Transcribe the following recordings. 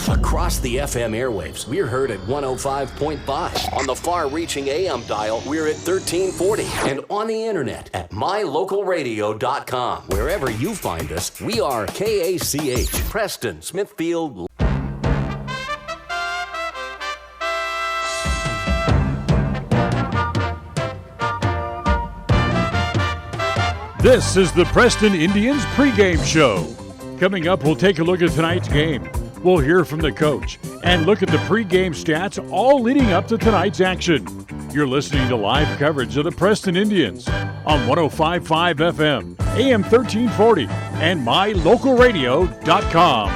Across the FM airwaves, we're heard at 105.5. On the far-reaching AM dial, we're at 1340. And on the internet at mylocalradio.com. Wherever you find us, we are KACH, Preston, Smithfield. This is the Preston Indians pregame show. Coming up, we'll take a look at tonight's game. We'll hear from the coach and look at the pregame stats all leading up to tonight's action. You're listening to live coverage of the Preston Indians on 105.5 FM, AM 1340, and mylocalradio.com.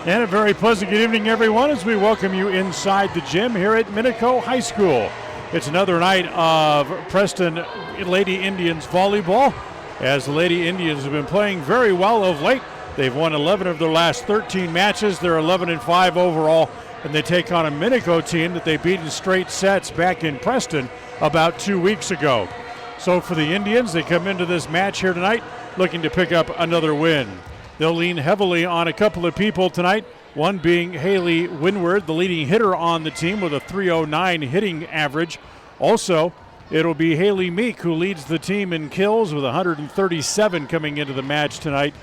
And a very pleasant good evening, everyone, as we welcome you inside the gym here at Minico High School. It's another night of Preston Lady Indians volleyball, as the Lady Indians have been playing very well of late. They've won 11 of their last 13 matches. They're 11-5 overall, and they take on a Minico team that they beat in straight sets back in Preston about 2 weeks ago. So for the Indians, they come into this match here tonight looking to pick up another win. They'll lean heavily on a couple of people tonight, one being Haley Winward, the leading hitter on the team with a .309 hitting average. Also, it'll be Haley Meek who leads the team in kills with 137 coming into the match tonight.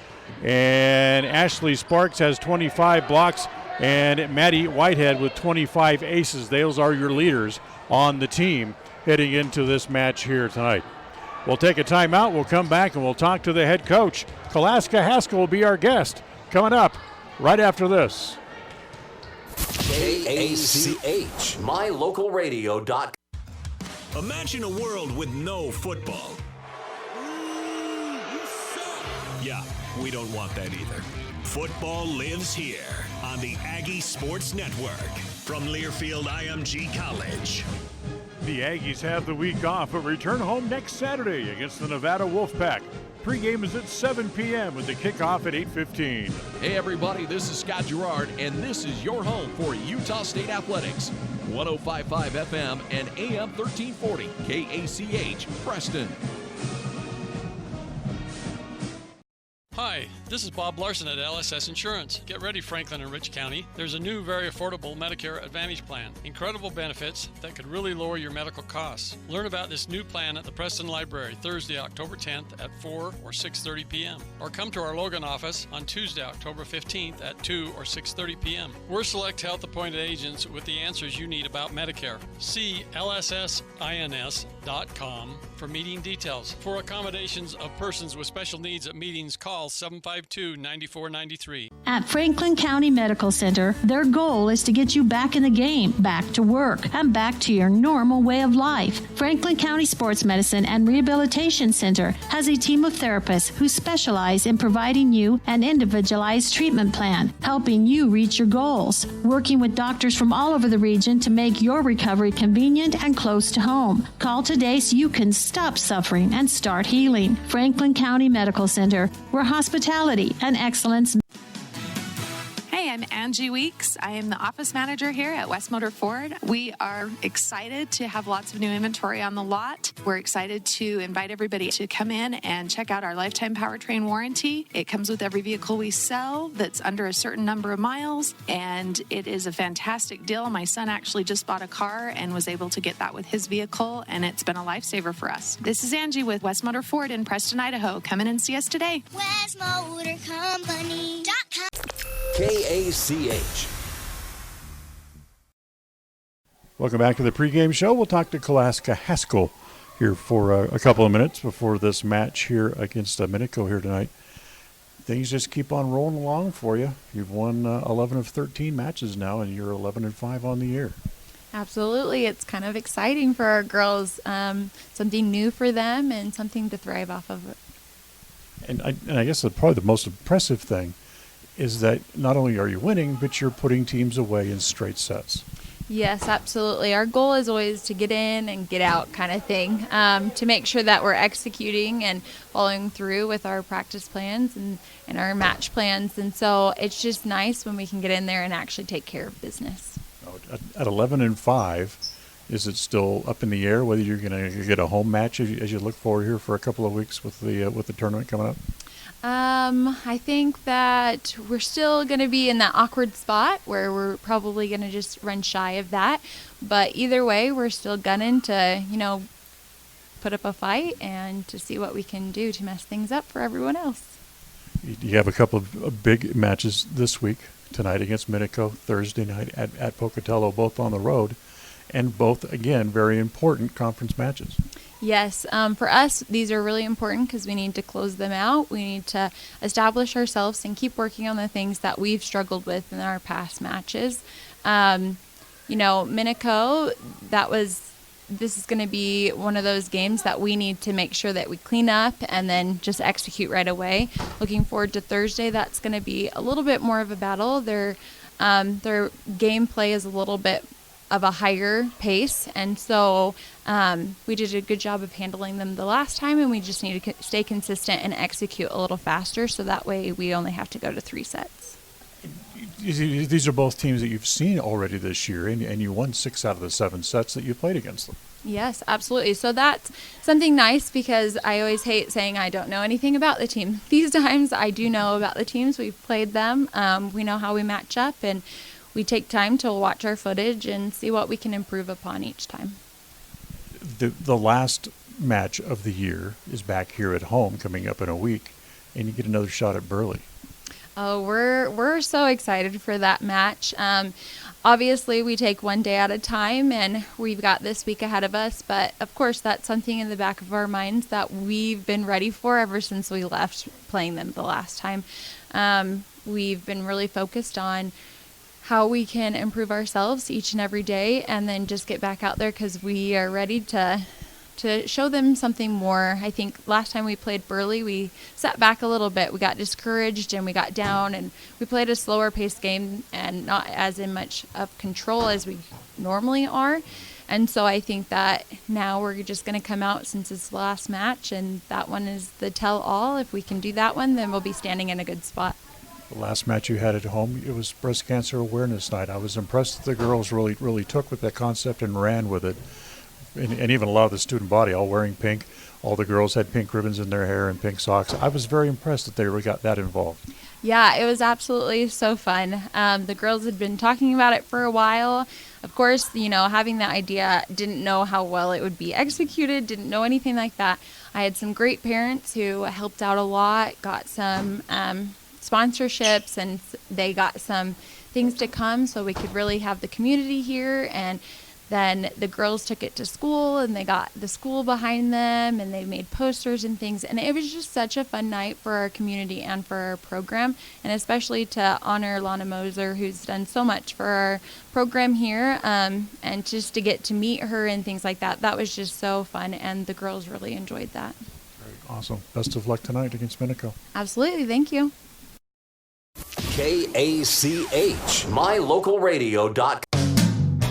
And Ashley Sparks has 25 blocks, and Maddie Whitehead with 25 aces. Those are your leaders on the team heading into this match here tonight. We'll take a timeout. We'll come back and we'll talk to the head coach. Kalaska Haskell will be our guest coming up right after this. KACH, mylocalradio.com. Imagine a world with no football. Yeah, we don't want that either. Football lives here on the Aggie Sports Network from Learfield IMG College. The Aggies have the week off, but return home next Saturday against the Nevada Wolfpack. Pregame is at 7 p.m. with the kickoff at 8:15. Hey everybody, this is Scott Gerard, and this is your home for Utah State Athletics. 105.5 FM and AM 1340, KACH, Preston. Hi, this is Bob Larson at LSS Insurance. Get ready, Franklin and Rich County. There's a new, very affordable Medicare Advantage plan. Incredible benefits that could really lower your medical costs. Learn about this new plan at the Preston Library Thursday, October 10th at 4 or 6:30 p.m. Or come to our Logan office on Tuesday, October 15th at 2 or 6:30 p.m. We're select health-appointed agents with the answers you need about Medicare. See lssins.com for meeting details. For accommodations of persons with special needs at meetings, call 752-9493. At Franklin County Medical Center, their goal is to get you back in the game, back to work, and back to your normal way of life. Franklin County Sports Medicine and Rehabilitation Center has a team of therapists who specialize in providing you an individualized treatment plan, helping you reach your goals, working with doctors from all over the region to make your recovery convenient and close to home. Call today so you can stop suffering and start healing. Franklin County Medical Center, where hospitality and excellence. Hey, I'm Angie Weeks. I am the office manager here at West Motor Ford. We are excited to have lots of new inventory on the lot. We're excited to invite everybody to come in and check out our lifetime powertrain warranty. It comes with every vehicle we sell that's under a certain number of miles, and it is a fantastic deal. My son actually just bought a car and was able to get that with his vehicle, and it's been a lifesaver for us. This is Angie with West Motor Ford in Preston, Idaho. Come in and see us today. WestMotorCompany.com. KACH. Welcome back to the pregame show. We'll talk to Kalaska Haskell here for a couple of minutes before this match here against Minico here tonight. Things just keep on rolling along for you. You've won 11 of 13 matches now, and you're 11-5 on the year. Absolutely. It's kind of exciting for our girls. Something new for them and something to thrive off of. And I guess probably the most impressive thing is that not only are you winning, but you're putting teams away in straight sets. Yes, absolutely. Our goal is always to get in and get out kind of thing, to make sure that we're executing and following through with our practice plans and our match plans. And so it's just nice when we can get in there and actually take care of business. At 11-5, is it still up in the air whether you're going to get a home match as you look forward here for a couple of weeks with the tournament coming up? I think that we're still going to be in that awkward spot where we're probably going to just run shy of that. But either way, we're still gunning to, put up a fight and to see what we can do to mess things up for everyone else. You have a couple of big matches this week, tonight against Minico, Thursday night at Pocatello, both on the road, and both, again, very important conference matches. Yes, for us, these are really important because we need to close them out. We need to establish ourselves and keep working on the things that we've struggled with in our past matches. Minico, this is going to be one of those games that we need to make sure that we clean up and then just execute right away. Looking forward to Thursday. That's going to be a little bit more of a battle. Their gameplay is a little bit of a higher pace, and so we did a good job of handling them the last time, and we just need to stay consistent and execute a little faster, so that way we only have to go to 3 sets. These are both teams that you've seen already this year, and you won 6 out of the 7 sets that you played against them. Yes, absolutely. So that's something nice because I always hate saying I don't know anything about the team. These times I do know about the teams. We've played them. We know how we match up, and we take time to watch our footage and see what we can improve upon each time. The last match of the year is back here at home coming up in a week, and you get another shot at Burley. Oh, we're so excited for that match. Obviously, we take one day at a time, and we've got this week ahead of us. But, of course, that's something in the back of our minds that we've been ready for ever since we left playing them the last time. We've been really focused on how we can improve ourselves each and every day and then just get back out there because we are ready to show them something more. I think last time we played Burley, we sat back a little bit. We got discouraged and we got down, and we played a slower paced game and not as in much of control as we normally are. And so I think that now we're just going to come out since it's the last match, and that one is the tell-all. If we can do that one, then we'll be standing in a good spot. The last match you had at home, it was Breast Cancer Awareness Night. I was impressed that the girls really took with that concept and ran with it. And even a lot of the student body, all wearing pink. All the girls had pink ribbons in their hair and pink socks. I was very impressed that they really got that involved. Yeah, it was absolutely so fun. The girls had been talking about it for a while. Of course, having that idea, didn't know how well it would be executed, didn't know anything like that. I had some great parents who helped out a lot, got some sponsorships, and they got some things to come so we could really have the community here. And then the girls took it to school, and they got the school behind them, and they made posters and things. And it was just such a fun night for our community and for our program, and especially to honor Lana Moser, who's done so much for our program here, and just to get to meet her and things like that. That was just so fun, and the girls really enjoyed that. Awesome. Best of luck tonight against Minico. Absolutely. Thank you. KACH, mylocalradio.com.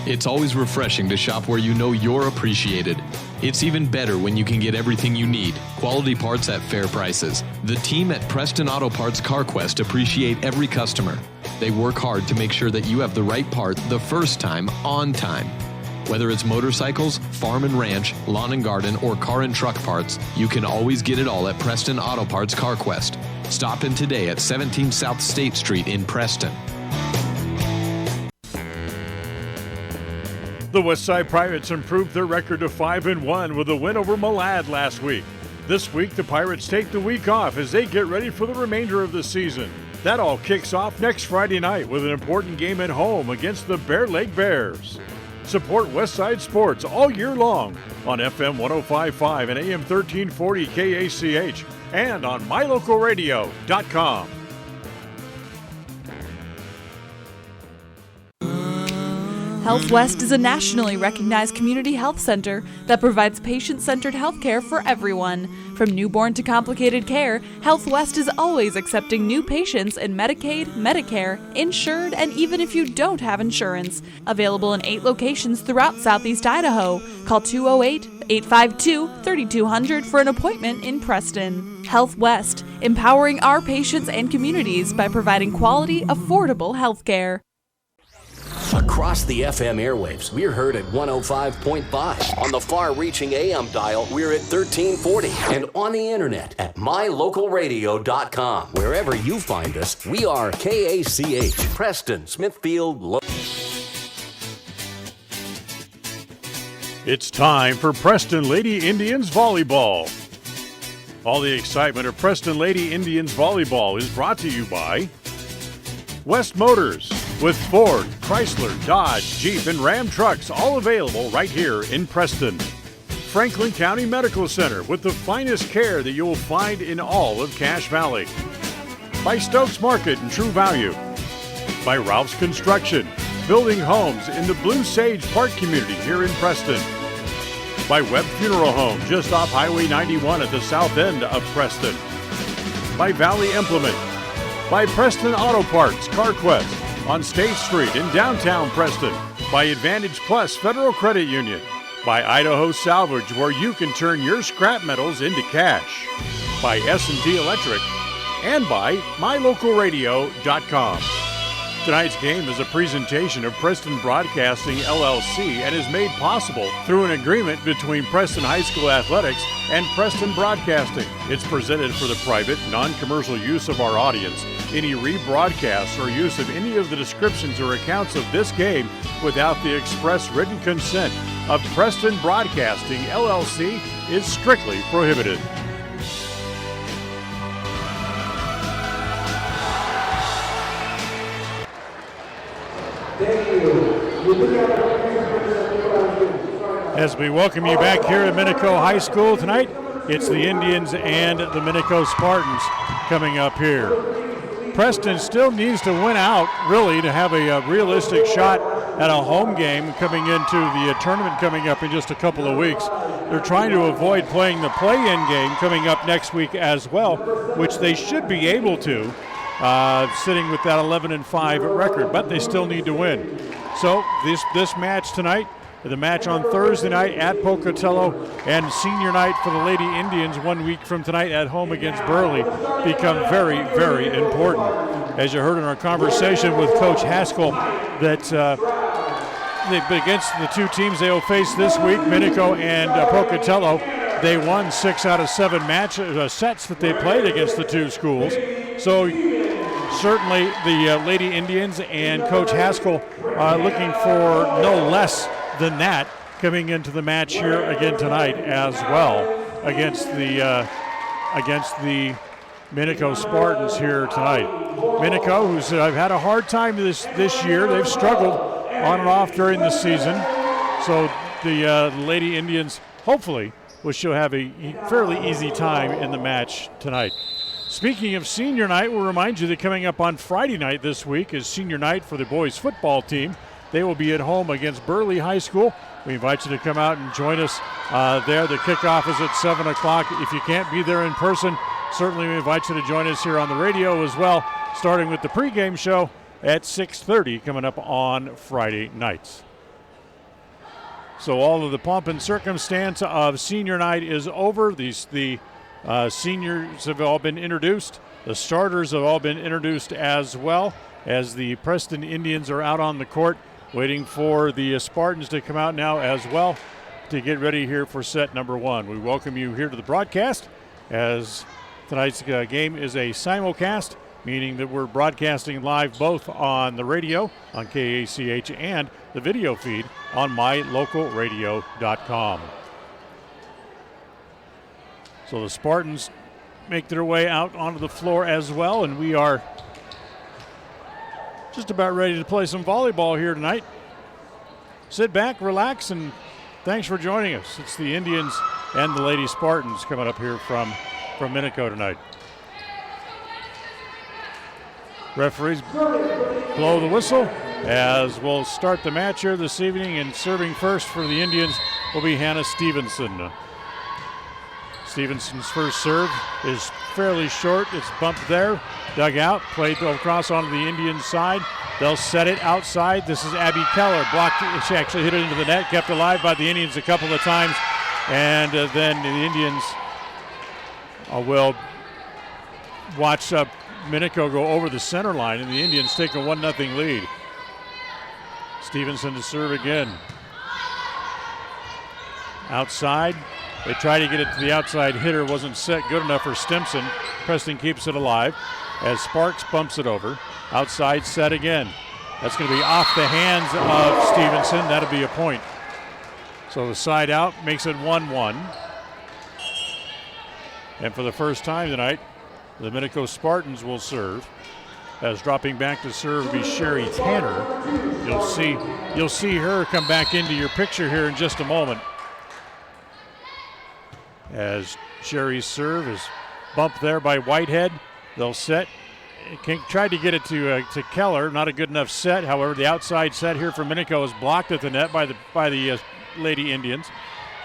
It's always refreshing to shop where you know you're appreciated. It's even better when you can get everything you need, quality parts at fair prices. The team at Preston Auto Parts CarQuest appreciate every customer. They work hard to make sure that you have the right part the first time, on time. Whether it's motorcycles, farm and ranch, lawn and garden, or car and truck parts, you can always get it all at Preston Auto Parts CarQuest. Stop in today at 17 South State Street in Preston. The Westside Pirates improved their record to 5-1 with a win over Malad last week. This week, the Pirates take the week off as they get ready for the remainder of the season. That all kicks off next Friday night with an important game at home against the Bear Lake Bears. Support Westside Sports all year long on FM 105.5 and AM 1340 KACH and on mylocalradio.com. Health West is a nationally recognized community health center that provides patient-centered health care for everyone. From newborn to complicated care, Health West is always accepting new patients in Medicaid, Medicare, insured, and even if you don't have insurance. Available in 8 locations throughout Southeast Idaho. Call 208-852-3200 for an appointment in Preston. Health West, empowering our patients and communities by providing quality, affordable health care. Across the FM airwaves, we're heard at 105.5. On the far-reaching AM dial, we're at 1340. And on the internet at mylocalradio.com. Wherever you find us, we are KACH, Preston, Smithfield. It's time for Preston Lady Indians Volleyball. All the excitement of Preston Lady Indians Volleyball is brought to you by West Motors, with Ford, Chrysler, Dodge, Jeep, and Ram trucks, all available right here in Preston. Franklin County Medical Center, with the finest care that you will find in all of Cache Valley. By Stokes Market and True Value. By Ralph's Construction, building homes in the Blue Sage Park community here in Preston. By Webb Funeral Home, just off Highway 91 at the south end of Preston. By Valley Implement. By Preston Auto Parts, CarQuest, on State Street in downtown Preston. By Advantage Plus Federal Credit Union. By Idaho Salvage, where you can turn your scrap metals into cash. By S&T Electric. And by mylocalradio.com. Tonight's game is a presentation of Preston Broadcasting, LLC, and is made possible through an agreement between Preston High School Athletics and Preston Broadcasting. It's presented for the private, non-commercial use of our audience. Any rebroadcast or use of any of the descriptions or accounts of this game without the express written consent of Preston Broadcasting, LLC, is strictly prohibited. As we welcome you back here at Minico High School tonight, it's the Indians and the Minico Spartans coming up here. Preston still needs to win out, really, to have a realistic shot at a home game coming into the tournament coming up in just a couple of weeks. They're trying to avoid playing the play-in game coming up next week as well, which they should be able to, sitting with that 11-5 record, but they still need to win. So this match tonight, the match on Thursday night at Pocatello, and senior night for the Lady Indians 1 week from tonight at home against Burley become very, very important. As you heard in our conversation with Coach Haskell, that against the two teams they will face this week, Minico and Pocatello, they won 6 out of 7 sets that they played against the two schools. So certainly the Lady Indians and Coach Haskell are looking for no less than that coming into the match here again tonight as well against the Minico Spartans here tonight. Minico, who's had a hard time this year, they've struggled on and off during the season. So the Lady Indians hopefully will still have a fairly easy time in the match tonight. Speaking of senior night, we'll remind you that coming up on Friday night this week is senior night for the boys football team. They will be at home against Burley High School. We invite you to come out and join us there. The kickoff is at 7 o'clock. If you can't be there in person, certainly we invite you to join us here on the radio as well, starting with the pregame show at 6:30 coming up on Friday nights. So all of the pomp and circumstance of senior night is over. The seniors have all been introduced. The starters have all been introduced as well, as the Preston Indians are out on the court waiting for the Spartans to come out now as well to get ready here for set number 1. We welcome you here to the broadcast, as tonight's game is a simulcast, meaning that we're broadcasting live both on the radio on KACH and the video feed on mylocalradio.com. So the Spartans make their way out onto the floor as well, and we are just about ready to play some volleyball here tonight. Sit back, relax, and thanks for joining us. It's the Indians and the Lady Spartans coming up here from Minico tonight. Referees blow the whistle as we'll start the match here this evening, and serving first for the Indians will be Hannah Stevenson. Stevenson's first serve is fairly short. It's bumped there, dug out, played across onto the Indians' side. They'll set it outside. This is Abby Keller. Blocked. She actually hit it into the net, kept alive by the Indians a couple of times. And then the Indians will watch Minico go over the center line, and the Indians take a 1-0 lead. Stevenson to serve again. Outside. They try to get it to the outside hitter. Wasn't set good enough for Stimson. Preston keeps it alive as Sparks bumps it over. Outside set again. That's going to be off the hands of Stevenson. That'll be a point. So the side out makes it 1-1. And for the first time tonight, the Minico Spartans will serve. As dropping back to serve will be Sherry Tanner. You'll see her come back into your picture here in just a moment. As Sherry's serve is bumped there by Whitehead. They'll set. Tried to get it to Keller. Not a good enough set. However, the outside set here for Minico is blocked at the net by the Lady Indians.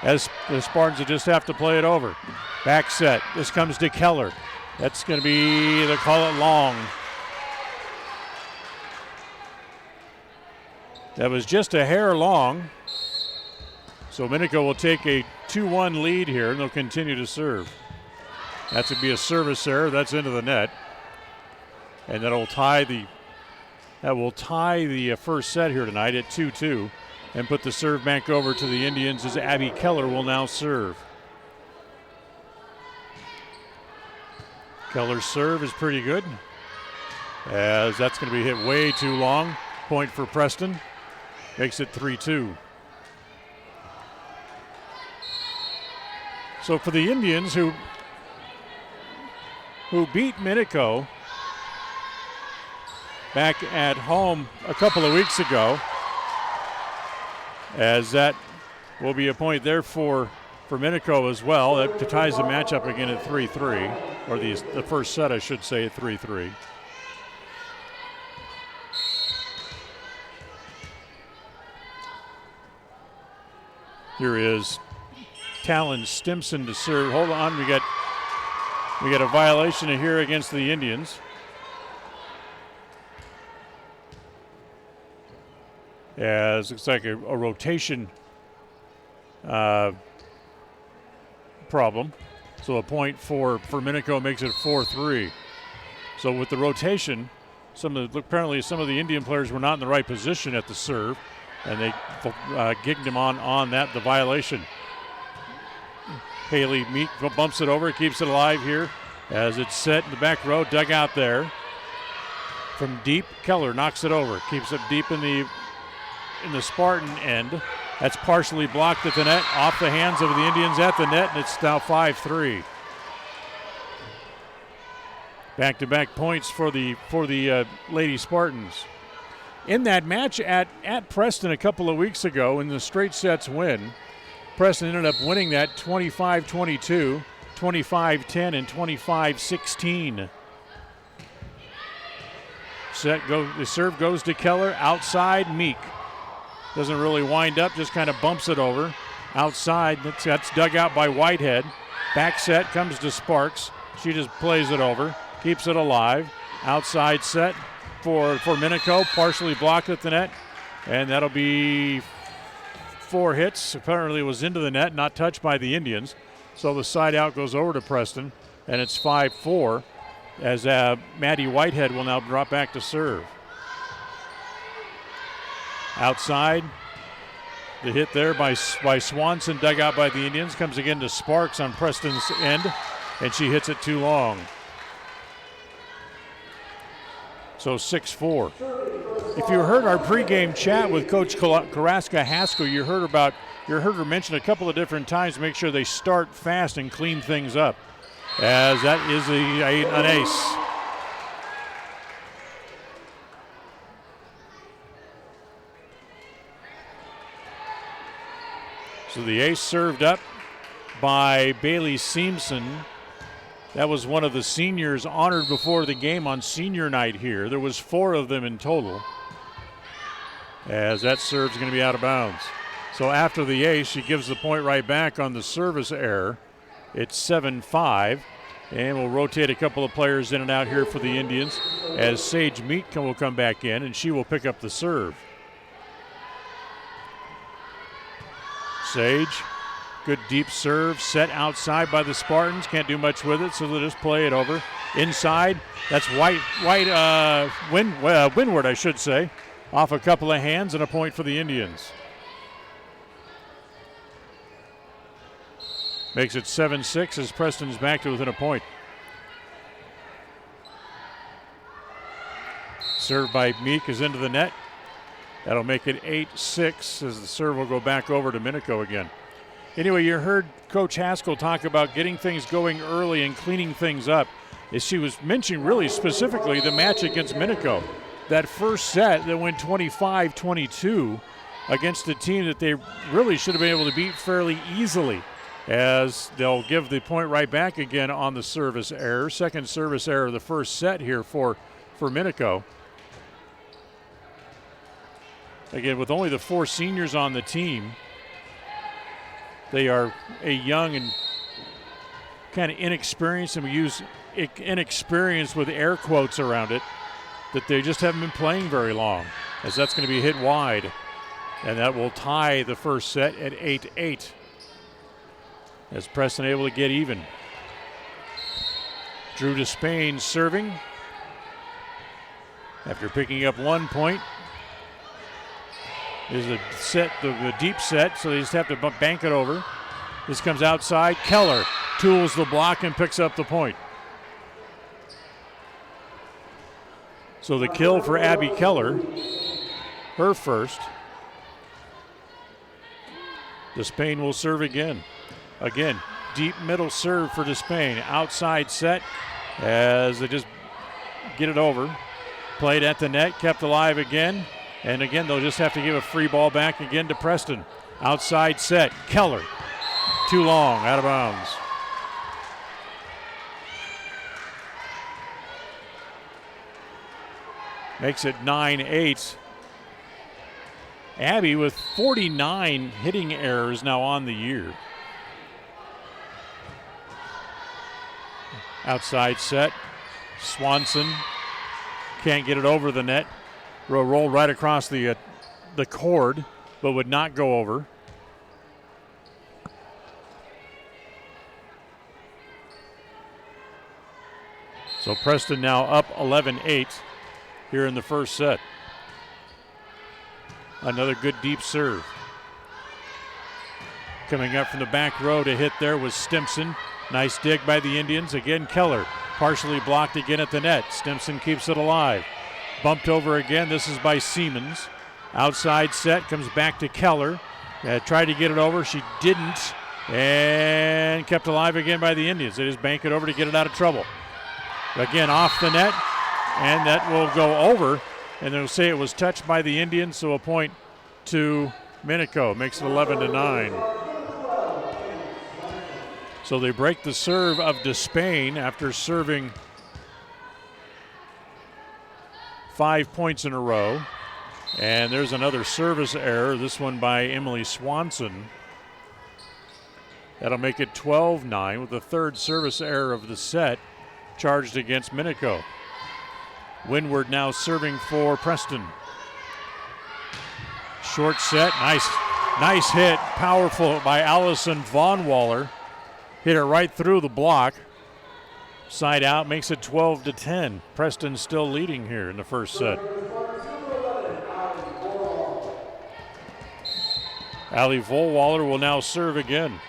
As the Spartans will just have to play it over. Back set. This comes to Keller. That's going to be, they'll call it long. That was just a hair long. So Minico will take a 2-1 lead here, and they'll continue to serve. That's going to be a service error. That's into the net. And that will tie the first set here tonight at 2-2 and put the serve back over to the Indians as Abby Keller will now serve. Keller's serve is pretty good, as that's going to be hit way too long. Point for Preston. Makes it 3-2. So for the Indians who beat Minico back at home a couple of weeks ago, as that will be a point there for Minico as well. That ties the matchup again at 3-3, or the first set, I should say, at 3-3. Here is Talon Stimson to serve. Hold on, we got a violation here against the Indians. As looks like a rotation problem. So a point for Minico makes it 4-3. So with the rotation, apparently some of the Indian players were not in the right position at the serve, and they gigged him on the violation. Haley Meek bumps it over, keeps it alive here as it's set in the back row, dug out there. From deep, Keller knocks it over, keeps it deep in the Spartan end. That's partially blocked at the net, off the hands of the Indians at the net, and it's now 5-3. Back-to-back points for the Lady Spartans. In that match at Preston a couple of weeks ago, in the straight sets win, Preston ended up winning that 25-22, 25-10, and 25-16. The serve goes to Keller, outside Meek. Doesn't really wind up, just kind of bumps it over. Outside, that's dug out by Whitehead. Back set comes to Sparks. She just plays it over, keeps it alive. Outside set for Minico, partially blocked at the net. And that'll be 4 hits. Apparently it was into the net, not touched by the Indians. So the side out goes over to Preston, and it's 5-4 as Maddie Whitehead will now drop back to serve. Outside, the hit there by Swanson, dug out by the Indians, comes again to Sparks on Preston's end, and she hits it too long. So 6-4. If you heard our pregame chat with Coach Carrasco Haskell, you heard her mention a couple of different times, make sure they start fast and clean things up, as that is an ace. So the ace served up by Bailey Seamson. That was one of the seniors honored before the game on senior night here. There was 4 of them in total, as that serve's going to be out of bounds. So after the ace, she gives the point right back on the service error. It's 7-5, and we'll rotate a couple of players in and out here for the Indians as Sage Meek will come back in, and she will pick up the serve. Sage, good deep serve, set outside by the Spartans. Can't do much with it, so they'll just play it over. Inside, that's Windward, I should say. off a couple of hands and a point for the Indians. Makes it 7-6 as Preston's back to within a point. Served by Meek is into the net. That'll make it 8-6 as the serve will go back over to Minico again. Anyway, you heard Coach Haskell talk about getting things going early and cleaning things up. As she was mentioning really specifically the match against Minico. That first set that went 25-22 against a team that they really should have been able to beat fairly easily, as they'll give the point right back again on the service error. Second service error of the first set here for Minico. Again, with only the 4 seniors on the team, they are a young and kind of inexperienced, and we use inexperienced with air quotes around it, that they just haven't been playing very long, as that's going to be hit wide, and that will tie the first set at 8-8 as Preston able to get even. Drew Despain serving after picking up 1 point. Is a set, the deep set, so they just have to bank it over. This comes outside. Keller tools the block and picks up the point. So the kill for Abby Keller, her first. Despain will serve again. Again, deep middle serve for Despain. Outside set as they just get it over. Played at the net, kept alive again. And again, they'll just have to give a free ball back again to Preston. Outside set, Keller. Too long, out of bounds. Makes it 9-8. Abby with 49 hitting errors now on the year. Outside set, Swanson can't get it over the net. Rolled right across the cord, but would not go over. So Preston now up 11-8 here in the first set. Another good deep serve. Coming up from the back row to hit there was Stimson. Nice dig by the Indians. Again, Keller partially blocked again at the net. Stimson keeps it alive. Bumped over again. This is by Siemens. Outside set comes back to Keller. Tried to get it over. She didn't. And kept alive again by the Indians. They just bank it over to get it out of trouble. Again, off the net. And that will go over. And they'll say it was touched by the Indians. So a point to Minico. Makes it 11-9. So they break the serve of Despain after serving 5 points in a row. And there's another service error, this one by Emily Swanson. That'll make it 12-9 with the third service error of the set charged against Minico. Windward now serving for Preston. Short set, nice hit, powerful by Allison Von Waller. Hit it right through the block. Side out makes it 12-10. Preston still leading here in the first set. Allie Vollwaller will now serve again.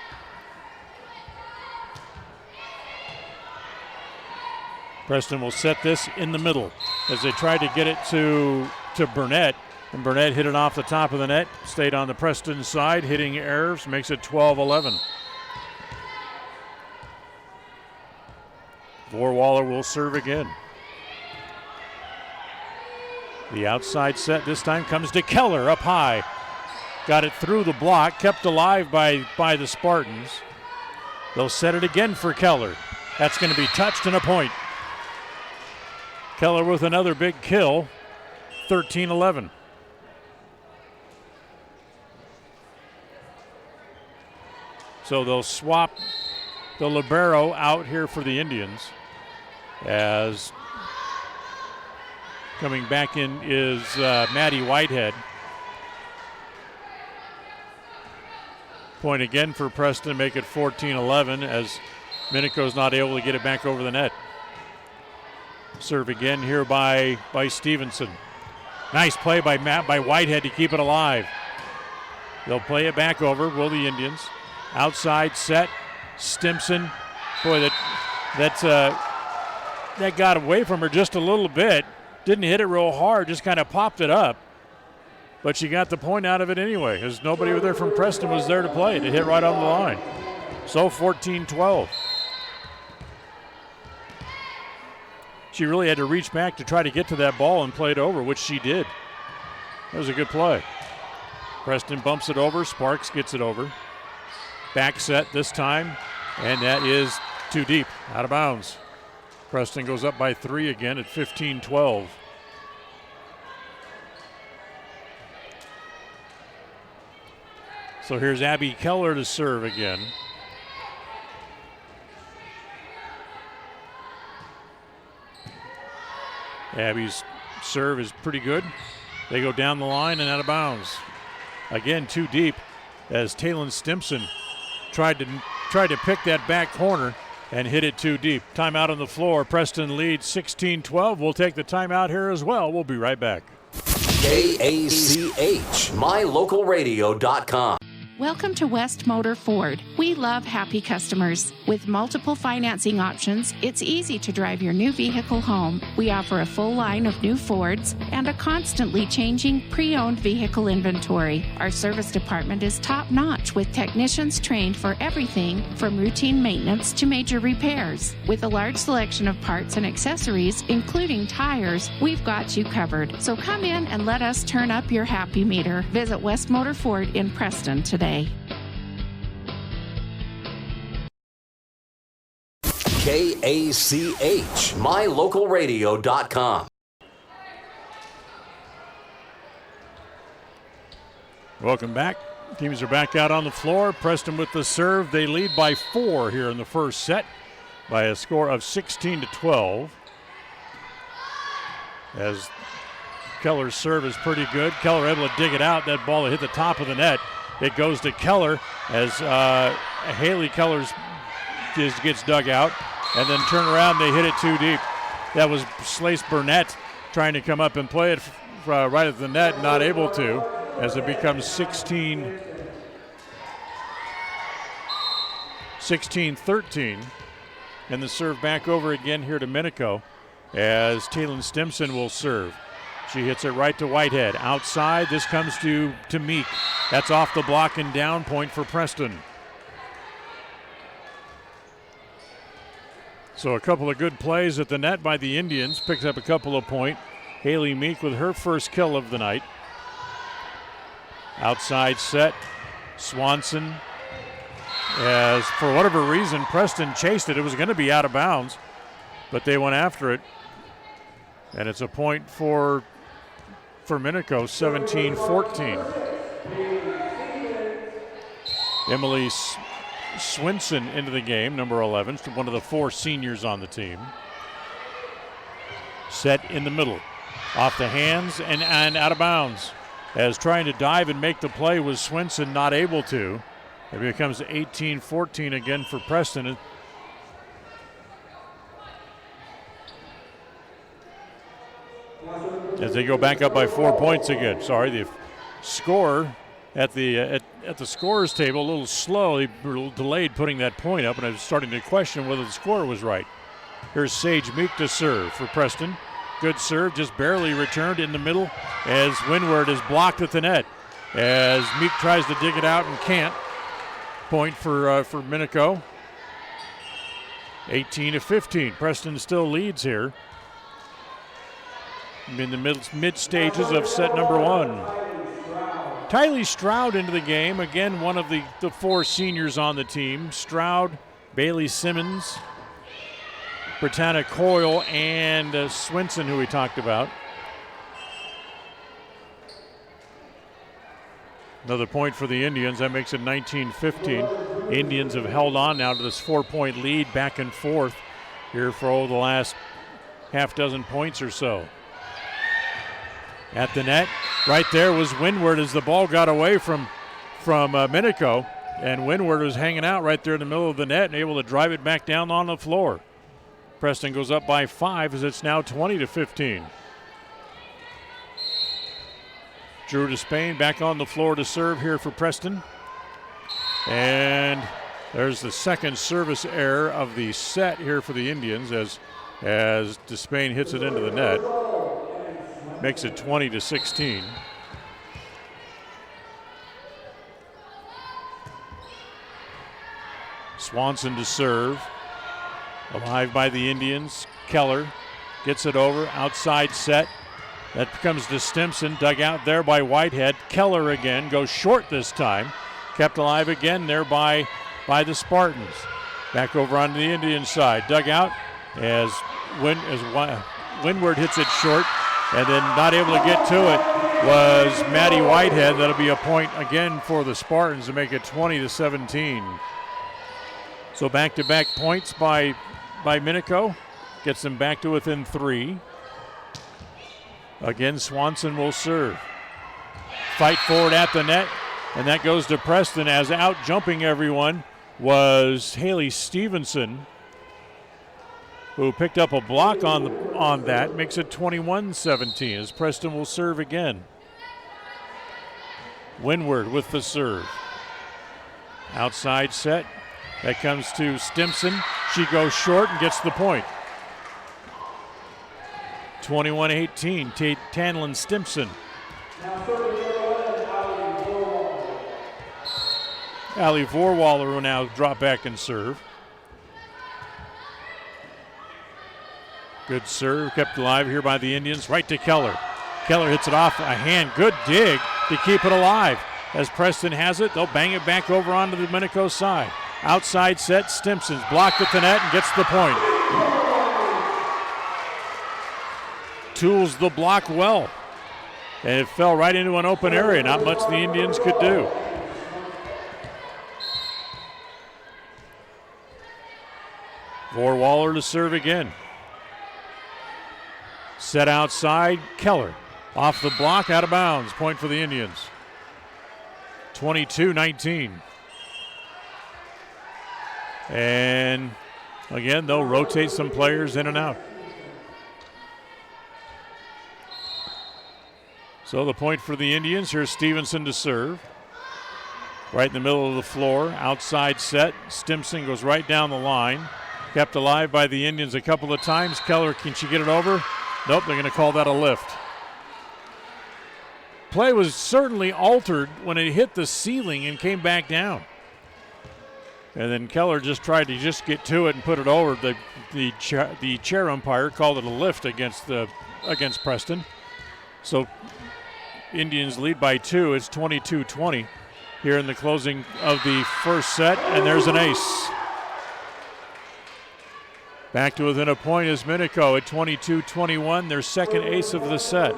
Preston will set this in the middle as they try to get it to Burnett. And Burnett hit it off the top of the net. Stayed on the Preston side, hitting errors, makes it 12-11. Vollwaller will serve again. The outside set this time comes to Keller up high. Got it through the block, kept alive by the Spartans. They'll set it again for Keller. That's going to be touched and a point. Keller with another big kill, 13-11. So they'll swap the libero out here for the Indians, as coming back in is Maddie Whitehead. Point again for Preston, make it 14-11 as Minico's not able to get it back over the net. Serve again here by Stevenson. Nice play by Whitehead to keep it alive. They'll play it back over, will the Indians. Outside set, Stimson. Boy, that got away from her just a little bit. Didn't hit it real hard, just kind of popped it up. But she got the point out of it anyway, because nobody there from Preston was there to play. It hit right on the line. So 14-12. She really had to reach back to try to get to that ball and play it over, which she did. That was a good play. Preston bumps it over. Sparks gets it over. Back set this time, and that is too deep, out of bounds. Preston goes up by 3 again at 15-12. So here's Abby Keller to serve again. Abby's serve is pretty good. They go down the line and out of bounds. Again, too deep as Taylon Stimson tried to pick that back corner and hit it too deep. Timeout on the floor. Preston leads 16-12. We'll take the timeout here as well. We'll be right back. KACH, mylocalradio.com. Welcome to West Motor Ford. We love happy customers. With multiple financing options, it's easy to drive your new vehicle home. We offer a full line of new Fords and a constantly changing pre-owned vehicle inventory. Our service department is top-notch with technicians trained for everything from routine maintenance to major repairs. With a large selection of parts and accessories, including tires, we've got you covered. So come in and let us turn up your happy meter. Visit West Motor Ford in Preston today. KACH, mylocalradio.com. Welcome back. Teams are back out on the floor. Preston with the serve. They lead by 4 here in the first set by a score of 16-12. As Keller's serve is pretty good. Keller able to dig it out. That ball hit the top of the net. It goes to Keller as Haley Keller's just gets dug out. And then turn around, they hit it too deep. That was Slace Burnett trying to come up and play it right at the net, not able to, as it becomes 16-13. And the serve back over again here to Minico as Taylon Stimson will serve. She hits it right to Whitehead. Outside, this comes to Meek. That's off the block and down point for Preston. So a couple of good plays at the net by the Indians. Picks up a couple of points. Haley Meek with her first kill of the night. Outside set. Swanson. As for whatever reason, Preston chased it. It was going to be out of bounds, but they went after it. And it's a point for Minico, 17-14. Emily Swinson into the game, number 11, one of the 4 seniors on the team. Set in the middle, off the hands and out of bounds. As trying to dive and make the play was Swinson, not able to. It becomes 18-14 again for Preston. As they go back up by 4 points again. Sorry, the score at the scorer's table a little slow. They were a little delayed putting that point up, and I was starting to question whether the score was right. Here's Sage Meek to serve for Preston. Good serve, just barely returned in the middle as Windward is blocked at the net. As Meek tries to dig it out and can't. Point for Minico. 18-15. Preston still leads here in the mid stages of set number 1. Tylee Stroud into the game. Again, one of the 4 seniors on the team. Stroud, Bailey Simmons, Britannia Coyle, and Swinson, who we talked about. Another point for the Indians. That makes it 19-15. Indians have held on now to this 4-point lead back and forth here for the last half dozen points or so. At the net, right there was Windward as the ball got away from Minico, and Windward was hanging out right there in the middle of the net and able to drive it back down on the floor. Preston goes up by 5 as it's now 20-15. Drew Despain back on the floor to serve here for Preston. And there's the second service error of the set here for the Indians as Despain hits it into the net. Makes it 20-16. Swanson to serve. Alive by the Indians. Keller gets it over. Outside set. That comes to Stimson. Dug out there by Whitehead. Keller again goes short this time. Kept alive again there by the Spartans. Back over on the Indian side. Dug out as Windward hits it short. And then not able to get to it was Matty Whitehead. That'll be a point again for the Spartans to make it 20-17. So back-to-back points by Minico. Gets them back to within 3. Again, Swanson will serve. Fight forward at the net, and that goes to Preston as out jumping everyone was Haley Stevenson, who picked up a block on that. Makes it 21-17 as Preston will serve again. Windward with the serve. Outside set. That comes to Stimson. She goes short and gets the point. 21-18, Tanlin Stimson. Allie Vorwaller will now drop back and serve. Good serve, kept alive here by the Indians. Right to Keller. Keller hits it off a hand. Good dig to keep it alive. As Preston has it, they'll bang it back over onto the Minico side. Outside set, Stimson's blocked at the net and gets the point. Tools the block well. And it fell right into an open area. Not much the Indians could do. Vorwaller to serve again. Set outside, Keller. Off the block, out of bounds. Point for the Indians. 22-19. And again, they'll rotate some players in and out. So the point for the Indians. Here's Stevenson to serve. Right in the middle of the floor. Outside set. Stimson goes right down the line. Kept alive by the Indians a couple of times. Keller, can she get it over? Nope, they're going to call that a lift. Play was certainly altered when it hit the ceiling and came back down. And then Keller just tried to just get to it and put it over. The chair umpire called it a lift against Preston. So Indians lead by 2. It's 22-20 here in the closing of the first set, and there's an ace. Back to within a point is Minico at 22-21, their second ace of the set.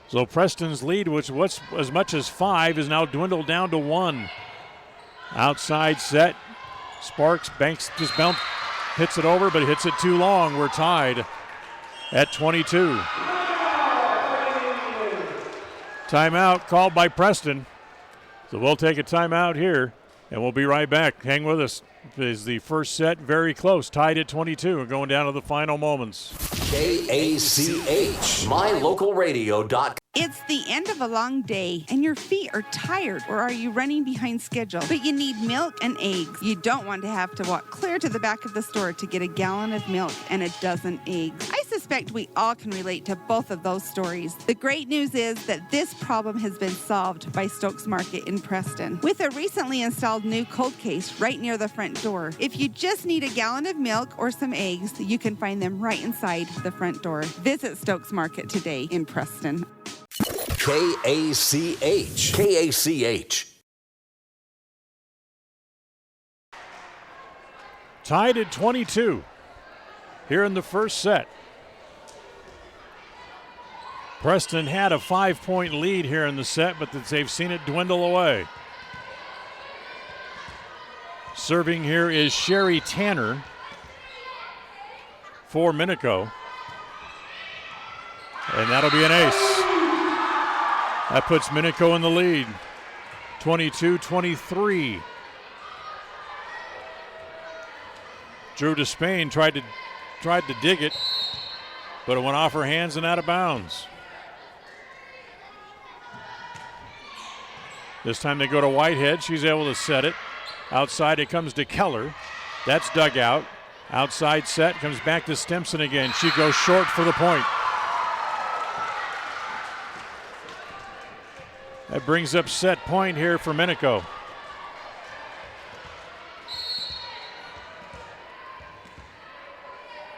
So Preston's lead, which was as much as 5, is now dwindled down to 1. Outside set. Sparks, Banks just hits it over, but hits it too long. We're tied at 22. Timeout called by Preston. So we'll take a timeout here, and we'll be right back. Hang with us. Is the first set very close, tied at 22, and going down to the final moments. KACH, mylocalradio.com. It's the end of a long day, and your feet are tired, or are you running behind schedule? But you need milk and eggs. You don't want to have to walk clear to the back of the store to get a gallon of milk and a dozen eggs. I suspect we all can relate to both of those stories. The great news is that this problem has been solved by Stokes Market in Preston, with a recently installed new cold case right near the front door. If you just need a gallon of milk or some eggs, you can find them right inside the front door. Visit Stokes Market today in Preston. KACH. KACH. Tied at 22 here in the first set. Preston had a 5-point lead here in the set, but they've seen it dwindle away. Serving here is Sherry Tanner for Minico. And that'll be an ace. That puts Minico in the lead, 22-23. Drew Despain tried to tried to dig it, but it went off her hands and out of bounds. This time they go to Whitehead. She's able to set it. Outside it comes to Keller. That's dug out. Outside set, comes back to Stimson again. She goes short for the point. That brings up set point here for Minico.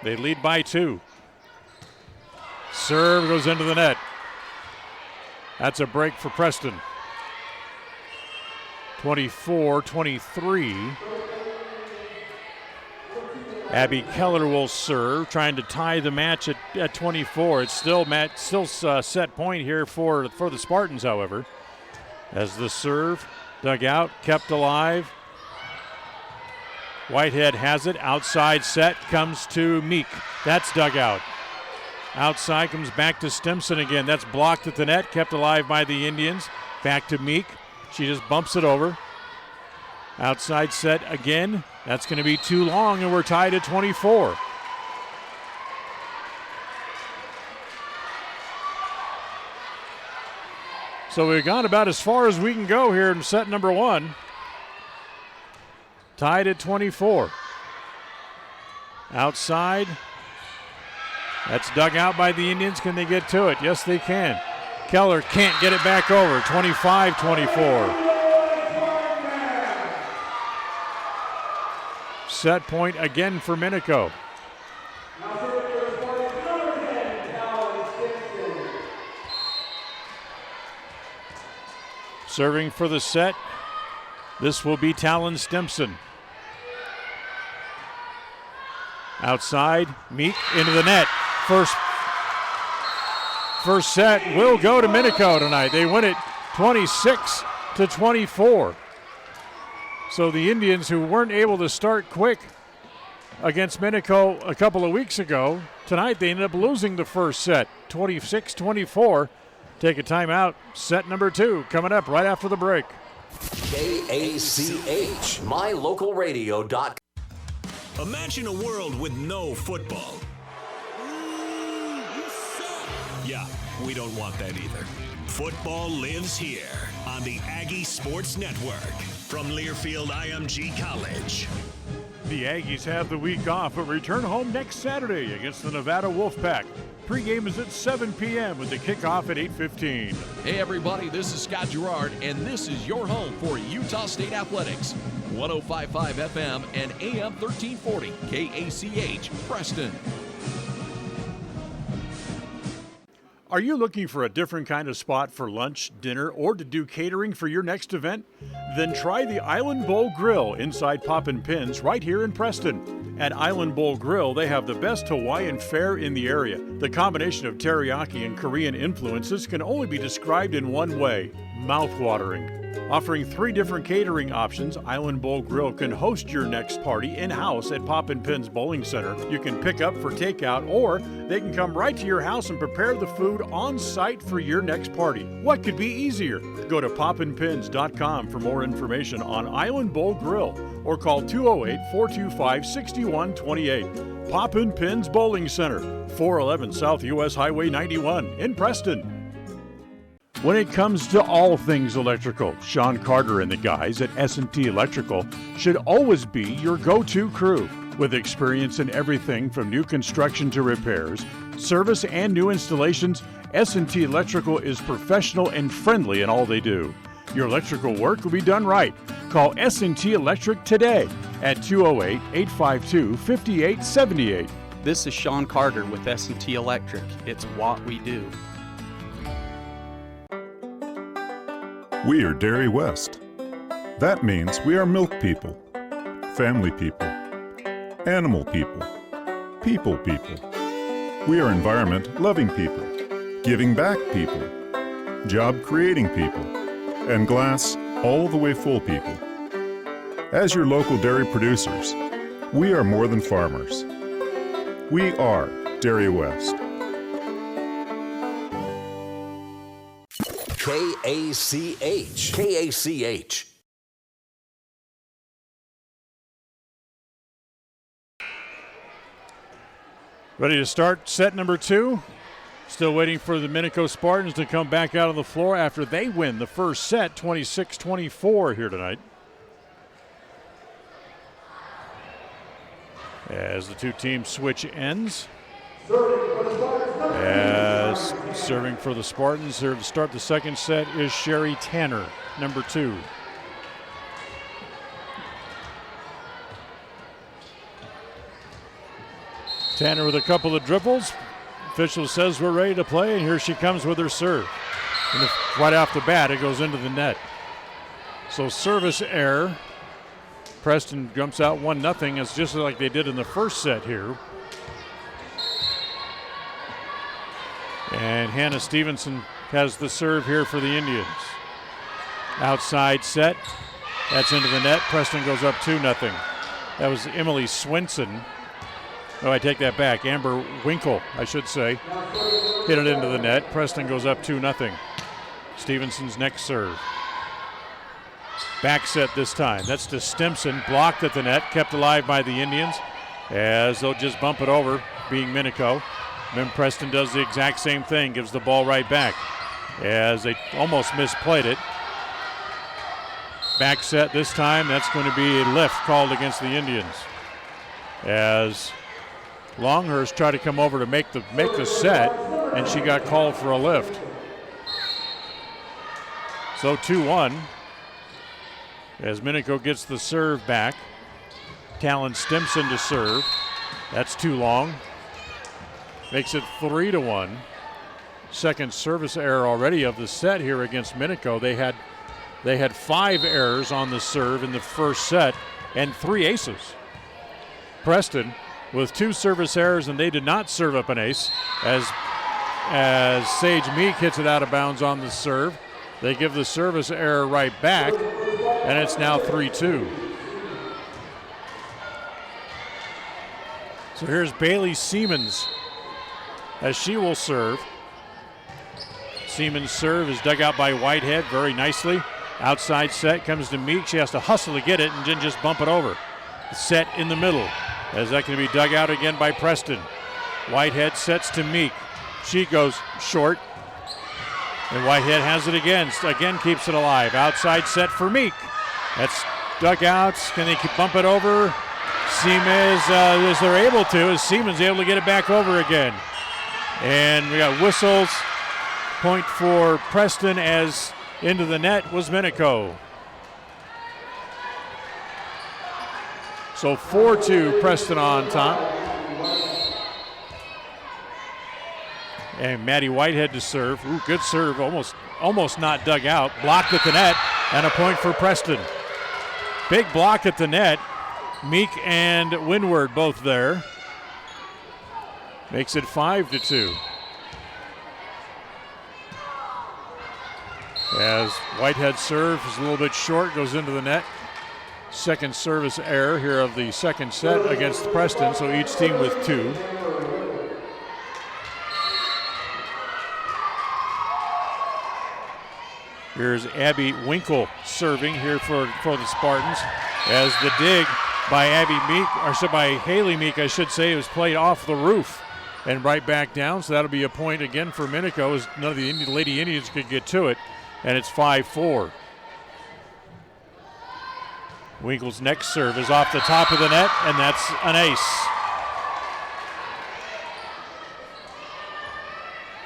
They lead by 2. Serve goes into the net. That's a break for Preston. 24-23. Abby Keller will serve, trying to tie the match at 24. It's still set point here for the Spartans, however. As the serve dug out, kept alive. Whitehead has it. Outside set comes to Meek. That's dug out. Outside comes back to Stimson again. That's blocked at the net, kept alive by the Indians. Back to Meek. She just bumps it over. Outside set again. That's going to be too long, and we're tied at 24. So we've gone about as far as we can go here in set number 1. Tied at 24. Outside. That's dug out by the Indians. Can they get to it? Yes, they can. Keller can't get it back over. 25-24. Set point again for Minico. Serving for the set. This will be Talon Stimson. Outside, Meek into the net. First set will go to Minico tonight. They win it 26-24. So the Indians, who weren't able to start quick against Minico a couple of weeks ago, tonight they ended up losing the first set, 26-24. Take a timeout. Set number 2 coming up right after the break. KACH, mylocalradio.com. Imagine a world with no football. Yeah, we don't want that either. Football lives here on the Aggie Sports Network from Learfield IMG College. The Aggies have the week off, but return home next Saturday against the Nevada Wolfpack. Pregame is at 7 p.m. with the kickoff at 8:15. Hey everybody, this is Scott Gerard, and this is your home for Utah State Athletics. 105.5 FM and AM 1340, KACH, Preston. Are you looking for a different kind of spot for lunch, dinner, or to do catering for your next event? Then try the Island Bowl Grill inside Poppin' Pins right here in Preston. At Island Bowl Grill, they have the best Hawaiian fare in the area. The combination of teriyaki and Korean influences can only be described in one way: mouth-watering. Offering 3 different catering options, Island Bowl Grill can host your next party in-house at Poppin' Pins Bowling Center. You can pick up for takeout, or they can come right to your house and prepare the food on site for your next party. What could be easier? Go to poppinpins.com for more information on Island Bowl Grill, or call 208-425-6128. Poppin' Pins Bowling Center, 411 South US Highway 91 in Preston. When it comes to all things electrical, Sean Carter and the guys at S&T Electrical should always be your go-to crew. With experience in everything from new construction to repairs, service, and new installations, S&T Electrical is professional and friendly in all they do. Your electrical work will be done right. Call S&T Electric today at 208-852-5878. This is Sean Carter with S&T Electric. It's what we do. We are Dairy West. That means we are milk people, family people, animal people, people people. We are environment-loving people, giving back people, job-creating people, and glass all the way full people. As your local dairy producers, we are more than farmers. We are Dairy West. KACH. KACH. Ready to start set number 2. Still waiting for the Minico Spartans to come back out on the floor after they win the first set, 26-24 here tonight. As the two teams switch ends. As serving for the Spartans here to start the second set is Sherry Tanner, number 2. Tanner with a couple of dribbles. Official says we're ready to play, and here she comes with her serve. And right off the bat, it goes into the net. So service error. Preston jumps out 1-0. It's just like they did in the first set here. And Hannah Stevenson has the serve here for the Indians. Outside set. That's into the net. Preston goes up 2-0. That was Emily Swinson. Oh, I take that back. Amber Winkle, I should say. Hit it into the net. Preston goes up 2-0. Stevenson's next serve. Back set this time. That's to Stimson. Blocked at the net. Kept alive by the Indians. As they'll just bump it over, being Minico. Then Preston does the exact same thing. Gives the ball right back. As they almost misplayed it. Back set this time. That's going to be a lift called against the Indians. As Longhurst tried to come over to make the set, and she got called for a lift. So 2-1. As Minico gets the serve back. Talon Stimson to serve. That's too long. Makes it 3-1. Second service error already of the set here against Minico. They had 5 errors on the serve in the first set and 3 aces. Preston with 2 service errors, and they did not serve up an ace as Sage Meek hits it out of bounds on the serve. They give the service error right back, and it's now 3-2. So here's Bailey Siemens as she will serve. Siemens' serve is dug out by Whitehead very nicely. Outside set comes to Meek. She has to hustle to get it and then just bump it over. Set in the middle. As that can be dug out again by Preston. Whitehead sets to Meek. She goes short. And Whitehead has it again. Again keeps it alive. Outside set for Meek. That's dug out. Can they bump it over? Siemens, as they're able to, is Siemens able to get it back over again. And we got whistles. Point for Preston as into the net was Minico. So 4-2 Preston on top. And Maddie Whitehead to serve. Ooh, good serve, almost not dug out. Blocked at the net, and a point for Preston. Big block at the net. Meek and Windward both there. Makes it 5-2. As Whitehead serve is a little bit short, goes into the net. Second service error here of the second set against Preston, so each team with 2. Here's Abby Winkle serving here for the Spartans. As the dig by Haley Meek, I should say, was played off the roof and right back down, so that'll be a point again for Minico as none of the Lady Indians could get to it, and it's 5-4. Winkle's next serve is off the top of the net, and that's an ace.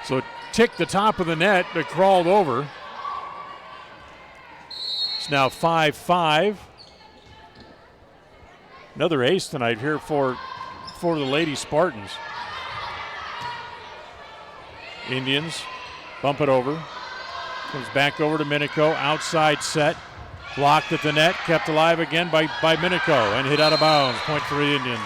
So it ticked the top of the net, but crawled over. It's now 5-5. Another ace tonight here for the Lady Spartans. Indians bump it over. Comes back over to Minico. Outside set. Blocked at the net. Kept alive again by Minico and hit out of bounds. Point for the Indians.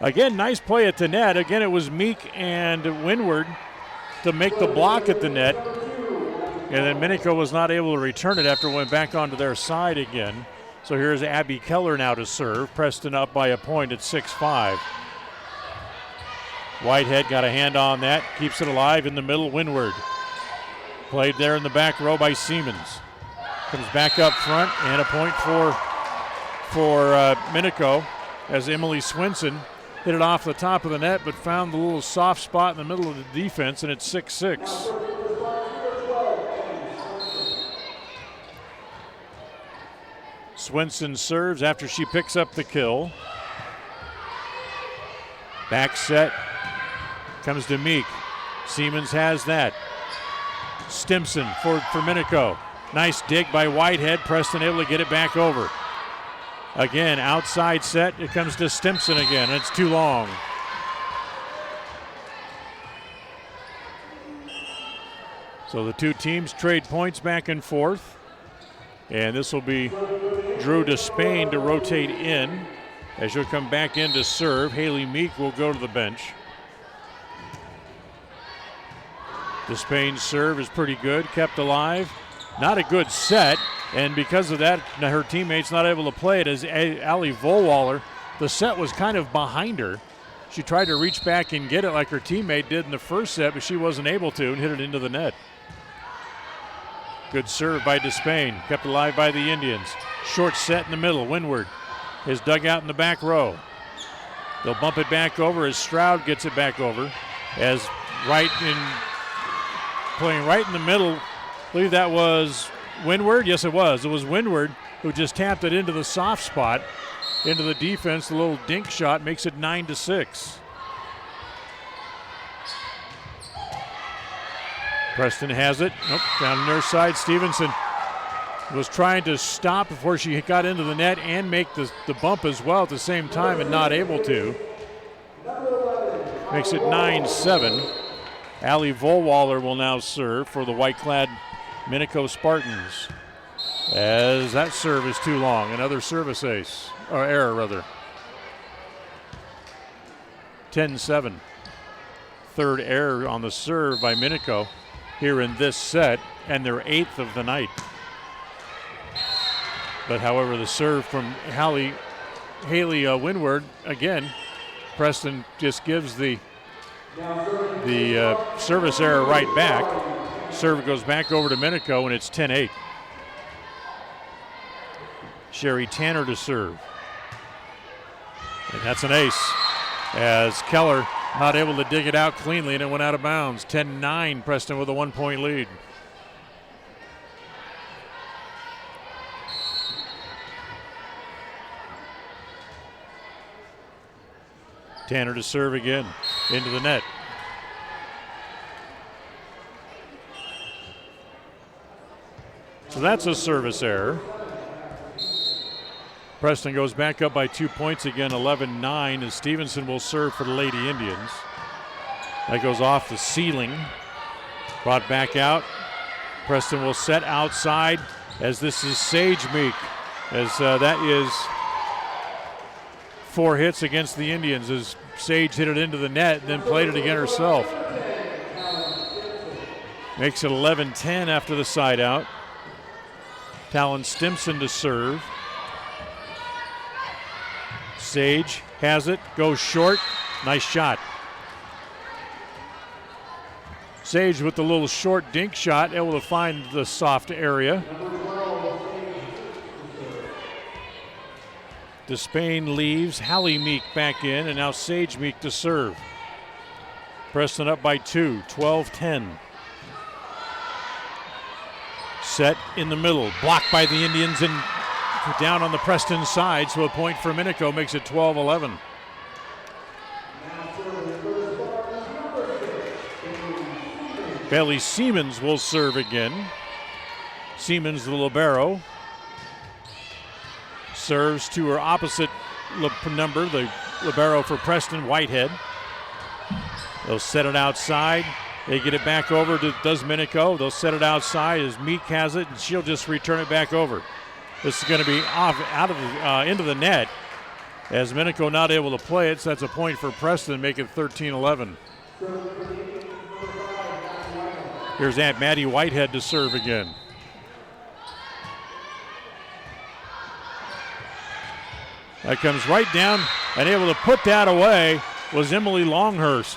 Again, nice play at the net. Again, it was Meek and Windward to make the block at the net. And then Minico was not able to return it after it went back onto their side again. So here's Abby Keller now to serve. Preston up by a point at 6-5. Whitehead got a hand on that. Keeps it alive in the middle. Windward. Played there in the back row by Siemens. Comes back up front and a point for Minico as Emily Swinson hit it off the top of the net, but found the little soft spot in the middle of the defense, and it's 6-6. Swinson serves after she picks up the kill. Back set comes to Meek. Siemens has that. Stimson for Minico. Nice dig by Whitehead. Preston able to get it back over. Again, outside set. It comes to Stimson again. It's too long. So the two teams trade points back and forth. And this will be Drew Despain to rotate in as she'll come back in to serve. Haley Meek will go to the bench. Despain's serve is pretty good, kept alive. Not a good set, and because of that, her teammates not able to play it as Ali Volwaller. The set was kind of behind her. She tried to reach back and get it like her teammate did in the first set, but she wasn't able to and hit it into the net. Good serve by Despain, kept alive by the Indians. Short set in the middle, Windward is dug out in the back row. They'll bump it back over as Stroud gets it back over. As playing right in the middle, I believe that was Windward. Yes, it was. It was Windward who just tapped it into the soft spot, into the defense. The little dink shot makes it 9-6. Preston has it. Nope, down near side. Stevenson was trying to stop before she got into the net and make the bump as well at the same time and not able to. Makes it 9-7. Ali Volwaller will now serve for the white-clad Minico Spartans, as that serve is too long. Another service ace, or error rather. 10-7. Third error on the serve by Minico here in this set, and their 8th of the night. But however, the serve from Haley Windward, again, Preston just gives the service error right back. Serve goes back over to Minico, and it's 10-8. Sherry Tanner to serve. And that's an ace, as Keller not able to dig it out cleanly, and it went out of bounds. 10-9, Preston with a 1-point lead. Tanner to serve again, into the net. So that's a service error. Preston goes back up by 2 points again, 11-9, as Stevenson will serve for the Lady Indians. That goes off the ceiling. Brought back out. Preston will set outside as this is Sage Meek, as that is 4 hits against the Indians as Sage hit it into the net and then played it again herself. Makes it 11-10 after the side out. Talon Stimson to serve. Sage has it, goes short. Nice shot. Sage with the little short dink shot, able to find the soft area. Despain leaves, Hallie Meek back in, and now Sage Meek to serve. Preston up by 2, 12-10. Set in the middle, blocked by the Indians and down on the Preston side, so a point for Minico makes it 12-11. Bailey Siemens will serve again. Siemens, the libero, serves to her opposite number, the libero for Preston, Whitehead. They'll set it outside. They get it back over to Minico. They'll set it outside as Meek has it, and she'll just return it back over. This is going to be off out of the, into the net as Minico not able to play it, so that's a point for Preston, make it 13-11. Here's Aunt Maddie Whitehead to serve again. That comes right down, and able to put that away was Emily Longhurst.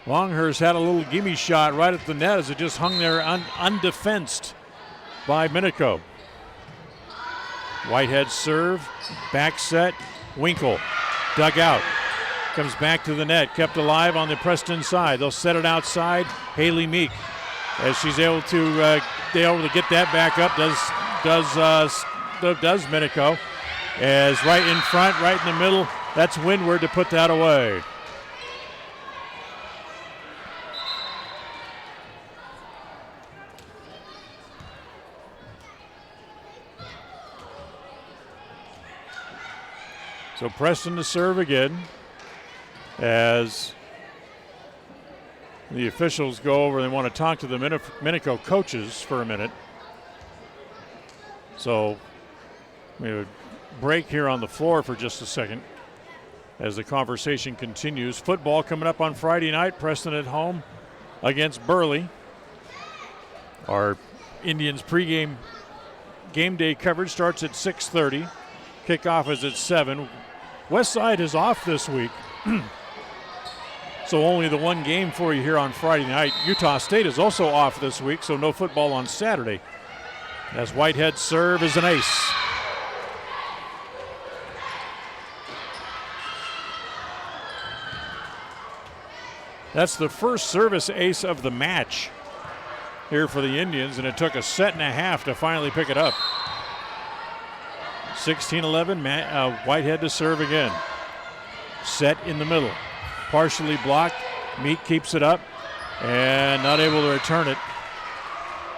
Longhurst had a little gimme shot right at the net as it just hung there undefensed by Minico. Whitehead serve, back set, Winkle, dug out. Comes back to the net, kept alive on the Preston side. They'll set it outside. Haley Meek, as she's able to get that back up, does Minico. As right in front, right in the middle, that's Windward to put that away. So Preston to serve again as the officials go over. They want to talk to the Minico coaches for a minute. So we have a break here on the floor for just a second as the conversation continues. Football coming up on Friday night. Preston at home against Burley. Our Indians pregame game day coverage starts at 6:30. Kickoff is at 7. Westside is off this week. So only the one game for you here on Friday night. Utah State is also off this week, so no football on Saturday. As Whitehead serve is an ace. That's the first service ace of the match here for the Indians, and it took a set and a half to finally pick it up. 16-11, Whitehead to serve again. Set in the middle. Partially blocked. Meek keeps it up and not able to return it.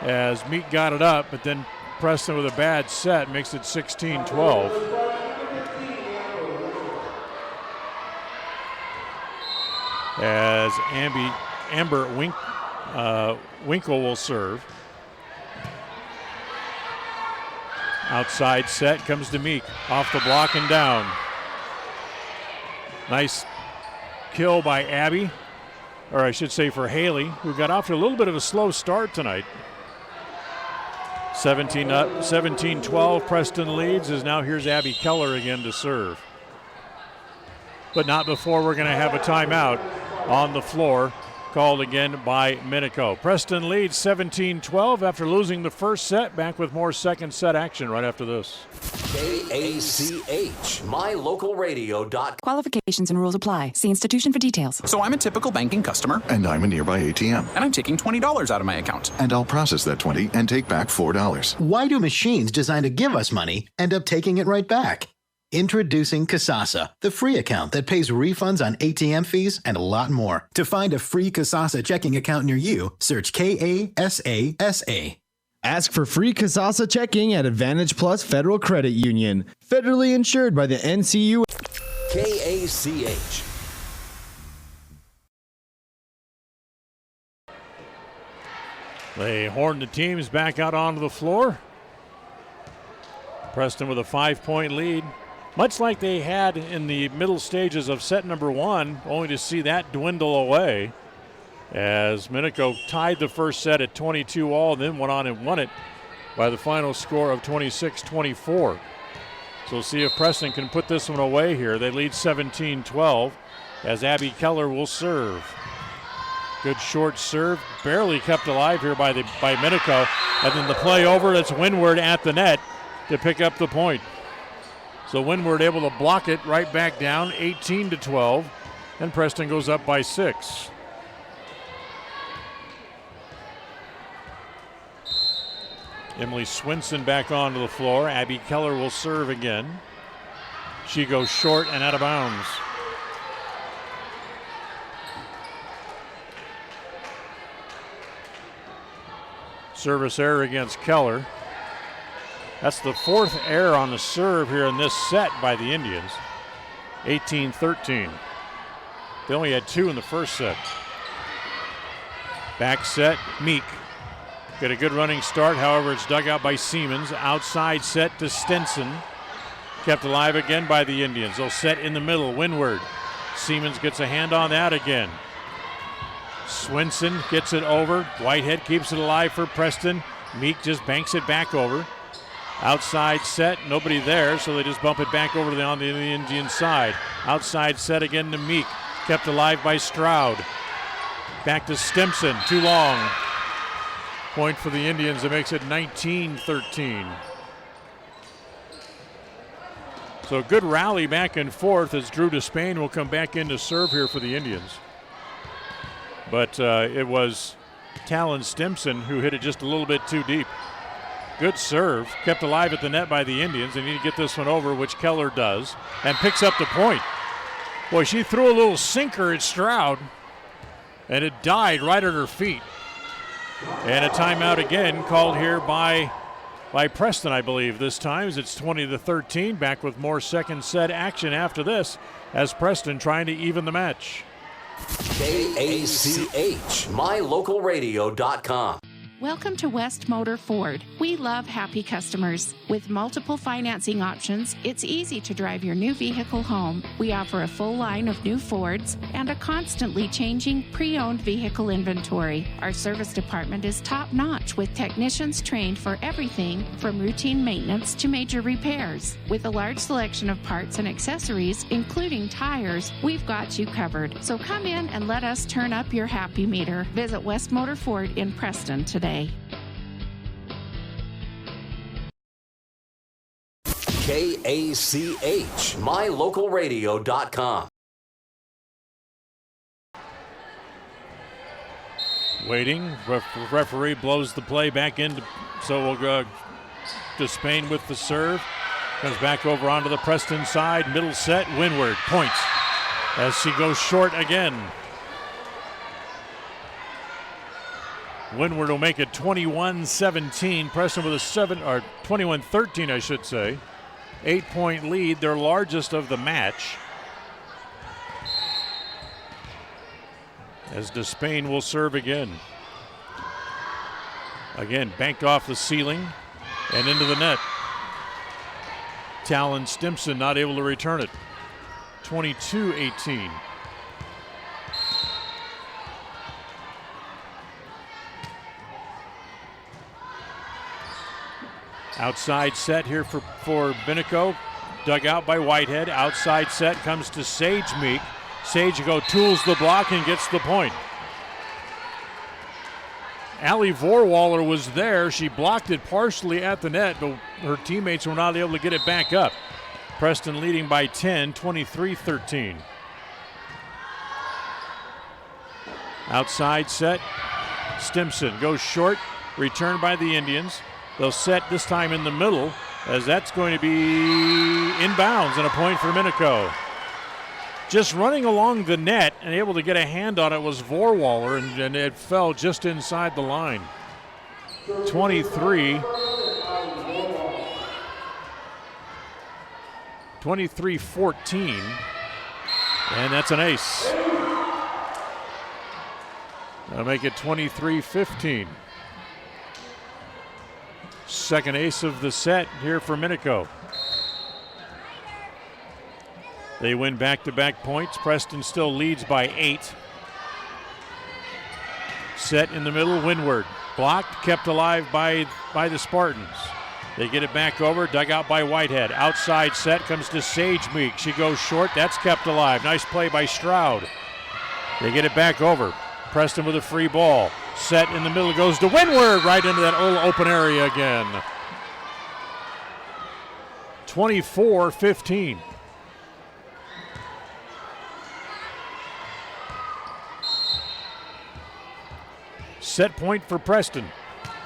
As Meek got it up, but then Preston with a bad set makes it 16-12. As Amber Winkle will serve. Outside set comes to Meek. Off the block and down. Nice kill by Abby, or I should say for Haley, who got off to a little bit of a slow start tonight. 17-12, Preston leads, as now here's Abby Keller again to serve. But not before we're going to have a timeout on the floor, called again by Minico. Preston leads 17-12 after losing the first set. Back with more second set action right after this. KACH, mylocalradio.com. Qualifications and rules apply. See institution for details. So I'm a typical banking customer. And I'm a nearby ATM. And I'm taking $20 out of my account. And I'll process that $20 and take back $4. Why do machines designed to give us money end up taking it right back? Introducing Kasasa, the free account that pays refunds on ATM fees and a lot more. To find a free Kasasa checking account near you, search KASASA. Ask for free Kasasa checking at Advantage Plus Federal Credit Union. Federally insured by the NCUA. KACH. They horn the teams back out onto the floor. Preston with a 5-point lead. Much like they had in the middle stages of set number 1, only to see that dwindle away as Minico tied the first set at 22-all, then went on and won it by the final score of 26-24. So we'll see if Preston can put this one away here. They lead 17-12 as Abby Keller will serve. Good short serve, barely kept alive here by Minico. And then the play over, it's Windward at the net to pick up the point. So Windward able to block it right back down, 18-12, and Preston goes up by 6. Emily Swinson back onto the floor. Abby Keller will serve again. She goes short and out of bounds. Service error against Keller. That's the 4th error on the serve here in this set by the Indians. 18-13. They only had 2 in the first set. Back set, Meek. Get a good running start, however, it's dug out by Siemens. Outside set to Stenson. Kept alive again by the Indians. They'll set in the middle, Windward. Siemens gets a hand on that again. Swinson gets it over. Whitehead keeps it alive for Preston. Meek just banks it back over. Outside set, nobody there, so they just bump it back over on the Indian side. Outside set again to Meek. Kept alive by Stroud. Back to Stimson, too long. Point for the Indians that makes it 19-13. So a good rally back and forth as Drew Despain will come back in to serve here for the Indians. But it was Talon Stimson who hit it just a little bit too deep. Good serve, kept alive at the net by the Indians. They need to get this one over, which Keller does, and picks up the point. Boy, she threw a little sinker at Stroud, and it died right at her feet. And a timeout again called here by Preston, I believe, this time, as it's 20-13. Back with more second set action after this, as Preston trying to even the match. KACH, mylocalradio.com. Welcome to West Motor Ford. We love happy customers. With multiple financing options, it's easy to drive your new vehicle home. We offer a full line of new Fords and a constantly changing pre-owned vehicle inventory. Our service department is top-notch with technicians trained for everything from routine maintenance to major repairs. With a large selection of parts and accessories, including tires, we've got you covered. So come in and let us turn up your happy meter. Visit West Motor Ford in Preston today. KACH, mylocalradio.com. Waiting. Referee blows the play back in, so we'll go to Spain with the serve. Comes back over onto the Preston side. Middle set, Windward points as she goes short again. Windward will make it 21-17. Preston with a 21-13, I should say. 8-point lead, their largest of the match. As Despain will serve again. Again, banked off the ceiling and into the net. Talon Stimson not able to return it. 22-18. Outside set here for Minico. Dug out by Whitehead. Outside set comes to Sage Meek. Sage tools the block and gets the point. Allie Vorwaller was there. She blocked it partially at the net, but her teammates were not able to get it back up. Preston leading by 10, 23-13. Outside set. Stimson goes short. Returned by the Indians. They'll set this time in the middle, as that's going to be inbounds and a point for Minico. Just running along the net and able to get a hand on it was Vorwaller, and it fell just inside the line. 23-14, and that's an ace. That'll make it 23-15. Second ace of the set here for Minico. They win back-to-back points. Preston still leads by 8. Set in the middle, Windward. Blocked, kept alive by the Spartans. They get it back over, dug out by Whitehead. Outside set comes to Sage Meek. She goes short, that's kept alive. Nice play by Stroud. They get it back over. Preston with a free ball. Set in the middle goes to Windward, right into that little open area again. 24-15. Set point for Preston.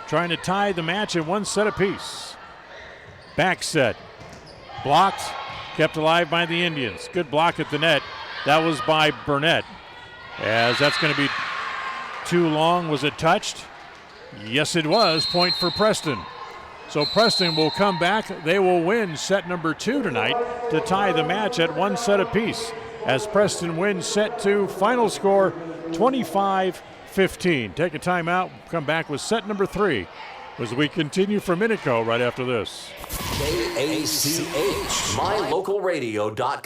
Trying to tie the match at one set apiece. Back set. Blocked, kept alive by the Indians. Good block at the net. That was by Burnett. As that's going to be too long. Was it touched? Yes, it was. Point for Preston. So Preston will come back. They will win set number 2 tonight to tie the match at one set apiece. As Preston wins set 2, final score 25-15. Take a timeout. Come back with set number 3 as we continue for Minico right after this. KACH, mylocalradio.com.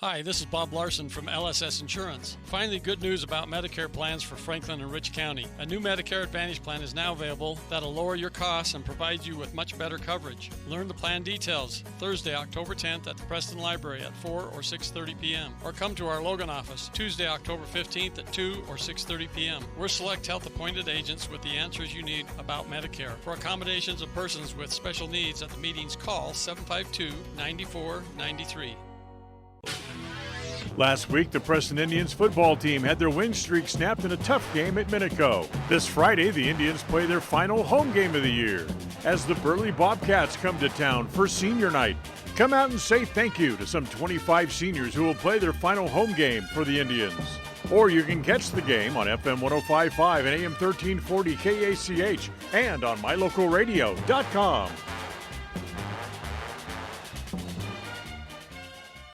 Hi, this is Bob Larson from LSS Insurance. Finally, good news about Medicare plans for Franklin and Rich County. A new Medicare Advantage plan is now available that'll lower your costs and provide you with much better coverage. Learn the plan details Thursday, October 10th at the Preston Library at 4 or 6:30 p.m. Or come to our Logan office Tuesday, October 15th at 2 or 6:30 p.m. We're select health-appointed agents with the answers you need about Medicare. For accommodations of persons with special needs at the meetings, call 752-9493. Last week, the Preston Indians football team had their win streak snapped in a tough game at Minico. This Friday, the Indians play their final home game of the year as the Burley Bobcats come to town for senior night. Come out and say thank you to some 25 seniors who will play their final home game for the Indians. Or you can catch the game on FM 105.5 and AM 1340 KACH and on mylocalradio.com.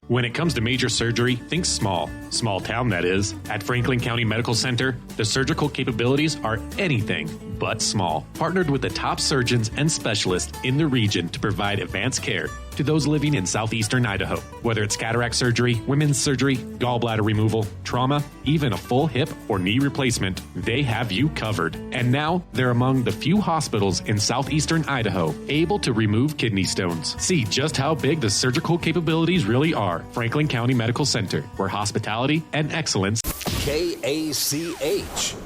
When it comes to major surgery, think small. Small town, that is. At Franklin County Medical Center, the surgical capabilities are anything but small. Partnered with the top surgeons and specialists in the region to provide advanced care to those living in southeastern Idaho. Whether it's cataract surgery, women's surgery, gallbladder removal, trauma, even a full hip or knee replacement, they have you covered. And now they're among the few hospitals in southeastern Idaho able to remove kidney stones. See just how big the surgical capabilities really are. Franklin County Medical Center, where hospitality and excellence. KACH.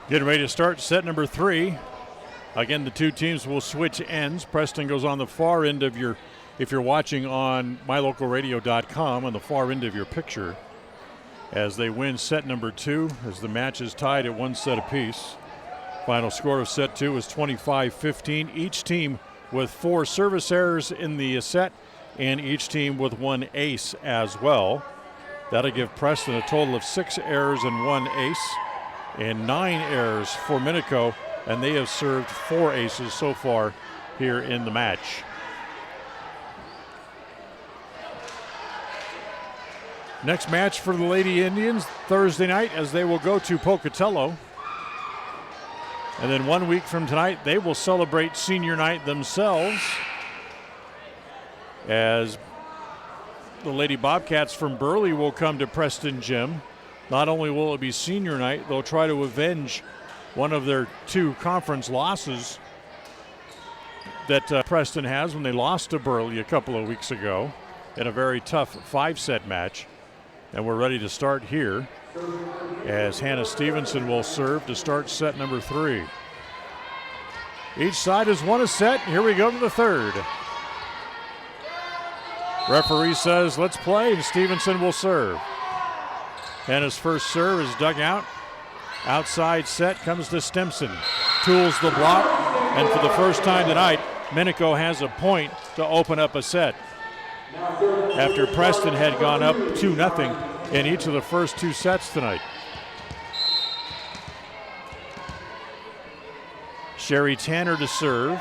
Getting ready to start set number 3. Again, the two teams will switch ends. Preston goes on the far end of your, if you're watching on mylocalradio.com, on the far end of your picture, as they win set number 2, as the match is tied at 1 set apiece. Final score of set 2 is 25-15. Each team with 4 service errors in the set, and each team with 1 ace as well. That'll give Preston a total of 6 errors and 1 ace, and 9 errors for Minico, and they have served 4 aces so far here in the match. Next match for the Lady Indians Thursday night, as they will go to Pocatello. And then 1 week from tonight, they will celebrate senior night themselves, as the Lady Bobcats from Burley will come to Preston Gym. Not only will it be senior night, they'll try to avenge one of their 2 conference losses that Preston has when they lost to Burley a couple of weeks ago in a very tough 5-set match. And we're ready to start here, as Hannah Stevenson will serve to start set number 3. Each side has won a set. Here we go to the 3rd. Referee says, let's play, and Stevenson will serve. Hannah's first serve is dug out. Outside set comes to Stimson. Tools the block, and for the first time tonight, Minico has a point to open up a set. After Preston had gone up 2-0 in each of the first 2 sets tonight. Sherry Tanner to serve,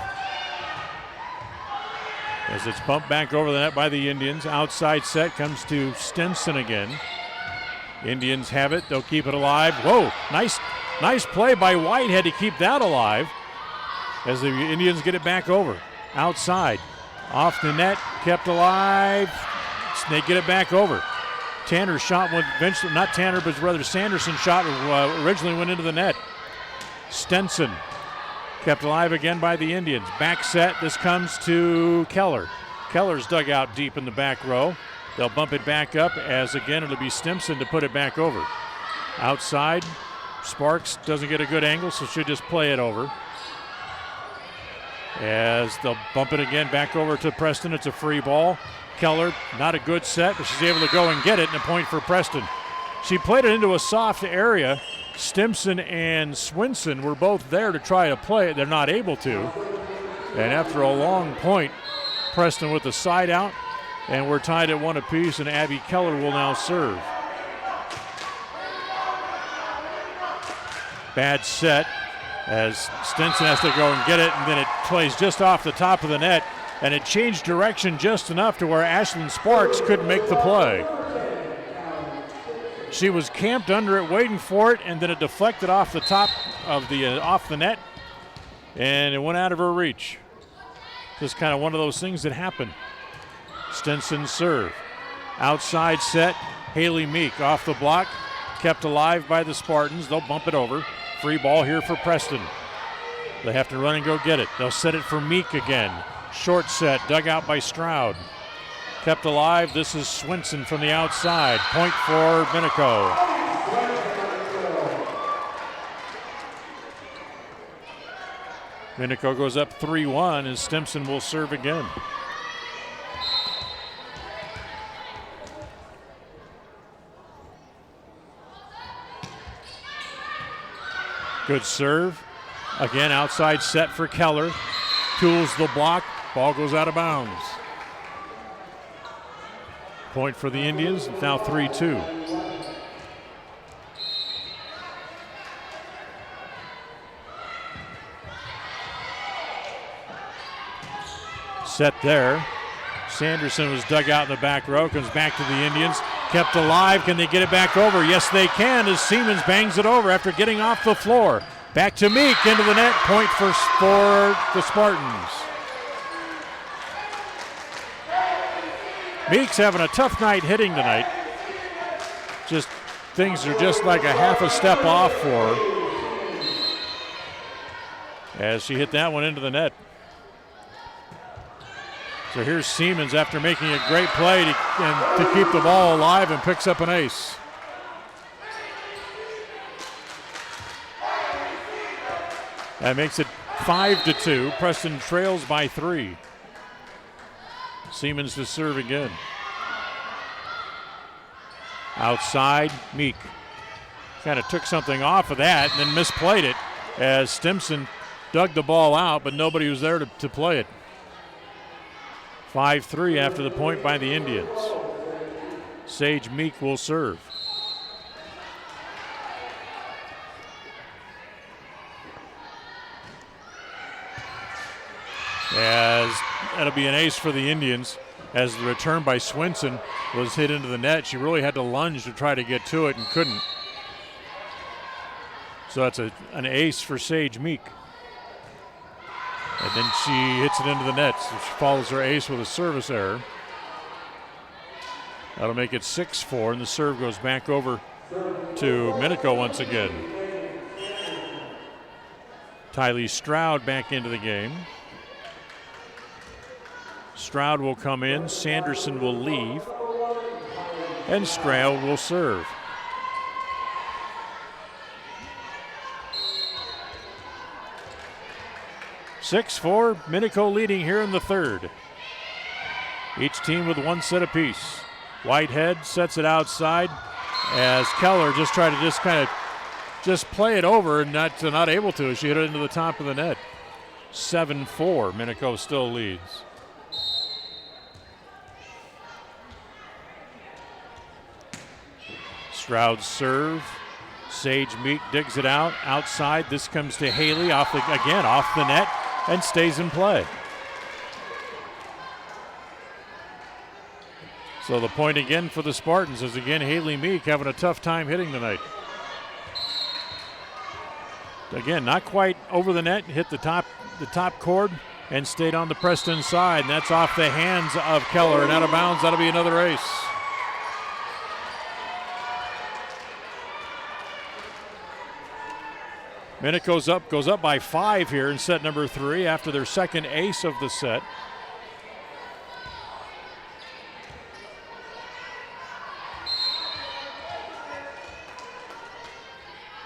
as it's bumped back over the net by the Indians. Outside set comes to Stinson again. Indians have it. They'll keep it alive. Whoa, nice play by Whitehead to keep that alive, as the Indians get it back over. Outside, off the net, kept alive. They get it back over. Tanner shot went eventually, not Tanner, but rather Sanderson shot originally went into the net. Stenson kept alive again by the Indians. Back set, this comes to Keller. Keller's dug out deep in the back row. They'll bump it back up, as again it'll be Stimson to put it back over. Outside, Sparks doesn't get a good angle, so she'll just play it over. As they'll bump it again back over to Preston. It's a free ball. Keller, not a good set, but she's able to go and get it, and a point for Preston. She played it into a soft area. Stimson and Swinson were both there to try to play it. They're not able to. And after a long point, Preston with the side out, and we're tied at 1 apiece, and Abby Keller will now serve. Bad set, as Stinson has to go and get it, and then it plays just off the top of the net, and it changed direction just enough to where Ashlyn Sparks couldn't make the play. She was camped under it, waiting for it, and then it deflected off the top of the off the net, and it went out of her reach. Just kind of one of those things that happen. Stinson serve. Outside set. Haley Meek off the block. Kept alive by the Spartans. They'll bump it over. Free ball here for Preston. They have to run and go get it. They'll set it for Meek again. Short set, dug out by Stroud. Kept alive. This is Swinson from the outside. Point for Minico. Minico goes up 3-1, and Stimson will serve again. Good serve. Again, outside set for Keller. Tools the block. Ball goes out of bounds. Point for the Indians. It's now 3-2. Set there. Sanderson was dug out in the back row. Comes back to the Indians. Kept alive. Can they get it back over? Yes, they can, as Siemens bangs it over after getting off the floor. Back to Meek, into the net. Point for the Spartans. Meek's having a tough night hitting tonight. Just things are just like a half a step off for her, as she hit that one into the net. So here's Siemens after making a great play to keep the ball alive, and picks up an ace. That makes it 5-2. Preston trails by 3. Siemens to serve again. Outside, Meek. Kind of took something off of that and then misplayed it, as Stimson dug the ball out, but nobody was there to play it. 5-3 after the point by the Indians. Sage Meek will serve. As that'll be an ace for the Indians, as the return by Swinson was hit into the net. She really had to lunge to try to get to it and couldn't. So that's an ace for Sage Meek. And then she hits it into the net. So she follows her ace with a service error. That'll make it 6-4, and the serve goes back over to Minico once again. Tylee Stroud back into the game. Stroud will come in, Sanderson will leave, and Stroud will serve. (6-4), Minico leading here in the third. Each team with one set apiece. Whitehead sets it outside, as Keller just tried to just play it over, and not able to. She hit it into the top of the net. 7-4, Minico still leads. Stroud's serve. Sage Meek digs it out. Outside, this comes to Haley off the net, and stays in play. So the point again for the Spartans is again Haley Meek having a tough time hitting tonight. Again, not quite over the net, hit the top cord and stayed on the Preston side, and that's off the hands of Keller and out of bounds. That'll be another ace. Minico goes up by 5 here in set number 3 after their second ace of the set.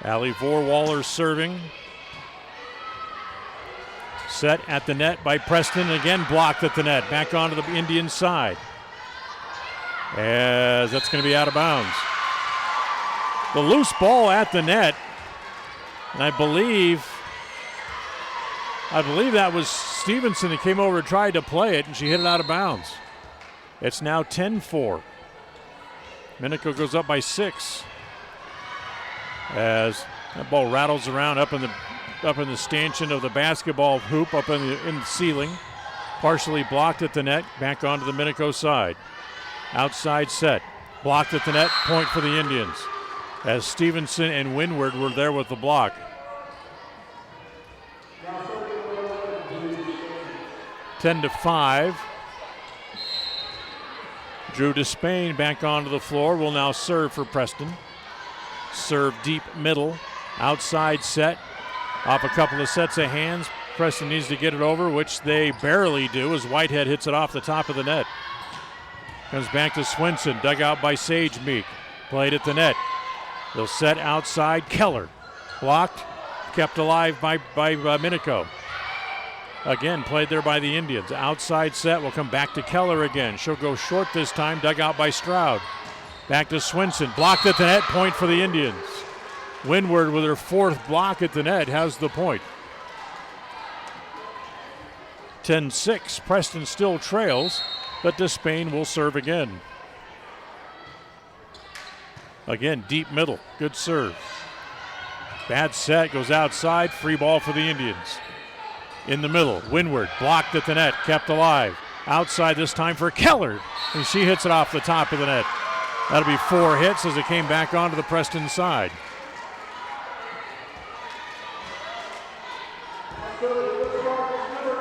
Allie Vorwaller serving. Set at the net by Preston, again blocked at the net. Back onto the Indian side, as that's going to be out of bounds. The loose ball at the net. And I believe that was Stevenson that came over and tried to play it, and she hit it out of bounds. It's now 10-4. Minico goes up by 6. As that ball rattles around up in the stanchion of the basketball hoop, up in the ceiling. Partially blocked at the net, back onto the Minico side. Outside set, blocked at the net, point for the Indians, as Stevenson and Windward were there with the block. 10-5. Drew Despain back onto the floor. Will now serve for Preston. Serve deep middle. Outside set. Off a couple of sets of hands. Preston needs to get it over, which they barely do as Whitehead hits it off the top of the net. Comes back to Swinson. Dug out by Sage Meek. Played at the net. They'll set outside. Keller. Blocked. Kept alive by Minico. Again, played there by the Indians. Outside set will come back to Keller again. She'll go short this time, dug out by Stroud. Back to Swinson. Blocked at the net, point for the Indians. Windward with her fourth block at the net has the point. 10-6. Preston still trails, but Despain will serve again. Again, deep middle. Good serve. Bad set, goes outside. Free ball for the Indians. In the middle, Windward blocked at the net, kept alive. Outside this time for Keller, and she hits it off the top of the net. That'll be 4 hits as it came back onto the Preston side.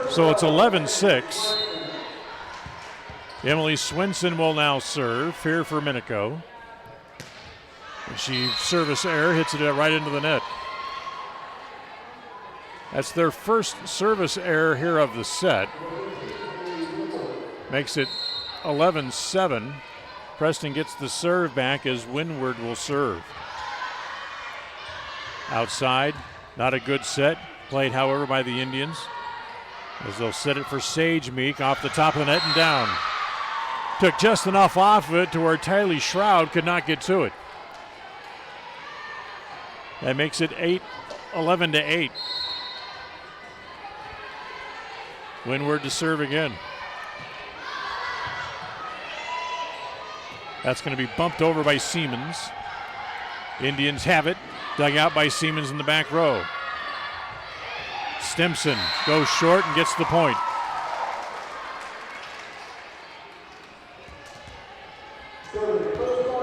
So it's 11-6. Emily Swinson will now serve, here for Minico. And she service error, hits it right into the net. That's their first service error here of the set. Makes it 11-7. Preston gets the serve back as Windward will serve. Outside, not a good set. Played, however, by the Indians. As they'll set it for Sage Meek off the top of the net and down. Took just enough off of it to where Tylee Shroud could not get to it. That makes it 11-8. Windward to serve again. That's going to be bumped over by Siemens. Indians have it. Dug out by Siemens in the back row. Stimson goes short and gets the point.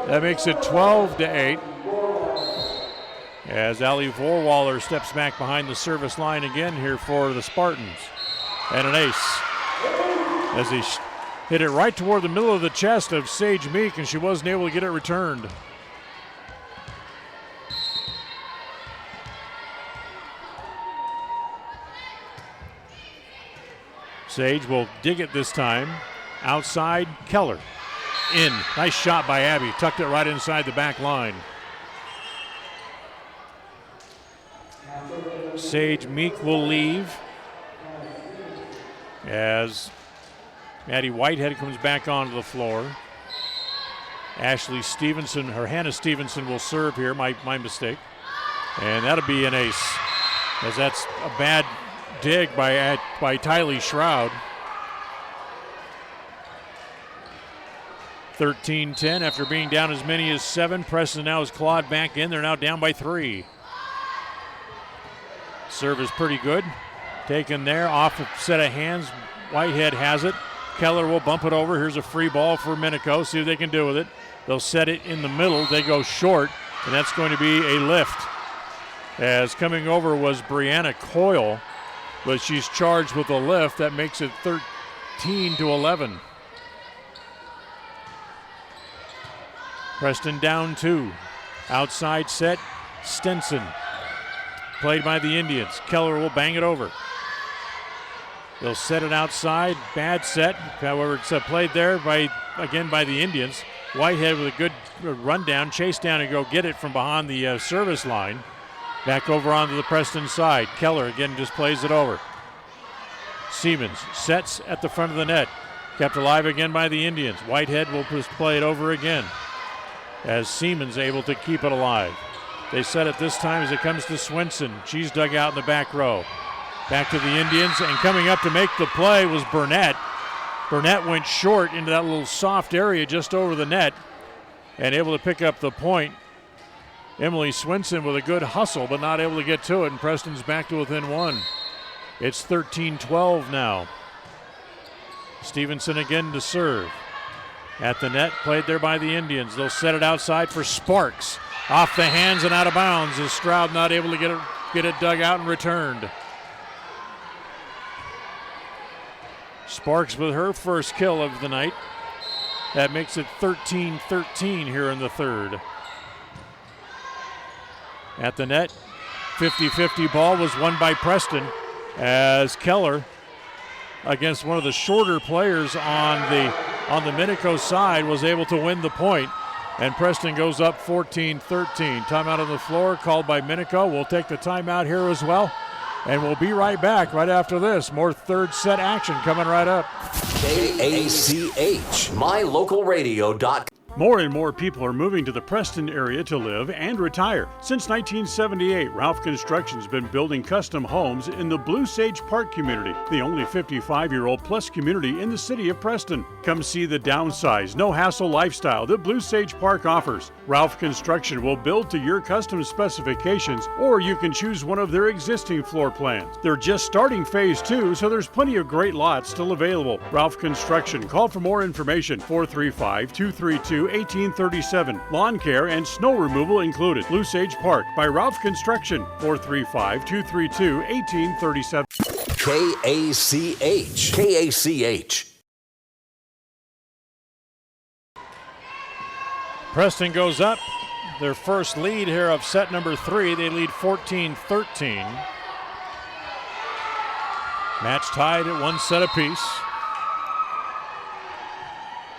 That makes it 12-8. As Ali Vorwaller steps back behind the service line again here for the Spartans. And an ace. As he hit it right toward the middle of the chest of Sage Meek, and she wasn't able to get it returned. Sage will dig it this time. Outside, Keller. In. Nice shot by Abby. Tucked it right inside the back line. Sage Meek will leave as Maddie Whitehead comes back onto the floor. Ashley Stevenson, or Hannah Stevenson will serve here, my mistake. And that'll be an ace, as that's a bad dig by Tylee Shroud. 13-10 after being down as many as 7. Preston now is clawed back in. They're now down by 3. Serve is pretty good. Taken there, off a set of hands. Whitehead has it. Keller will bump it over. Here's a free ball for Minico. See what they can do with it. They'll set it in the middle. They go short, and that's going to be a lift. As coming over was Brianna Coyle, but she's charged with a lift. That makes it 13-11. Preston down 2. Outside set, Stenson. Played by the Indians. Keller will bang it over. They'll set it outside. Bad set. However, it's played there by the Indians. Whitehead with a good rundown, chase down and go get it from behind the service line. Back over onto the Preston side. Keller again just plays it over. Siemens sets at the front of the net. Kept alive again by the Indians. Whitehead will just play it over again as Siemens able to keep it alive. They set it this time as it comes to Swinson. She's dug out in the back row. Back to the Indians, and coming up to make the play was Burnett. Burnett went short into that little soft area just over the net and able to pick up the point. Emily Swinson with a good hustle, but not able to get to it, and Preston's back to within 1. It's 13-12 now. Stevenson again to serve. At the net, played there by the Indians. They'll set it outside for Sparks. Off the hands and out of bounds as Stroud not able to get it dug out and returned. Sparks with her first kill of the night. That makes it 13-13 here in the third. At the net, 50-50 ball was won by Preston as Keller, against one of the shorter players on the Minico side, was able to win the point. And Preston goes up 14-13. Timeout on the floor called by Minico. We'll take the timeout here as well. And we'll be right back right after this. More third set action coming right up. KACH, mylocalradio.com. More and more people are moving to the Preston area to live and retire. Since 1978, Ralph Construction's been building custom homes in the Blue Sage Park community, the only 55-year-old plus community in the city of Preston. Come see the downsized, no-hassle lifestyle that Blue Sage Park offers. Ralph Construction will build to your custom specifications, or you can choose one of their existing floor plans. They're just starting phase 2, so there's plenty of great lots still available. Ralph Construction. Call for more information, 435-232-1837. Lawn care and snow removal included. Blue Sage Park by Ralph Construction, 435-232-1837. KACH. Preston goes up. Their first lead here of set number 3. They lead 14-13. Match tied at 1 set apiece.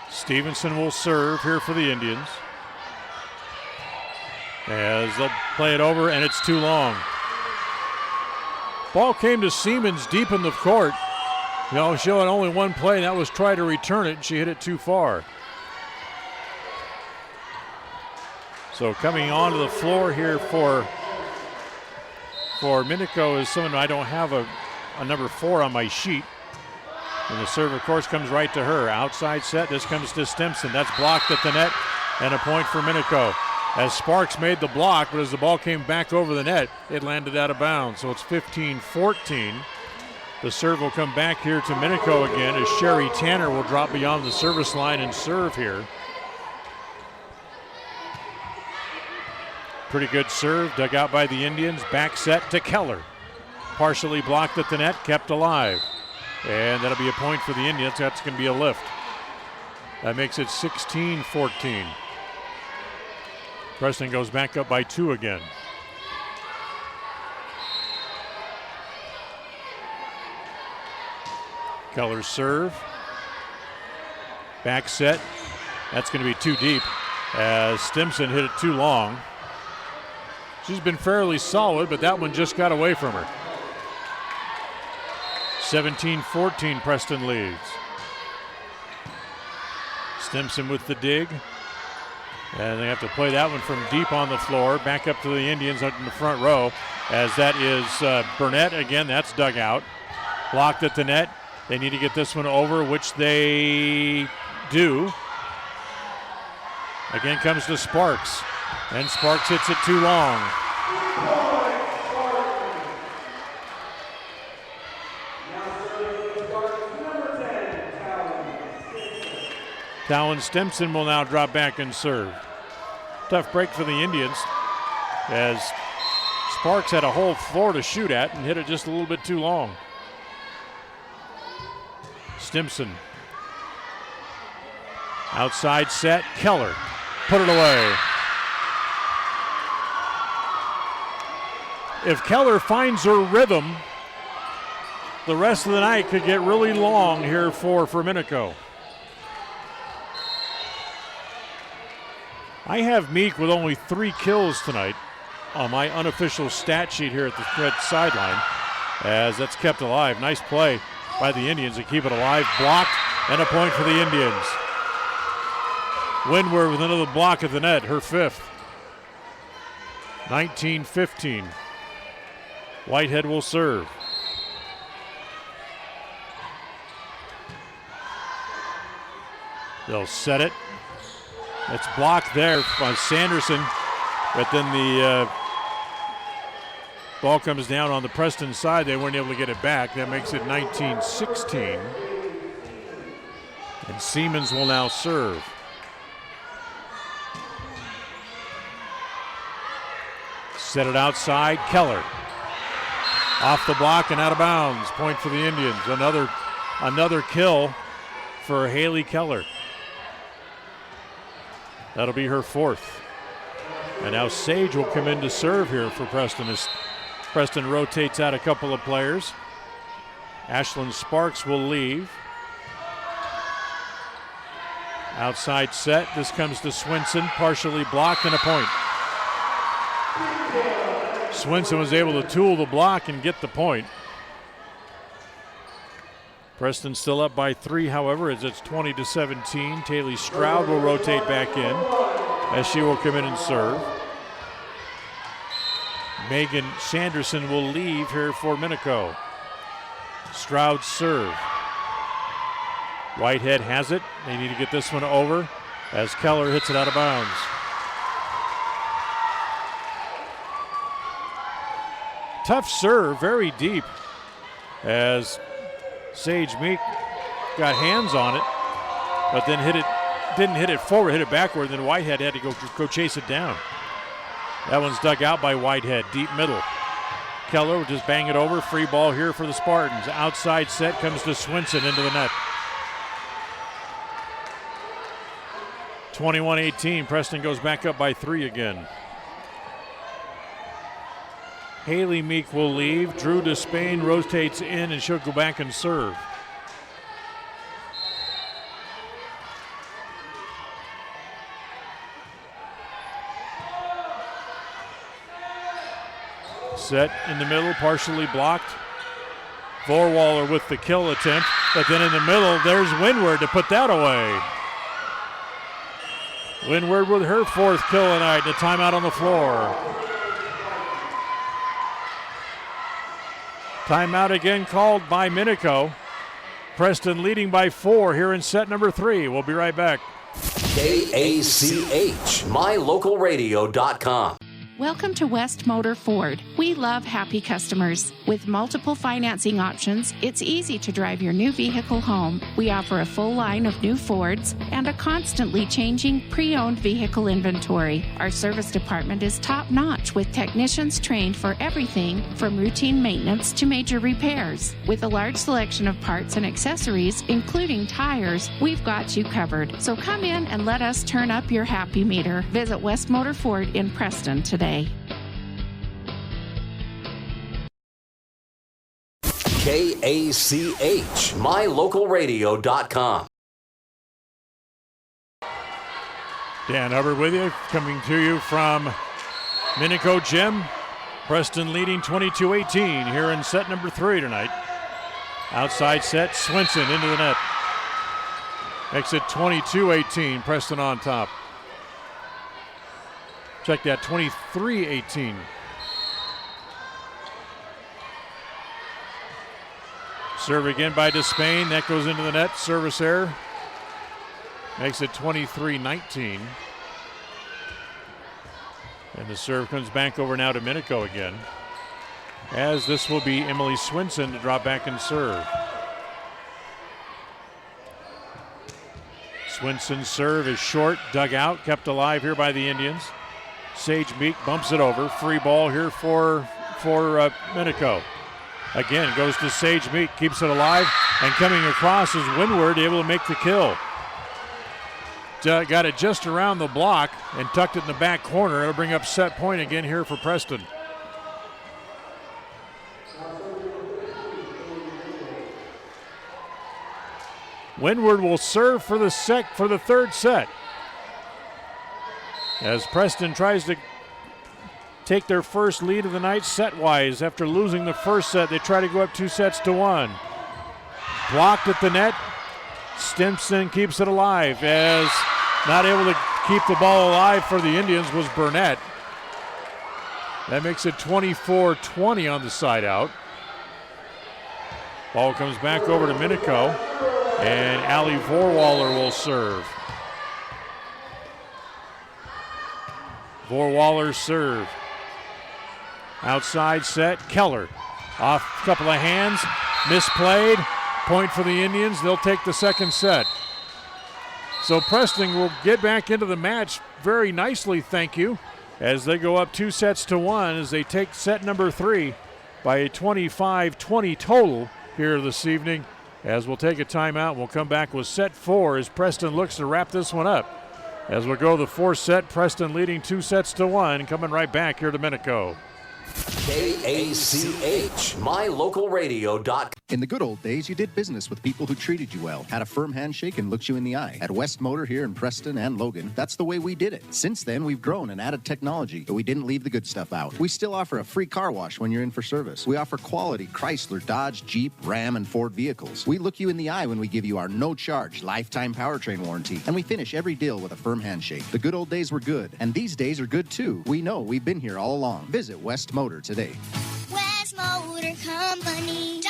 Stevenson will serve here for the Indians. As they'll play it over, and it's too long. Ball came to Siemens deep in the court. Showing only one play, and that was try to return it. She hit it too far. So coming onto the floor here for Minico is someone I don't have a number 4 on my sheet. And the serve, of course, comes right to her. Outside set, this comes to Stimson. That's blocked at the net, and a point for Minico. As Sparks made the block, but as the ball came back over the net, it landed out of bounds. So it's 15-14. The serve will come back here to Minico again as Sherry Tanner will drop beyond the service line and serve here. Pretty good serve, dug out by the Indians. Back set to Keller. Partially blocked at the net, kept alive. And that'll be a point for the Indians. That's going to be a lift. That makes it 16-14. Preston goes back up by 2 again. Keller's serve. Back set. That's going to be too deep as Stimson hit it too long. She's been fairly solid, but that one just got away from her. 17-14, Preston leads. Stimson with the dig. And they have to play that one from deep on the floor. Back up to the Indians out in the front row. As that is Burnett again, that's dug out. Blocked at the net. They need to get this one over, which they do. Again comes to Sparks. And Sparks hits it too long. Talon Stimson will now drop back and serve. Tough break for the Indians as Sparks had a whole floor to shoot at and hit it just a little bit too long. Stimson. Outside set, Keller. Put it away. If Keller finds her rhythm, the rest of the night could get really long here for Minico. I have Meek with only 3 kills tonight on my unofficial stat sheet here at the red sideline, as that's kept alive. Nice play by the Indians to keep it alive. Blocked, and a point for the Indians. Windward with another block at the net, her 5th. 19-15. Whitehead will serve. They'll set it. It's blocked there by Sanderson, but then the ball comes down on the Preston side. They weren't able to get it back. That makes it 19-16. And Siemens will now serve. Set it outside, Keller. Off the block and out of bounds. Point for the Indians. Another another kill for Haley Keller. That'll be her 4th. And now Sage will come in to serve here for Preston as Preston rotates out a couple of players. Ashlyn Sparks will leave. Outside set. This comes to Swinson, partially blocked and a point. Swinson was able to tool the block and get the point. Preston still up by 3, however, as it's 20-17. Taylor Stroud will rotate back in as she will come in and serve. Megan Sanderson will leave here for Minico. Stroud serve. Whitehead has it. They need to get this one over as Keller hits it out of bounds. Tough serve, very deep, as Sage Meek got hands on it, but then didn't hit it forward, hit it backward, then Whitehead had to go chase it down. That one's dug out by Whitehead, deep middle. Keller will just bang it over, free ball here for the Spartans. Outside set comes to Swinson into the net. 21-18, Preston goes back up by 3 again. Haley Meek will leave. Drew Despain rotates in and she'll go back and serve. Set in the middle, partially blocked. Vorwaller with the kill attempt, but then in the middle, there's Windward to put that away. Windward with her 4th kill tonight, and a timeout on the floor. Timeout again called by Minico. Preston leading by 4 here in set number 3. We'll be right back. KACH, mylocalradio.com. Welcome to West Motor Ford. We love happy customers. With multiple financing options, it's easy to drive your new vehicle home. We offer a full line of new Fords and a constantly changing pre-owned vehicle inventory. Our service department is top-notch with technicians trained for everything from routine maintenance to major repairs. With a large selection of parts and accessories, including tires, we've got you covered. So come in and let us turn up your happy meter. Visit West Motor Ford in Preston today. KACH, mylocalradio.com. Dan Hubbard with you, coming to you from Minico Gym. Preston leading 22-18 here in set number 3 tonight. Outside set, Swinson into the net. Makes it 22-18, Preston on top. Check that, 23-18. Serve again by Despain. That goes into the net. Service error. Makes it 23-19. And the serve comes back over now to Minico again. As this will be Emily Swinson to drop back and serve. Swinson's serve is short, dug out, kept alive here by the Indians. Sage Meek bumps it over. Free ball here for Minico. Again, goes to Sage Meek, keeps it alive, and coming across is Windward, able to make the kill. Got it just around the block and tucked it in the back corner. It'll bring up set point again here for Preston. Windward will serve for the 3rd set. As Preston tries to take their first lead of the night set-wise. After losing the first set, they try to go up 2-1. Blocked at the net. Stimson keeps it alive, as not able to keep the ball alive for the Indians was Burnett. That makes it 24-20 on the side out. Ball comes back over to Minico, and Allie Vorwaller will serve. Vorwaller's serve. Outside set, Keller. Off a couple of hands, misplayed. Point for the Indians. They'll take the 2nd set. So Preston will get back into the match very nicely, thank you, as they go up 2-1 as they take set number 3 by a 25-20 total here this evening As we'll take a timeout, we'll come back with set 4 as Preston looks to wrap this one up. As we go to the 4th set, Preston leading 2-1, coming right back here to Minico. KACH, mylocalradio.com. In the good old days, you did business with people who treated you well, had a firm handshake, and looked you in the eye. At West Motor here in Preston and Logan, that's the way we did it. Since then, we've grown and added technology, but we didn't leave the good stuff out. We still offer a free car wash when you're in for service. We offer quality Chrysler, Dodge, Jeep, Ram, and Ford vehicles. We look you in the eye when we give you our no-charge lifetime powertrain warranty, and we finish every deal with a firm handshake. The good old days were good, and these days are good too. We know we've been here all along. Visit West Motor today. West Motor Company.com.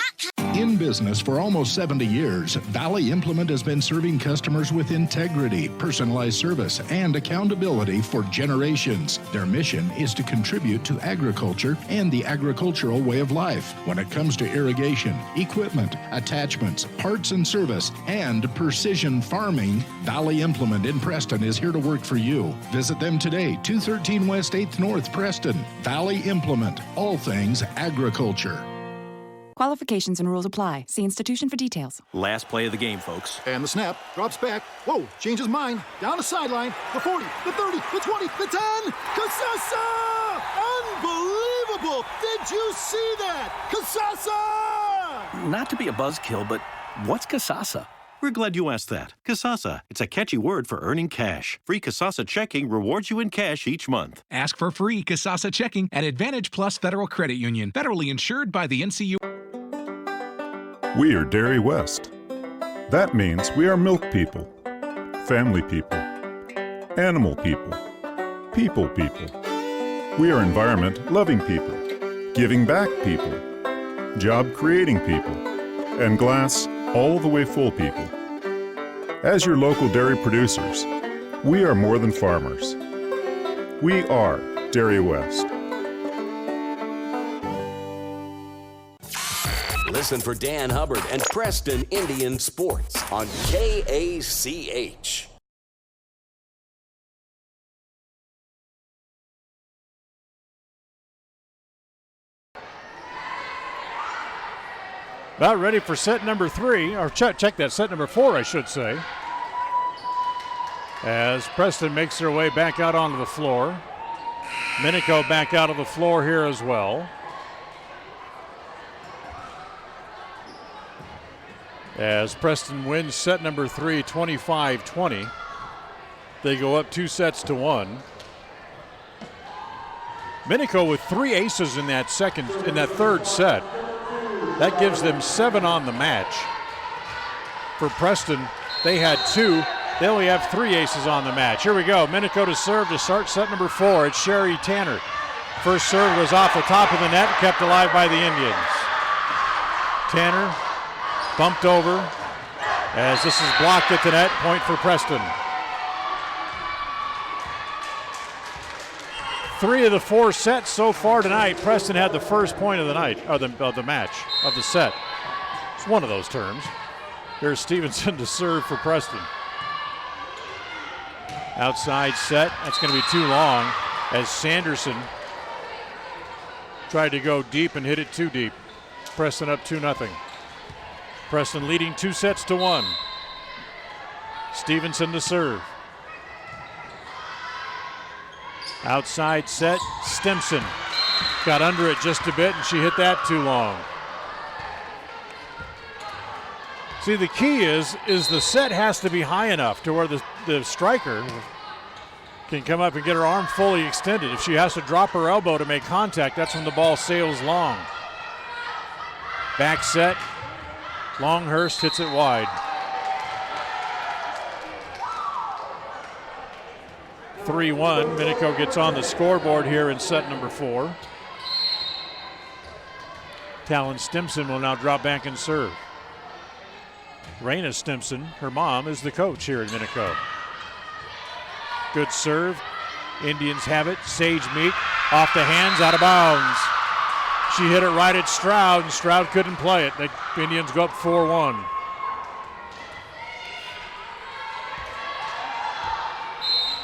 In business for almost 70 years, Valley Implement has been serving customers with integrity, personalized service, and accountability for generations. Their mission is to contribute to agriculture and the agricultural way of life. When it comes to irrigation, equipment, attachments, parts and service, and precision farming, Valley Implement in Preston is here to work for you. Visit them today, 213 West 8th North, Preston. Valley Implement, all things agriculture. Qualifications and rules apply. See institution for details. Last play of the game, folks. And the snap. Drops back. Whoa, changes mind. Down the sideline. The 40, the 30, the 20, the 10. Casasa! Unbelievable! Did you see that? Casasa! Not to be a buzzkill, but what's Casasa? We're glad you asked that. Casasa. It's a catchy word for earning cash. Free Casasa checking rewards you in cash each month. Ask for free Casasa checking at Advantage Plus Federal Credit Union. Federally insured by the NCU. We are Dairy West. That means we are milk people, family people, animal people, people people. We are environment-loving people, giving back people, job-creating people, and glass all the way full people. As your local dairy producers, we are more than farmers. We are Dairy West. Listen for Dan Hubbard and Preston Indian Sports on KACH. About ready for set number 3, or check that, set number 4, I should say. As Preston makes their way back out onto the floor. Minico back out of the floor here as well. As Preston wins set number 3, 25-20. They go up 2-1. Minico with 3 aces in that third set. That gives them 7 on the match. For Preston, they had 2. They only have 3 aces on the match. Here we go. Minico to serve to start set number 4. It's Sherry Tanner. First serve was off the top of the net, kept alive by the Indians. Tanner bumped over as this is blocked at the net. Point for Preston. 3 of the 4 sets so far tonight. Preston had the first point of the night, of the match, of the set. It's one of those terms. Here's Stevenson to serve for Preston. Outside set. That's going to be too long as Sanderson tried to go deep and hit it too deep. Preston up 2-0. Preston leading 2-1. Stevenson to serve. Outside set, Stimson got under it just a bit and she hit that too long. See, the key is the set has to be high enough to where the striker can come up and get her arm fully extended. If she has to drop her elbow to make contact, that's when the ball sails long. Back set. Longhurst hits it wide. 3-1. Minico gets on the scoreboard here in set number 4. Talon Stimson will now drop back and serve. Raina Stimson, her mom, is the coach here at Minico. Good serve. Indians have it. Sage Meek off the hands, out of bounds. She hit it right at Stroud, and Stroud couldn't play it. The Indians go up 4-1.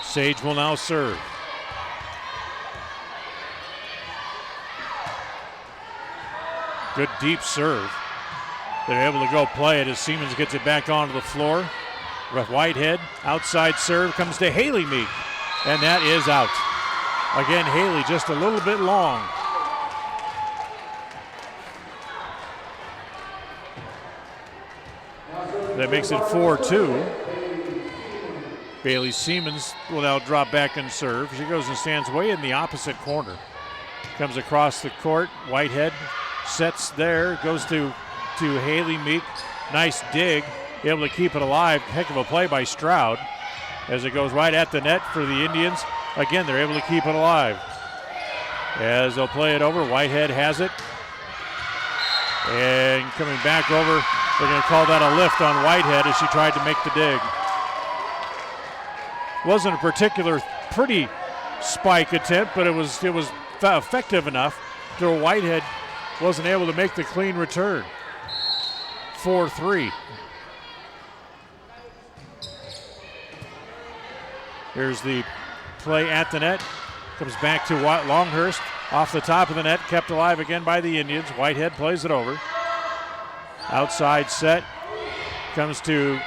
Sage will now serve. Good deep serve. They're able to go play it as Siemens gets it back onto the floor. Whitehead, outside serve, comes to Haley Meek, and that is out. Again, Haley just a little bit long. That makes it 4-2. Bailey Siemens will now drop back and serve. She goes and stands way in the opposite corner. Comes across the court. Whitehead sets there, goes to Haley Meek. Nice dig, able to keep it alive. Heck of a play by Stroud as it goes right at the net for the Indians. Again, they're able to keep it alive. As they'll play it over, Whitehead has it. And coming back over, they're going to call that a lift on Whitehead as she tried to make the dig. Wasn't a particular pretty spike attempt, but it was effective enough to where Whitehead wasn't able to make the clean return. 4-3. Here's the play at the net. Comes back to Longhurst. Off the top of the net, kept alive again by the Indians. Whitehead plays it over. Outside set. Comes to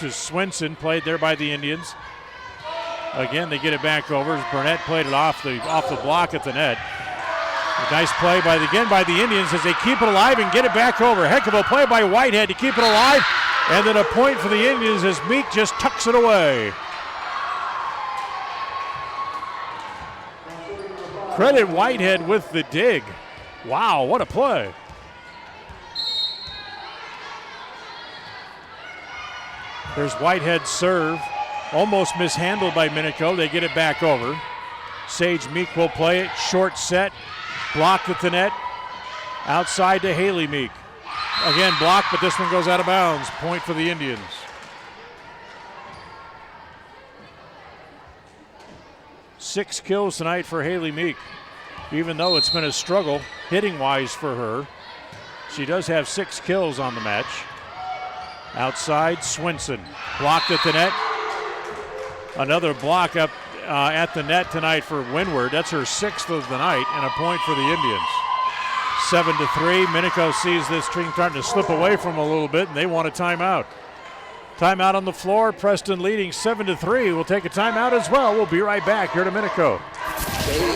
Swenson, played there by the Indians. Again, they get it back over. Burnett played it off the block at the net. A nice play by the Indians as they keep it alive and get it back over. Heck of a play by Whitehead to keep it alive. And then a point for the Indians as Meek just tucks it away. Credit Whitehead with the dig. Wow, what a play. There's Whitehead's serve. Almost mishandled by Minico. They get it back over. Sage Meek will play it. Short set. Blocked at the net. Outside to Haley Meek. Again blocked, but this one goes out of bounds. Point for the Indians. Six kills tonight for Haley Meek. Even though it's been a struggle hitting-wise for her, she does have 6 kills on the match. Outside, Swenson. Blocked at the net. Another block up at the net tonight for Windward. That's her 6th of the night and a point for the Indians. 7-3. Minico sees this team starting to slip away from a little bit, and they want a timeout. Timeout on the floor. Preston leading 7-3. We'll take a timeout as well. We'll be right back here to Minico.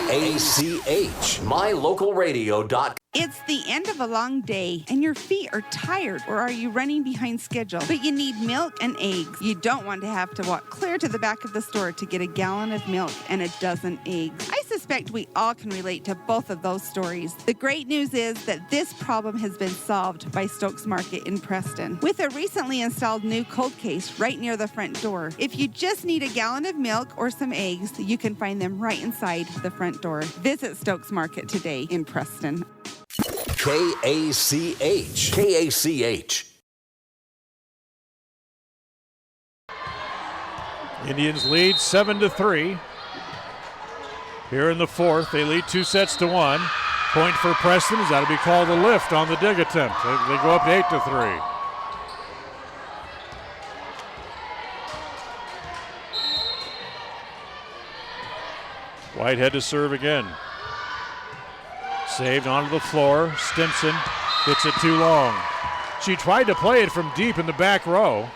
KACH, mylocalradio.com. It's the end of a long day and your feet are tired, or are you running behind schedule? But you need milk and eggs. You don't want to have to walk clear to the back of the store to get a gallon of milk and a dozen eggs. I suspect we all can relate to both of those stories. The great news is that this problem has been solved by Stokes Market in Preston with a recently installed new cold case right near the front door. If you just need a gallon of milk or some eggs, you can find them right inside the front door. Visit Stokes Market today in Preston. KACH. KACH. Indians lead 7-3. Here in the fourth, they lead 2-1. Point for Preston is that'll be called a lift on the dig attempt. They go up to 8-3. Whitehead to serve again. Saved onto the floor. Stimson hits it too long. She tried to play it from deep in the back row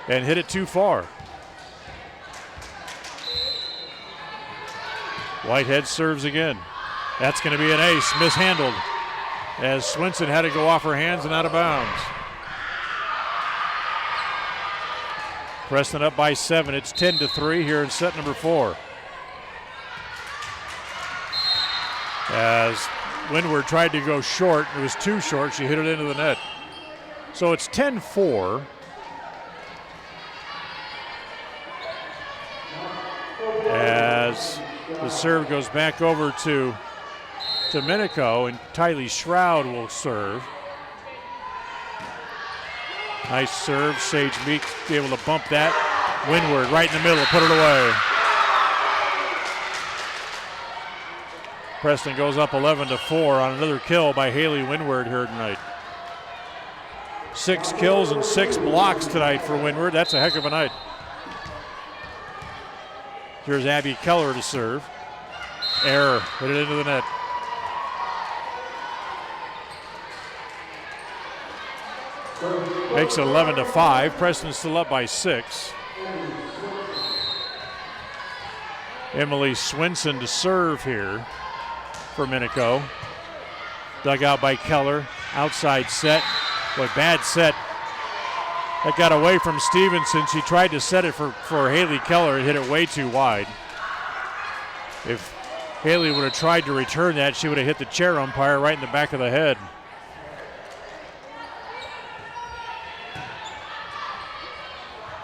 and hit it too far. Whitehead serves again. That's going to be an ace, mishandled, as Swenson had to go off her hands and out of bounds. Preston up by 7. It's 10-3 here in set number 4. As Windward tried to go short, it was too short. She hit it into the net. So it's 10-4. As the serve goes back over to Minico, and Tylee Shroud will serve. Nice serve. Sage Meek able to bump that. Windward right in the middle, put it away. Preston goes up 11-4 on another kill by Haley Windward here tonight. 6 kills and 6 blocks tonight for Windward. That's a heck of a night. Here's Abby Keller to serve. Error, hit it into the net. Makes it 11-5. Preston's still up by 6. Emily Swinson to serve here for Minico. Dug out by Keller. Outside set. Boy, bad set. That got away from Stevenson. She tried to set it for Haley Keller and hit it way too wide. If Haley would have tried to return that, she would have hit the chair umpire right in the back of the head.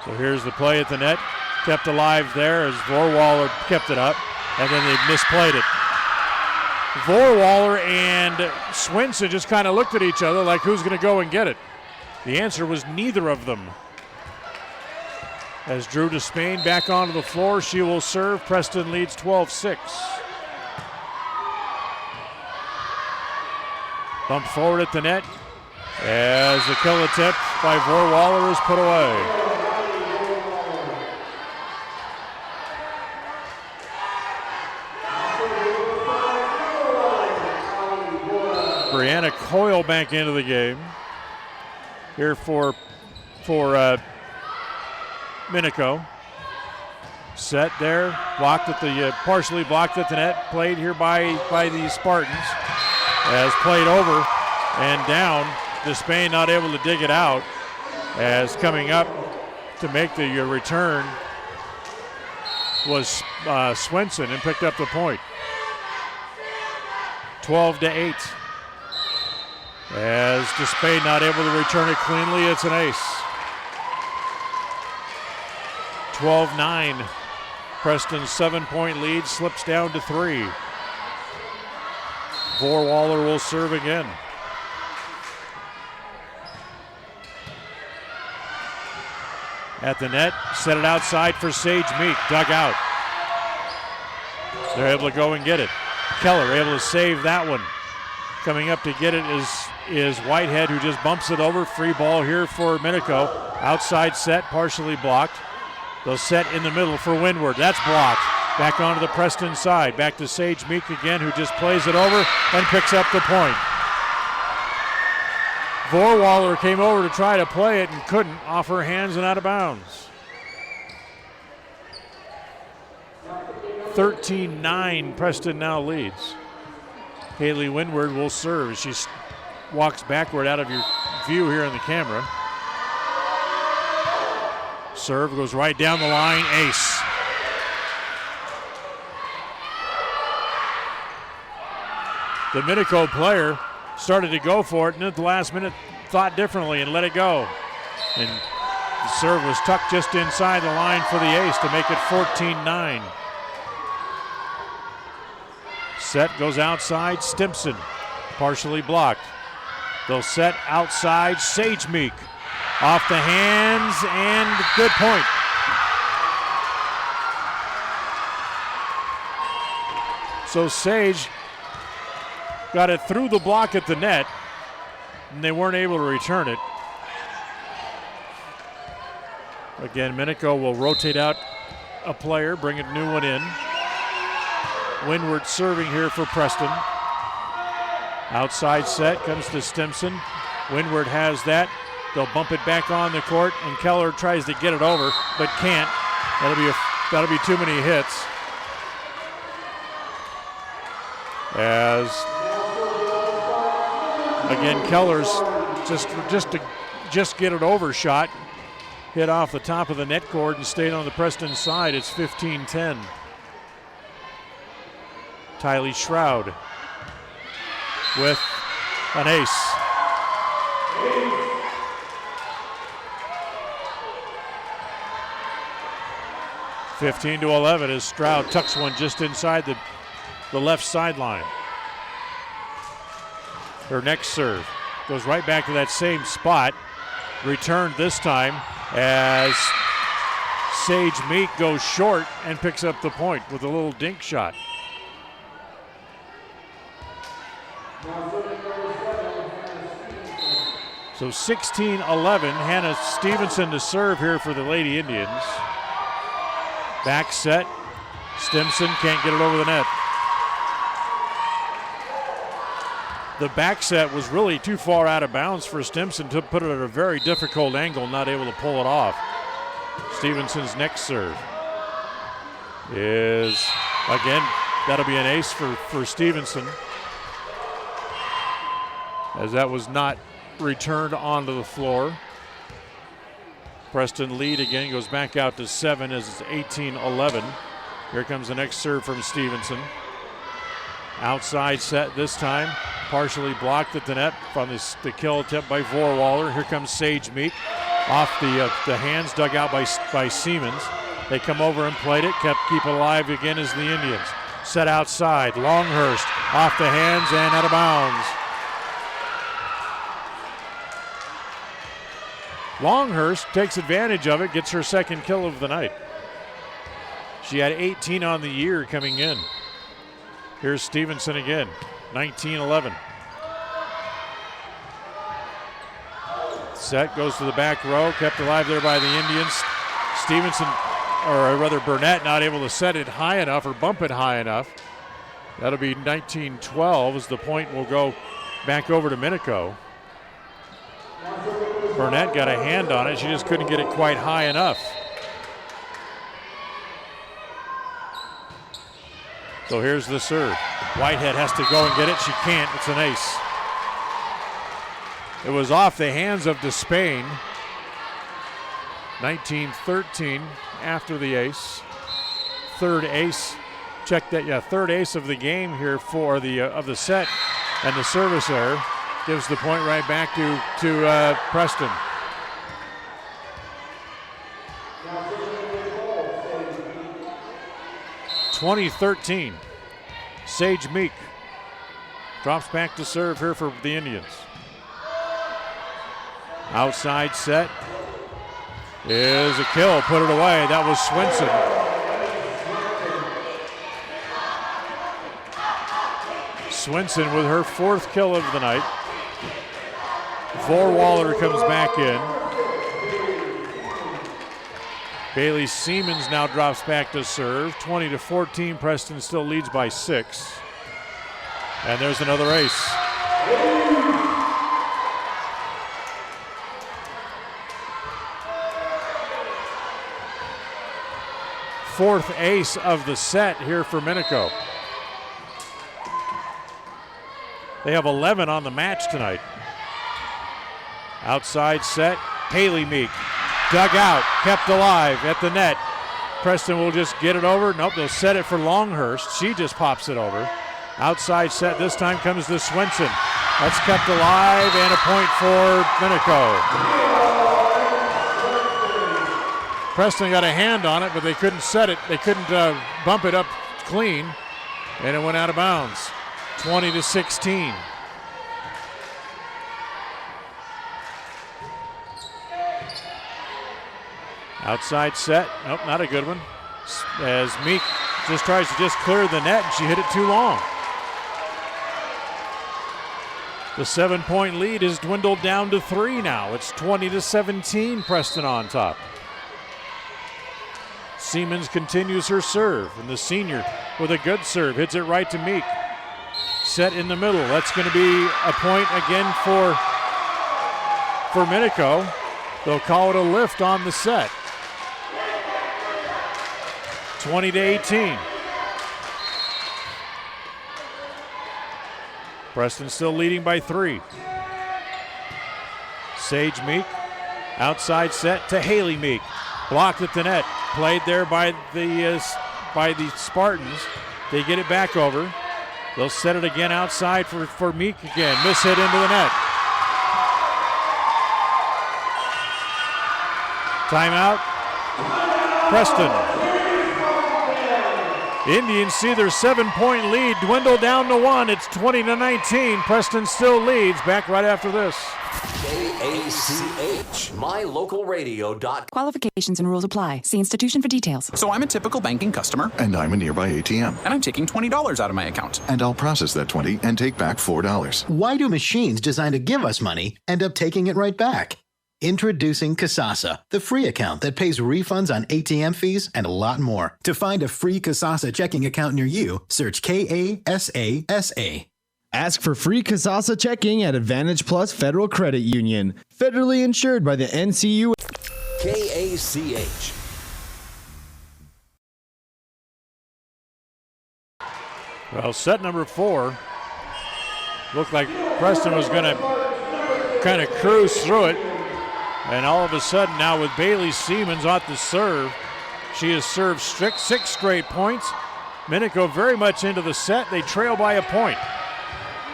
So here's the play at the net. Kept alive there as Vorwaller kept it up, and then they misplayed it. Vorwaller and Swinson just kind of looked at each other like, who's going to go and get it? The answer was neither of them. As Drew Despain back onto the floor, she will serve. Preston leads 12-6. Bump forward at the net as the kill attempt by Vorwaller is put away. Brianna Coyle back into the game here for Minico. Set there, blocked at the partially blocked at the net. Played here by the Spartans. As played over and down. Despain not able to dig it out. As coming up to make the return was Swinson and picked up the point. 12-8. As Despain not able to return it cleanly, it's an ace. 12-9. Preston's 7-point lead slips down to 3. Vorwaller will serve again. At the net, set it outside for Sage Meek, dug out. They're able to go and get it. Keller able to save that one. Coming up to get it is Whitehead, who just bumps it over. Free ball here for Minico. Outside set, partially blocked. They'll set in the middle for Windward. That's blocked. Back onto the Preston side. Back to Sage Meek again, who just plays it over and picks up the point. Vorwaller came over to try to play it and couldn't, off her hands and out of bounds. 13-9, Preston now leads. Haley Windward will serve. She walks backward out of your view here in the camera. Serve goes right down the line, ace. The Minico player started to go for it, and at the last minute thought differently and let it go. And the serve was tucked just inside the line for the ace to make it 14-9. Set goes outside, Stimpson, partially blocked. They'll set outside, Sage Meek. Off the hands, and good point. So Sage got it through the block at the net, and they weren't able to return it. Again, Minico will rotate out a player, bring a new one in. Windward serving here for Preston. Outside set comes to Stimpson. Windward has that. They'll bump it back on the court, and Keller tries to get it over, but can't. That'll be too many hits. As again, Keller's just get it over shot, hit off the top of the net cord and stayed on the Preston side. It's 15-10. Tylee Shroud with an ace. (15-11) as Stroud tucks one just inside the left sideline. Her next serve goes right back to that same spot. Returned this time as Sage Meek goes short and picks up the point with a little dink shot. So 16-11, Hannah Stevenson to serve here for the Lady Indians. Back set, Stimpson can't get it over the net. The back set was really too far out of bounds for Stimson to put it at a very difficult angle, not able to pull it off. Stevenson's next serve is, again, that'll be an ace for Stevenson, as that was not returned onto the floor. Preston lead again, goes back out to 7 as it's 18-11. Here comes the next serve from Stevenson. Outside set this time, partially blocked at the net from the kill attempt by Vorwaller. Here comes Sage Meek off the hands dug out by Siemens. They come over and played it, keep it alive again as the Indians. Set outside, Longhurst off the hands and out of bounds. Longhurst takes advantage of it, gets her second kill of the night. She had 18 on the year coming in. Here's Stevenson again, 19-11. Set goes to the back row, kept alive there by the Indians. Stevenson, or rather Burnett, not able to set it high enough or bump it high enough. That'll be 19-12 as the point will go back over to Minico. Burnett got a hand on it, she just couldn't get it quite high enough. So here's the serve. Whitehead has to go and get it. She can't. It's an ace. It was off the hands of Despain. 19-13 after the ace. Third ace. Check that. Yeah, third ace of the game here for the of the set, and the service error gives the point right back to Preston. (2013). Sage Meek drops back to serve here for the Indians. Outside set is a kill. Put it away. That was Swinson. Swinson with her fourth kill of the night. Vorwaller comes back in. Bailey Siemens now drops back to serve. 20-14, Preston still leads by 6. And there's another ace. Fourth ace of the set here for Minico. They have 11 on the match tonight. Outside set, Haley Meek. Dug out, kept alive at the net. Preston will just get it over. Nope, they'll set it for Longhurst. She just pops it over. Outside set this time comes to Swinson. That's kept alive and a point for Minico. Preston got a hand on it, but they couldn't set it. They couldn't bump it up clean, and it went out of bounds. 20-16. Outside set, nope, not a good one. As Meek just tries to just clear the net, and she hit it too long. The 7-point lead is dwindled down to 3 now. It's 20-17, Preston on top. Siemens continues her serve, and the senior with a good serve hits it right to Meek. Set in the middle. That's going to be a point again for Minico. They'll call it a lift on the set. 20-18. Preston still leading by 3. Sage Meek, outside set to Haley Meek. Blocked at the net. Played there by the Spartans. They get it back over. They'll set it again outside for Meek again. Miss hit into the net. Timeout. Preston. Indians see their 7-point lead dwindle down to 1. It's 20-19. Preston still leads. Back right after this. KACH, mylocalradio.com. Qualifications and rules apply. See institution for details. So I'm a typical banking customer. And I'm a nearby ATM. And I'm taking $20 out of my account. And I'll process that 20 and take back $4. Why do machines designed to give us money end up taking it right back? Introducing Kasasa, the free account that pays refunds on ATM fees and a lot more. To find a free Kasasa checking account near you, search Kasasa. Ask for free Kasasa checking at Advantage Plus Federal Credit Union. Federally insured by the NCU. KACH. Well, set number 4 looked like Preston was going to kind of cruise through it. And all of a sudden now with Bailey Siemens off the serve, she has served 6 straight points. Minico very much into the set. They trail by a point.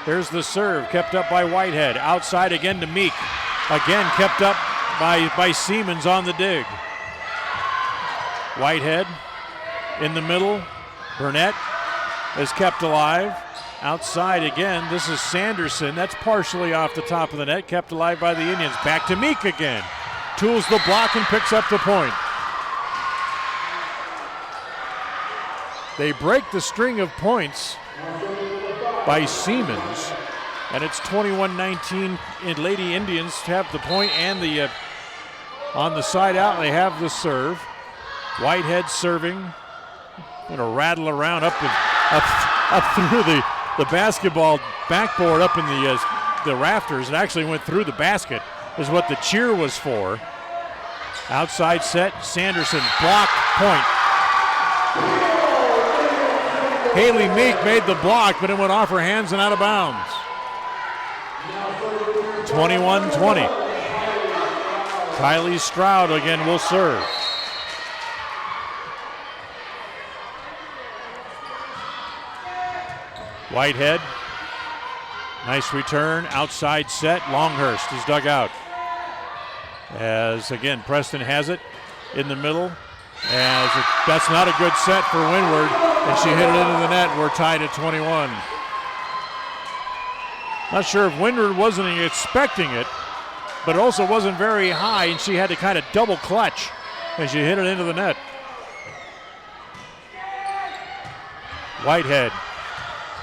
Here's the serve, kept up by Whitehead. Outside again to Meek. Again kept up by Siemens on the dig. Whitehead in the middle. Burnett is kept alive. Outside again, this is Sanderson. That's partially off the top of the net, kept alive by the Indians. Back to Meek again. Tools the block and picks up the point. They break the string of points by Siemens, and it's 21-19 in Lady Indians to have the point and the on the side out. They have the serve. Whitehead serving. Gonna rattle around up through the basketball backboard up in the rafters. It actually went through the basket, is what the cheer was for. Outside set, Sanderson, block, point. Haley Meek made the block, but it went off her hands and out of bounds. 21-20. Kylie Stroud again will serve. Whitehead, nice return, outside set. Longhurst is dug out. As again, Preston has it in the middle. As that's not a good set for Windward, and she hit it into the net. We're tied at 21. Not sure if Windward wasn't expecting it, but it also wasn't very high, and she had to kind of double clutch as she hit it into the net. Whitehead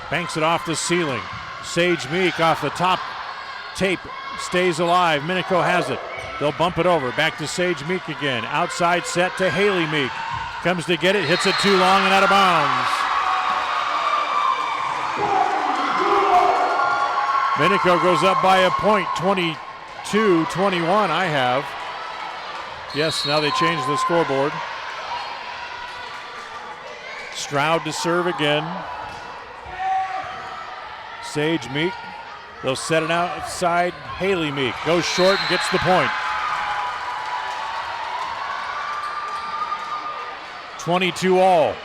banks it off the ceiling. Sage Meek off the top tape stays alive. Minico has it. They'll bump it over. Back to Sage Meek again. Outside set to Haley Meek. Comes to get it, hits it too long and out of bounds. Minico goes up by a point, 22-21 I have. Yes, now they changed the scoreboard. Stroud to serve again. Sage Meek. They'll set it outside. Haley Meek goes short and gets the point. 22 all.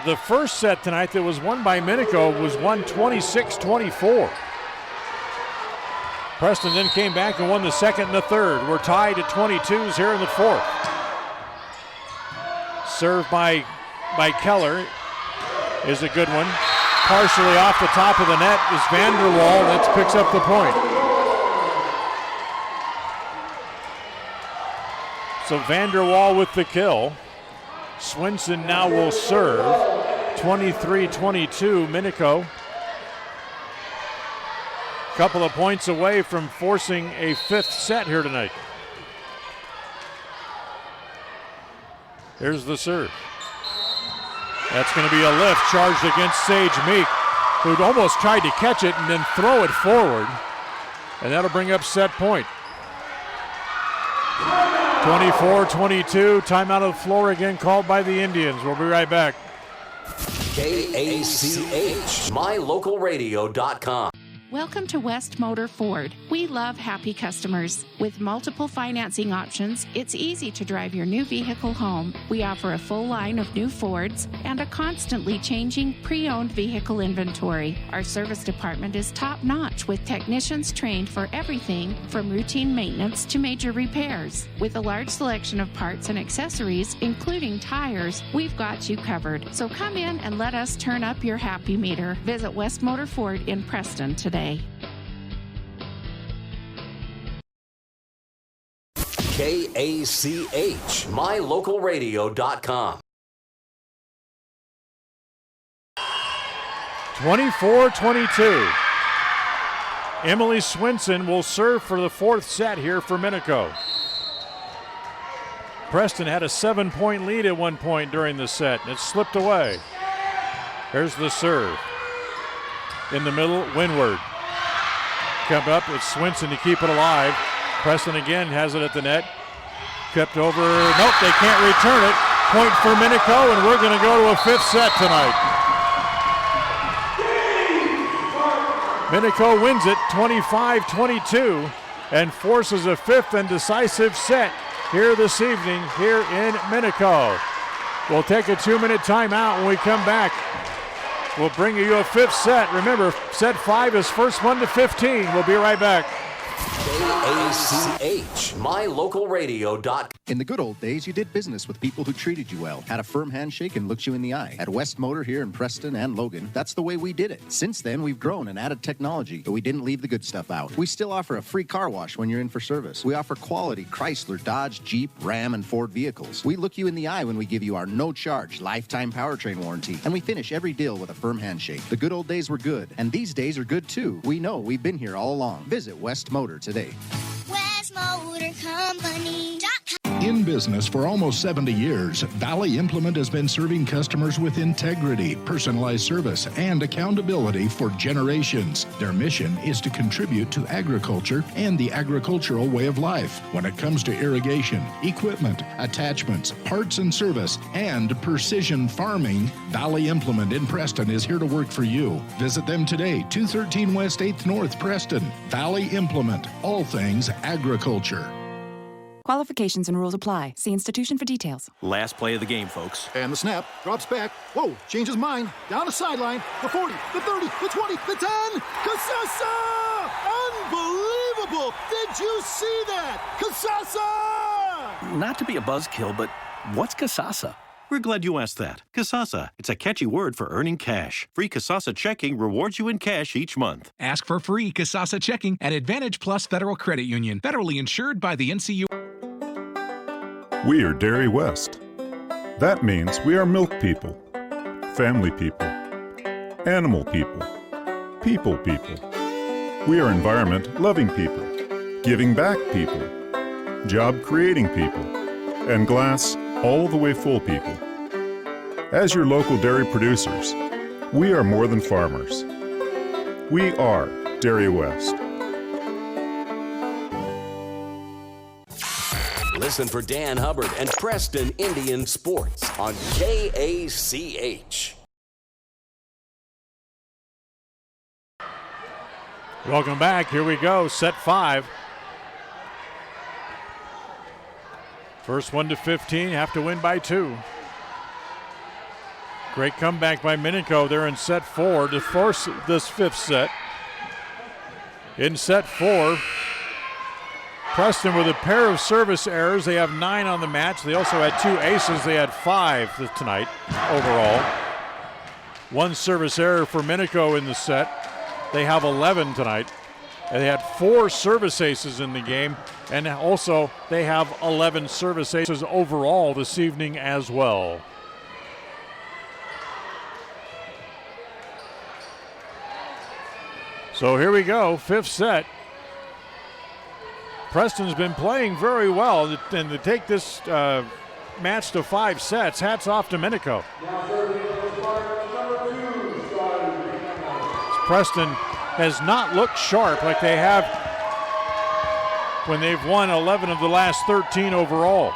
The first set tonight that was won by Minico was won 26-24. Preston then came back and won the second and the third. We're tied at 22s here in the fourth. Served by Keller is a good one. Partially off the top of the net is Vanderwall. That picks up the point. So Vanderwall with the kill. Swinson now will serve. 23-22, Minico. Couple of points away from forcing a fifth set here tonight. Here's the serve. That's going to be a lift charged against Sage Meek, who'd almost tried to catch it and then throw it forward. And that'll bring up set point. 24-22, timeout of the floor again called by the Indians. We'll be right back. KACH, mylocalradio.com. Welcome to West Motor Ford. We love happy customers. With multiple financing options, it's easy to drive your new vehicle home. We offer a full line of new Fords and a constantly changing pre-owned vehicle inventory. Our service department is top-notch with technicians trained for everything from routine maintenance to major repairs. With a large selection of parts and accessories, including tires, we've got you covered. So come in and let us turn up your happy meter. Visit West Motor Ford in Preston today. KACH, mylocalradio.com. 24-22. Emily Swinson will serve for the fourth set here for Minico. Preston had a 7-point lead at one point during the set, and it slipped away. Here's the serve. in the middle, Windward. Come up, it's Swinson to keep it alive. Preston again has it at the net. Kept over, nope, they can't return it. Point for Minico, and we're going to go to a fifth set tonight. Minico wins it 25-22 and forces a fifth and decisive set here this evening here in Minico. We'll take a 2-minute timeout. When we come back, we'll bring you a fifth set. Remember, set 5 is first 1 to 15. We'll be right back. KACH, mylocalradio.com. In the good old days, you did business with people who treated you well, had a firm handshake, and looked you in the eye. At West Motor here in Preston and Logan, that's the way we did it. Since then, we've grown and added technology, but we didn't leave the good stuff out. We still offer a free car wash when you're in for service. We offer quality Chrysler, Dodge, Jeep, Ram, and Ford vehicles. We look you in the eye when we give you our no-charge lifetime powertrain warranty, and we finish every deal with a firm handshake. The good old days were good, and these days are good too. We know, we've been here all along. Visit West Motor today. West Motor Company.com. In business for almost 70 years, Valley Implement has been serving customers with integrity, personalized service, and accountability for generations. Their mission is to contribute to agriculture and the agricultural way of life. When it comes to irrigation, equipment, attachments, parts and service, and precision farming, Valley Implement in Preston is here to work for you. Visit them today, 213 West 8th North, Preston. Valley Implement, all things agriculture. Qualifications and rules apply. See institution for details. Last play of the game, folks. And the snap, drops back. Whoa, changes mind. Down the sideline. The 40, the 30, the 20, the 10. Casasa! Unbelievable! Did you see that? Casasa! Not to be a buzzkill, but what's Casasa? We're glad you asked that. Casasa, it's a catchy word for earning cash. Free Casasa checking rewards you in cash each month. Ask for free Casasa checking at Advantage Plus Federal Credit Union. Federally insured by the NCU. We are Dairy West. That means we are milk people, family people, animal people, people people. We are environment-loving people, giving back people, job-creating people, and glass all the way full people. As your local dairy producers, we are more than farmers. We are Dairy West. Listen for Dan Hubbard and Preston Indian Sports on KACH. Welcome back. Here we go. Set 5. First 1 to 15. Have to win by 2. Great comeback by Minico. They're in set 4 to force this fifth set. In set 4, Preston with a pair of service errors. They have 9 on the match. They also had 2 aces. They had 5 tonight overall. 1 service error for Minico in the set. They have 11 tonight. And they had 4 service aces in the game. And also they have 11 service aces overall this evening as well. So here we go, fifth set. Preston's been playing very well, and to take this match to 5 sets, hats off to Minico. Preston has not looked sharp like they have when they've won 11 of the last 13 overall.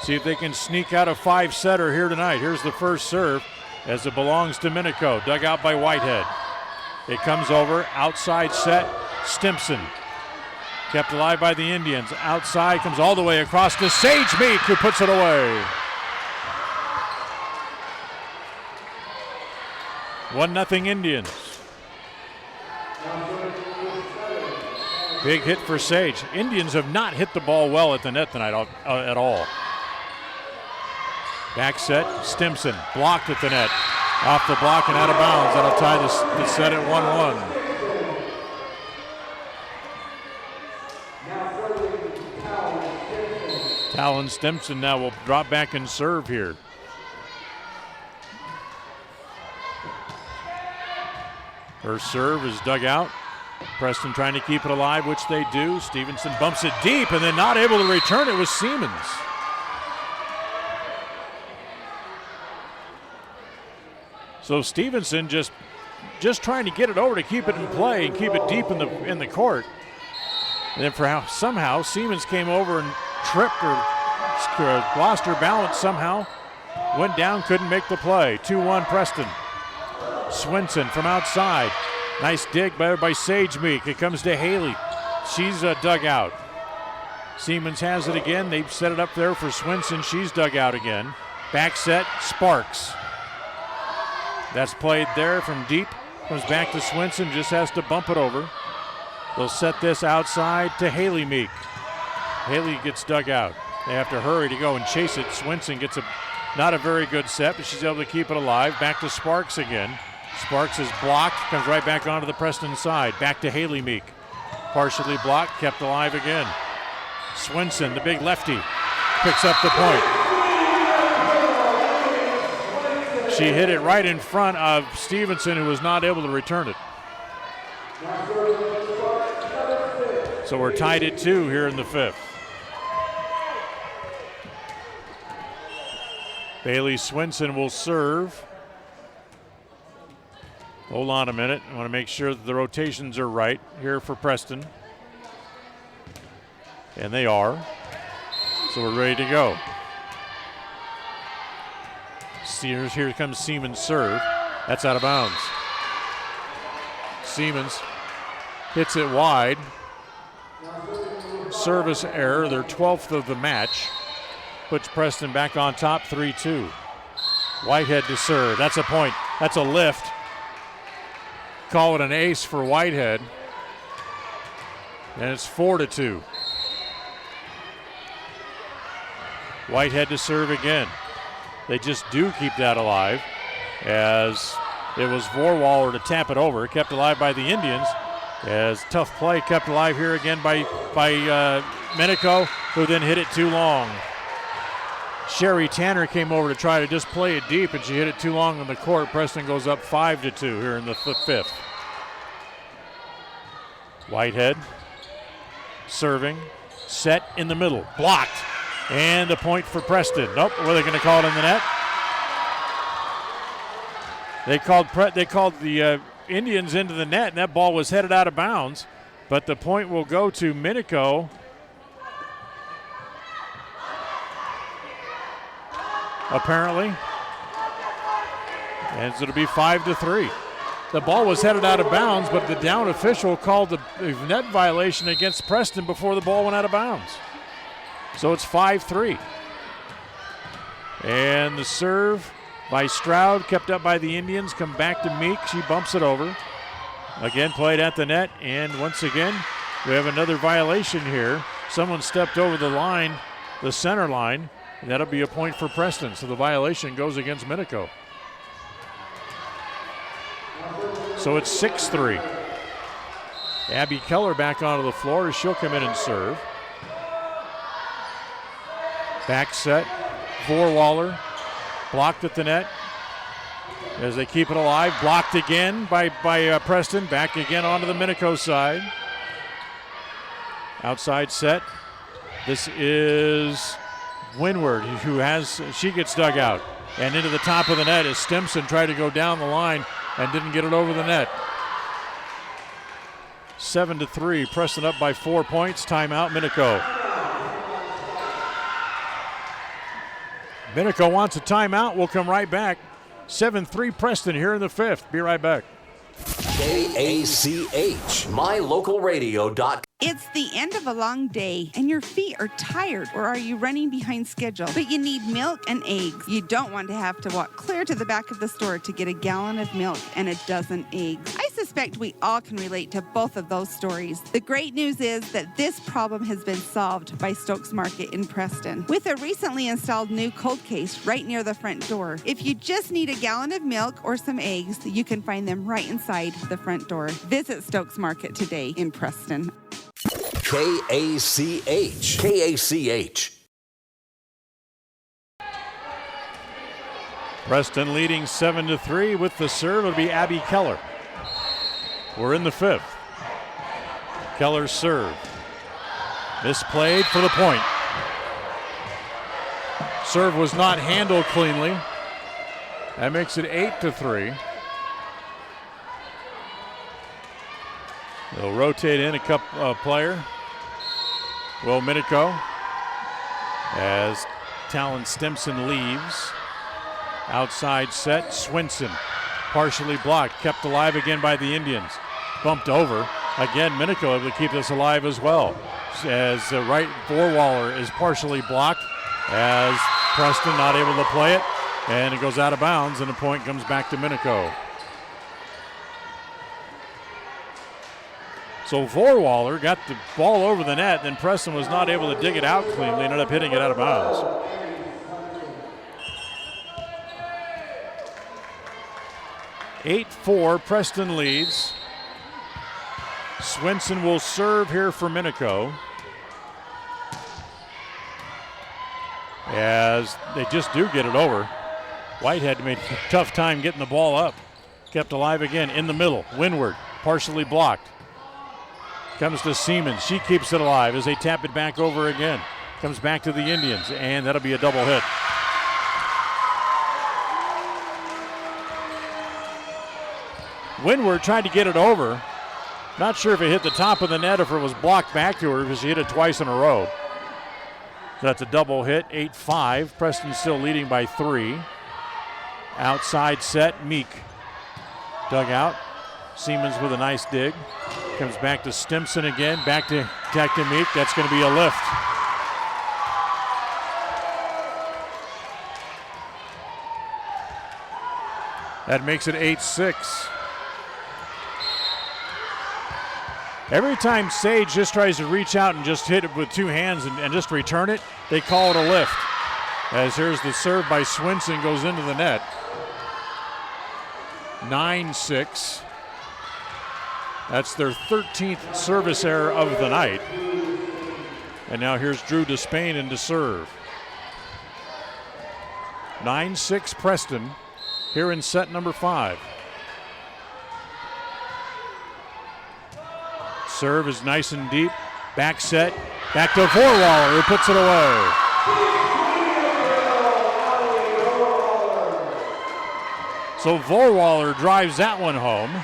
See if they can sneak out a 5-setter here tonight. Here's the first serve as it belongs to Minico, dug out by Whitehead. It comes over, outside set, Stimpson. Kept alive by the Indians. Outside, comes all the way across to Sage Meek, who puts it away. 1-0 Indians. Big hit for Sage. Indians have not hit the ball well at the net tonight at all. Back set, Stimpson, blocked at the net. Off the block and out of bounds. That'll tie the set at 1-1. Talon Stimpson now will drop back and serve here. Her serve is dug out. Preston trying to keep it alive, which they do. Stevenson bumps it deep and then not able to return it was Siemens. So Stevenson just trying to get it over to keep it in play and keep it deep in the court. And then somehow Siemens came over and tripped or lost her balance somehow. Went down, couldn't make the play. 2-1 Preston. Swinson from outside. Nice dig by Sage Meek. It comes to Haley. She's dug out. Siemens has it again. They've set it up there for Swinson. She's dug out again. Back set, Sparks. That's played there from deep. Comes back to Swinson, just has to bump it over. They'll set this outside to Haley Meek. Haley gets dug out. They have to hurry to go and chase it. Swinson gets not a very good set, but she's able to keep it alive. Back to Sparks again. Sparks is blocked, comes right back onto the Preston side. Back to Haley Meek. Partially blocked, kept alive again. Swinson, the big lefty, picks up the point. She hit it right in front of Stevenson, who was not able to return it. So we're tied at 2 here in the 5th. Bailey Swinson will serve. Hold on a minute. I want to make sure that the rotations are right here for Preston. And they are. So we're ready to go. Here comes Siemens' serve. That's out of bounds. Siemens hits it wide. Service error, their 12th of the match. Puts Preston back on top, 3-2. Whitehead to serve. That's a point. That's a lift. Call it an ace for Whitehead. And it's 4-2. Whitehead to serve again. They just do keep that alive, as it was Vorwaller to tap it over. Kept alive by the Indians, as tough play kept alive here again by Minico, who then hit it too long. Sherry Tanner came over to try to just play it deep, and she hit it too long on the court. Preston goes up 5-2 here in the 5th. Whitehead serving, set in the middle, blocked. And a point for Preston. Nope, were they going to call it in the net? They called the Indians into the net, and that ball was headed out of bounds. But the point will go to Minico. Apparently. And so it'll be 5-3. The ball was headed out of bounds, but the down official called the net violation against Preston before the ball went out of bounds. So it's 5-3. And the serve by Stroud, kept up by the Indians, come back to Meek. She bumps it over. Again, played at the net. And once again, we have another violation here. Someone stepped over the line, the center line, and that'll be a point for Preston. So the violation goes against Minico. So it's 6-3. Abby Keller back onto the floor as she'll come in and serve. Back set, Vorwaller, blocked at the net as they keep it alive. Blocked again by Preston. Back again onto the Minico side. Outside set. This is Windward, she gets dug out. And into the top of the net as Stimson tried to go down the line and didn't get it over the net. 7-3, Preston up by 4 points. Timeout, Minico. Minico wants a timeout. We'll come right back. 7-3 Preston here in the 5th. Be right back. KACH, mylocalradio.com. It's the end of a long day and your feet are tired, or are you running behind schedule? But you need milk and eggs. You don't want to have to walk clear to the back of the store to get a gallon of milk and a dozen eggs. I suspect we all can relate to both of those stories. The great news is that this problem has been solved by Stokes Market in Preston with a recently installed new cold case right near the front door. If you just need a gallon of milk or some eggs, you can find them right inside the front door. Visit Stokes Market today in Preston. KACH. Preston leading 7-3 with the serve. It'll be Abby Keller. We're in the 5th. Keller's serve. Misplayed for the point. Serve was not handled cleanly. That makes it 8-3. They'll rotate in a player. Will Minico as Talon Stimson leaves. Outside set, Swinson partially blocked, kept alive again by the Indians. Bumped over. Again, Minico able to keep this alive as well. As right Vorwaller is partially blocked as Preston not able to play it. And it goes out of bounds and the point comes back to Minico. So Vorwaller got the ball over the net, then Preston was not able to dig it out cleanly, ended up hitting it out of bounds. (8-4), Preston leads. Swinson will serve here for Minico. As they just do get it over. Whitehead made a tough time getting the ball up. Kept alive again in the middle. Windward, partially blocked. Comes to Siemens. She keeps it alive as they tap it back over again. Comes back to the Indians, and that'll be a double hit. Windward tried to get it over. Not sure if it hit the top of the net or if it was blocked back to her because she hit it twice in a row. So that's a double hit, 8-5. Preston still leading by 3. Outside set, Meek. Dug out. Siemens with a nice dig. Comes back to Stimson again. Back to Meek. That's going to be a lift. That makes it 8-6. Every time Sage just tries to reach out and just hit it with 2 hands and just return it, they call it a lift. As here's the serve by Swinson, goes into the net. 9-6. That's their 13th service error of the night. And now here's Drew Despain in to serve. 9-6 Preston here in set number 5. Serve is nice and deep. Back set. Back to Vorwaller, who puts it away. So Vorwaller drives that one home.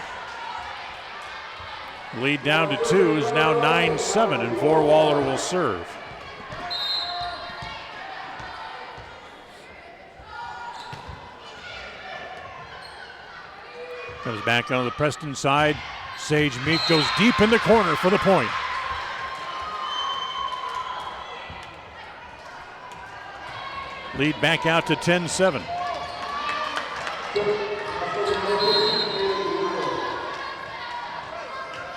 Lead down to 2 is now 9-7, and Vorwaller will serve. Comes back onto the Preston side. Sage Meek goes deep in the corner for the point. Lead back out to 10-7.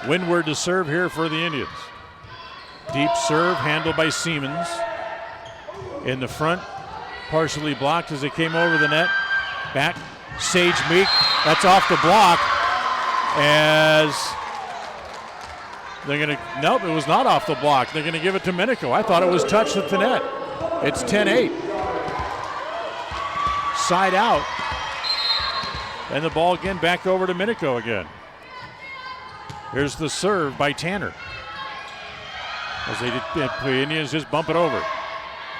Windward to serve here for the Indians. Deep serve handled by Siemens. In the front, partially blocked as they came over the net. Back, Sage Meek, that's off the block. As they're going to, nope, it was not off the block. They're going to give it to Minico. I thought it was touched at the net. It's 10-8. Side out. And the ball again back over to Minico again. Here's the serve by Tanner. As the Indians just bump it over.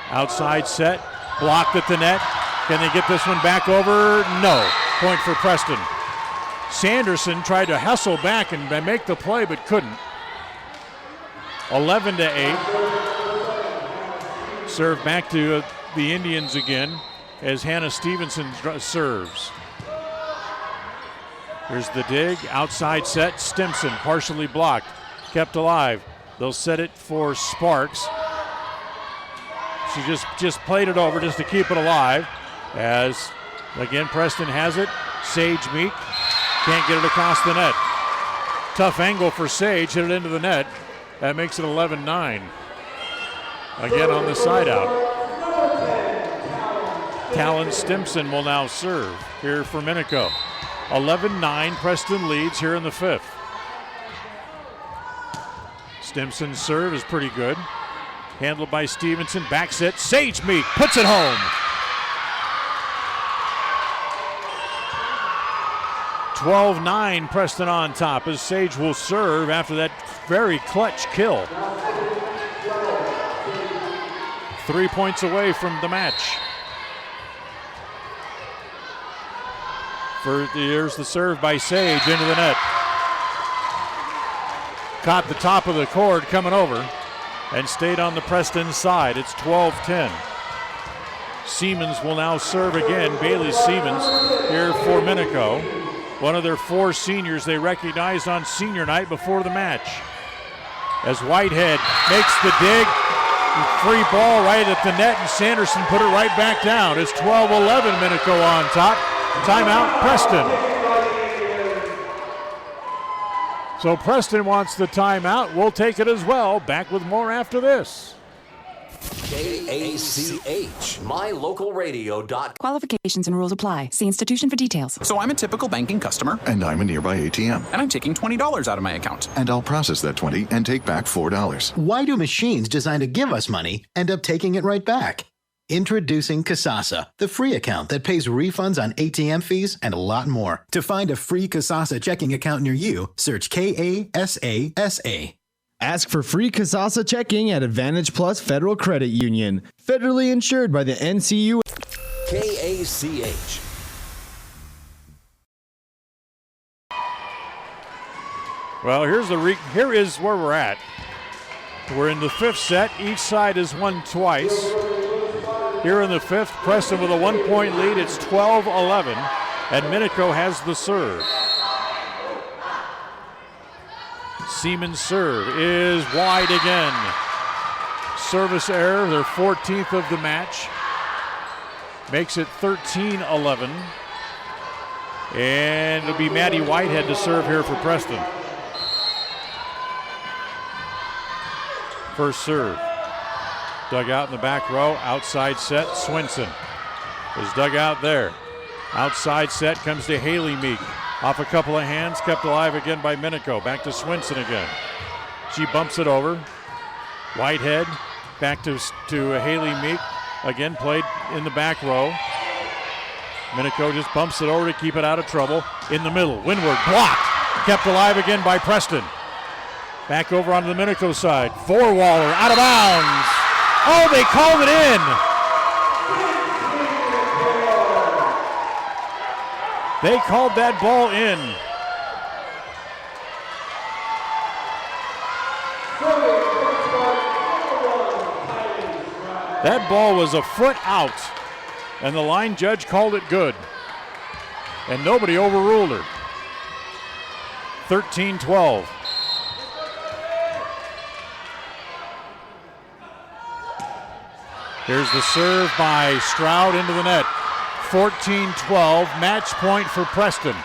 Outside set, blocked at the net. Can they get this one back over? No. Point for Preston. Sanderson tried to hustle back and make the play, but couldn't. 11-8. Serve back to the Indians again as Hannah Stevenson serves. Here's the dig, outside set, Stimson partially blocked, kept alive. They'll set it for Sparks. She just played it over just to keep it alive. As, again, Preston has it. Sage Meek can't get it across the net. Tough angle for Sage, hit it into the net. That makes it 11-9. Again on the side out. Talon Stimson will now serve here for Minico. 11-9, Preston leads here in the 5th. Stimson's serve is pretty good. Handled by Stevenson, back set, Sage Meek puts it home. 12-9, Preston on top as Sage will serve after that very clutch kill. 3 points away from the match. Here's the serve by Sage into the net. Caught the top of the cord coming over and stayed on the Preston side. It's 12-10. Siemens will now serve again. Bailey Siemens here for Minico. One of their 4 seniors they recognized on senior night before the match. As Whitehead makes the dig, free ball right at the net, and Sanderson put it right back down. It's 12-11, Minico on top. Timeout, Preston. So Preston wants the timeout. We'll take it as well. Back with more after this. KACH, MyLocalRadio.com. Qualifications and rules apply. See institution for details. So I'm a typical banking customer. And I'm a nearby ATM. And I'm taking $20 out of my account. And I'll process that 20 and take back $4. Why do machines designed to give us money end up taking it right back? Introducing Kasasa, the free account that pays refunds on ATM fees and a lot more. To find a free Kasasa checking account near you, search KASASA. Ask for free Kasasa checking at Advantage Plus Federal Credit Union. Federally insured by the NCU. KACH. Well, here is where we're at. We're in the 5th set. Each side has won twice. Here in the 5th, Preston with a 1-point lead. It's 12-11, and Minico has the serve. Siemens' serve is wide again. Service error, their 14th of the match. Makes it 13-11. And it'll be Maddie Whitehead to serve here for Preston. First serve. Dug out in the back row, outside set, Swinson is dug out there. Outside set comes to Haley Meek. Off a couple of hands, kept alive again by Minico. Back to Swinson again. She bumps it over. Whitehead back to Haley Meek. Again played in the back row. Minico just bumps it over to keep it out of trouble. In the middle, windward, blocked. Kept alive again by Preston. Back over onto the Minico side. Four-waller, out of bounds. Oh, they called it in. They called that ball in. That ball was a foot out, and the line judge called it good. And nobody overruled her. 13-12. Here's the serve by Stroud into the net. 14-12, match point for Preston.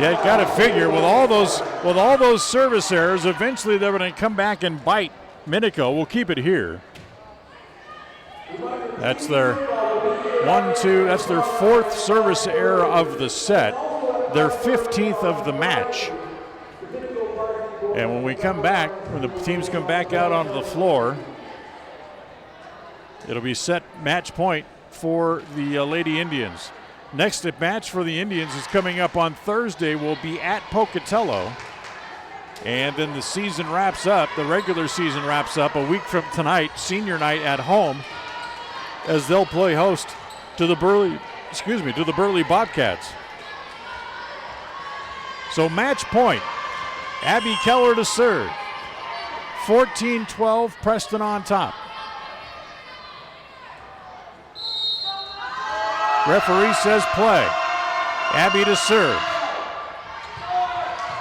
Yeah, you got to figure with all those service errors, eventually they're going to come back and bite Minico. We'll keep it here. That's their that's their 4th service error of the set, their 15th of the match. And when we come back, when the teams come back out onto the floor, it'll be set match point for the Lady Indians. Next match for the Indians is coming up on Thursday. Will be at Pocatello. And then the season wraps up, the regular season wraps up a week from tonight, senior night at home, as they'll play host to the Burley Bobcats. So match point, Abby Keller to serve. 14-12, Preston on top. Referee says play. Abby to serve.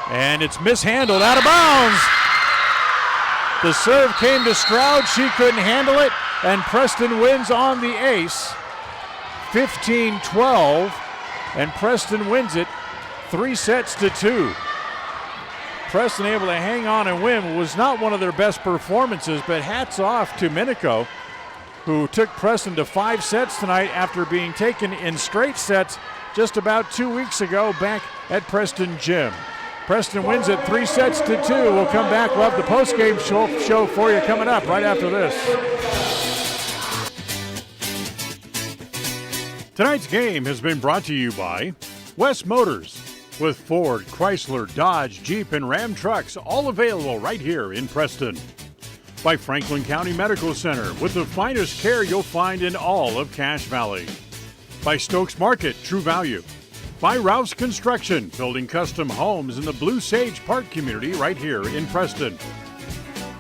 And it's mishandled, out of bounds. The serve came to Stroud. She couldn't handle it, and Preston wins on the ace. 15-12, and Preston wins it 3-2. Preston able to hang on and win. It was not one of their best performances, but hats off to Minico, who took Preston to 5 sets tonight after being taken in straight sets just about 2 weeks ago back at Preston Gym. Preston wins it 3-2. We'll come back. We'll have the post-game show for you coming up right after this. Tonight's game has been brought to you by West Motors, with Ford, Chrysler, Dodge, Jeep, and Ram trucks, all available right here in Preston. By Franklin County Medical Center, with the finest care you'll find in all of Cache Valley. By Stokes Market, True Value. By Rouse Construction, building custom homes in the Blue Sage Park community right here in Preston.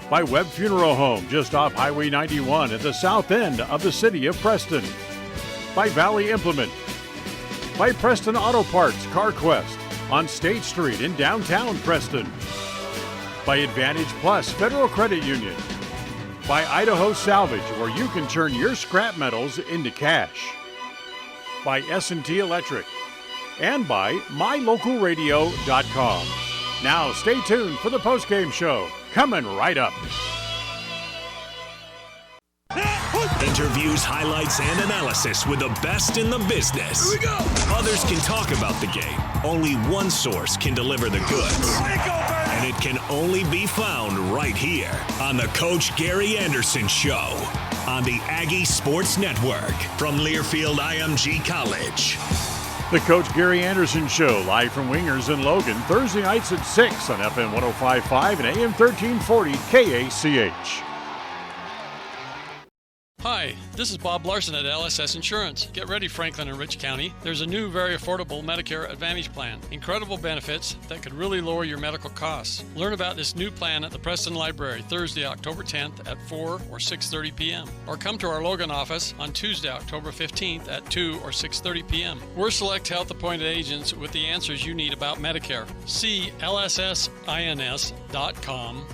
By Webb Funeral Home, just off Highway 91 at the south end of the city of Preston. By Valley Implement. By Preston Auto Parts, CarQuest on State Street in downtown Preston. By Advantage Plus Federal Credit Union. By Idaho Salvage, where you can turn your scrap metals into cash. By S&T Electric. And by MyLocalRadio.com. Now stay tuned for the postgame show, coming right up. Interviews, highlights, and analysis with the best in the business. Here we go. Others can talk about the game. Only one source can deliver the goods. And it can only be found right here on the Coach Gary Anderson Show on the Aggie Sports Network from Learfield IMG College. The Coach Gary Anderson Show, live from Wingers in Logan, Thursday nights at 6 on FM 105.5 and AM 1340 KACH. Hi, this is Bob Larson at LSS Insurance. Get ready, Franklin and Rich County. There's a new, very affordable Medicare Advantage plan. Incredible benefits that could really lower your medical costs. Learn about this new plan at the Preston Library, Thursday, October 10th at 4 or 6:30 p.m. Or come to our Logan office on Tuesday, October 15th at 2 or 6:30 p.m. We're select health-appointed agents with the answers you need about Medicare. See lssins.com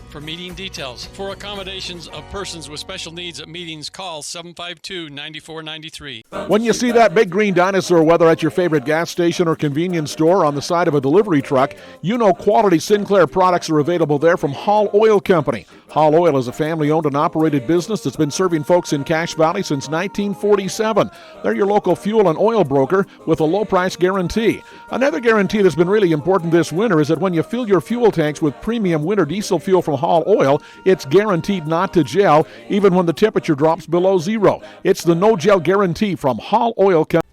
for meeting details. For accommodations of persons with special needs at meetings, call 752-9493. When you see that big green dinosaur, whether at your favorite gas station or convenience store on the side of a delivery truck, you know quality Sinclair products are available there from Hall Oil Company. Hall Oil is a family-owned and operated business that's been serving folks in Cache Valley since 1947. They're your local fuel and oil broker with a low-price guarantee. Another guarantee that's been really important this winter is that when you fill your fuel tanks with premium winter diesel fuel from Hall Oil, it's guaranteed not to gel, even when the temperature drops below zero. It's the no-gel guarantee from Hall Oil Company.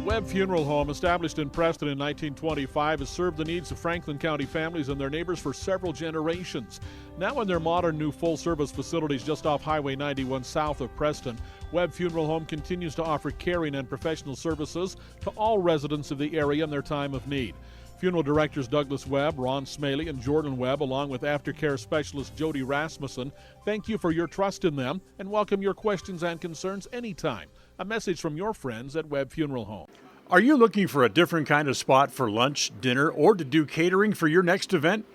Webb Funeral Home, established in Preston in 1925, has served the needs of Franklin County families and their neighbors for several generations. Now in their modern new full-service facilities just off Highway 91 south of Preston, Webb Funeral Home continues to offer caring and professional services to all residents of the area in their time of need. Funeral directors Douglas Webb, Ron Smaley, and Jordan Webb, along with aftercare specialist Jody Rasmussen, thank you for your trust in them and welcome your questions and concerns anytime. A message from your friends at Webb Funeral Home. Are you looking for a different kind of spot for lunch, dinner, or to do catering for your next event?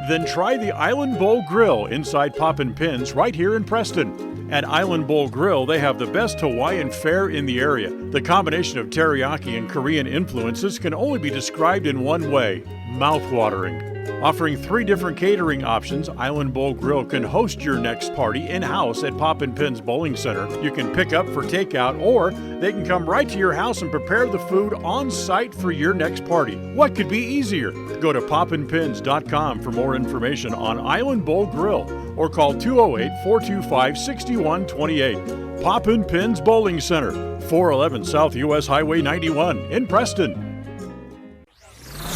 Then try the Island Bowl Grill inside Poppin' Pins right here in Preston. At Island Bowl Grill, they have the best Hawaiian fare in the area. The combination of teriyaki and Korean influences can only be described in one way: mouth-watering. Offering 3 different catering options, Island Bowl Grill can host your next party in-house at Poppin' Pins Bowling Center. You can pick up for takeout, or they can come right to your house and prepare the food on site for your next party. What could be easier? Go to poppinpins.com for more information on Island Bowl Grill, or call 208-425-6128. Poppin' Pins Bowling Center, 411 South US Highway 91 in Preston.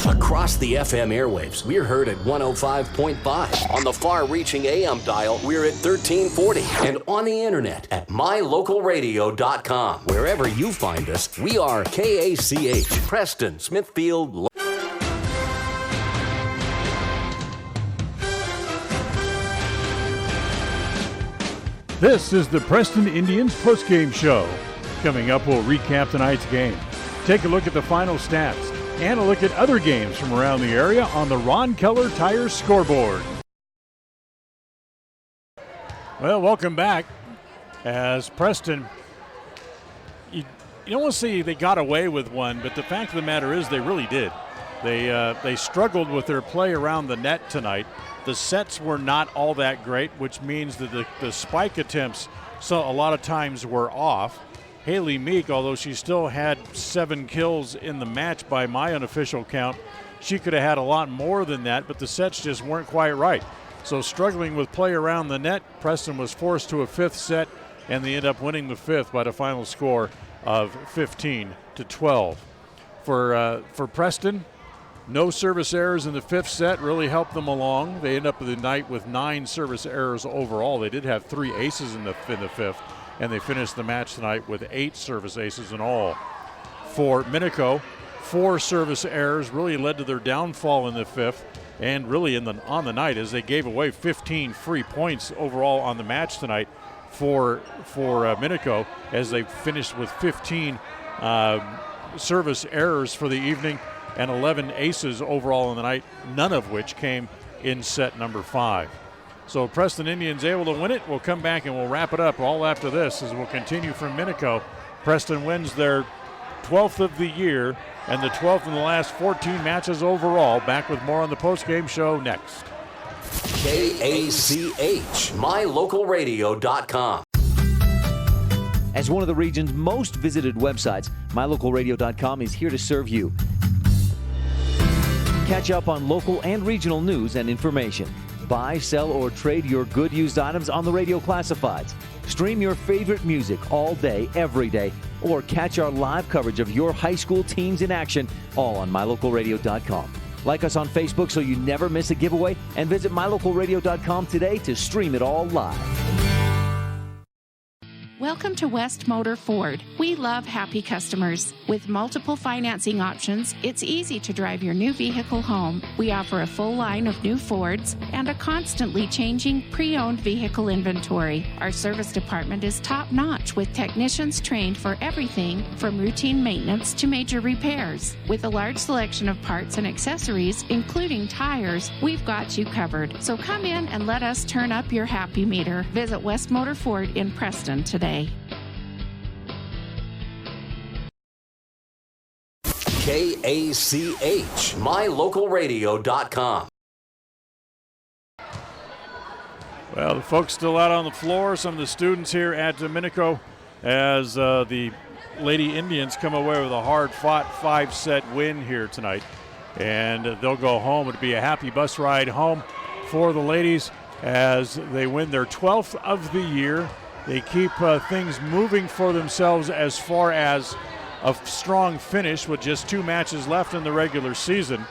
Across the FM airwaves, we're heard at 105.5. On the far-reaching AM dial, we're at 1340. And on the internet at mylocalradio.com. Wherever you find us, we are KACH, Preston, Smithfield. This is the Preston Indians postgame show. Coming up, we'll recap tonight's game, take a look at the final stats, and a look at other games from around the area on the Ron Keller Tire scoreboard. Well, welcome back. As Preston, you don't want to say they got away with one, but the fact of the matter is they really did. They struggled with their play around the net tonight. The sets were not all that great, which means that the spike attempts a lot of times were off. Haley Meek, although she still had 7 kills in the match by my unofficial count, she could have had a lot more than that, but the sets just weren't quite right. So struggling with play around the net, Preston was forced to a 5th set, and they end up winning the 5th by the final score of 15-12. For Preston, no service errors in the 5th set really helped them along. They end up the night with 9 service errors overall. They did have 3 aces in the 5th. And they finished the match tonight with 8 service aces in all. for Minico. 4 service errors really led to their downfall in the 5th, and really on the night, as they gave away 15 free points overall on the match tonight for Minico, as they finished with 15 service errors for the evening and 11 aces overall in the night, none of which came in set number 5. So Preston Indians able to win it. We'll come back and we'll wrap it up all after this as we'll continue from Minico. Preston wins their 12th of the year and the 12th in the last 14 matches overall. Back with more on the postgame show next. KACH, MyLocalRadio.com. As one of the region's most visited websites, MyLocalRadio.com is here to serve you. Catch up on local and regional news and information. Buy, sell, or trade your good used items on the radio classifieds. Stream your favorite music all day, every day, or catch our live coverage of your high school teams in action, all on MyLocalRadio.com. Like us on Facebook so you never miss a giveaway, and visit MyLocalRadio.com today to stream it all live. Welcome to West Motor Ford. We love happy customers. With multiple financing options, it's easy to drive your new vehicle home. We offer a full line of new Fords and a constantly changing pre-owned vehicle inventory. Our service department is top-notch with technicians trained for everything from routine maintenance to major repairs. With a large selection of parts and accessories, including tires, we've got you covered. So come in and let us turn up your happy meter. Visit West Motor Ford in Preston today. KACH, MyLocalRadio.com. Well, the folks still out on the floor. Some of the students here at Minico as the Lady Indians come away with a hard-fought 5-set win here tonight. And they'll go home. It'll be a happy bus ride home for the ladies as they win their 12th of the year. They keep things moving for themselves as far as a strong finish with just 2 matches left in the regular season.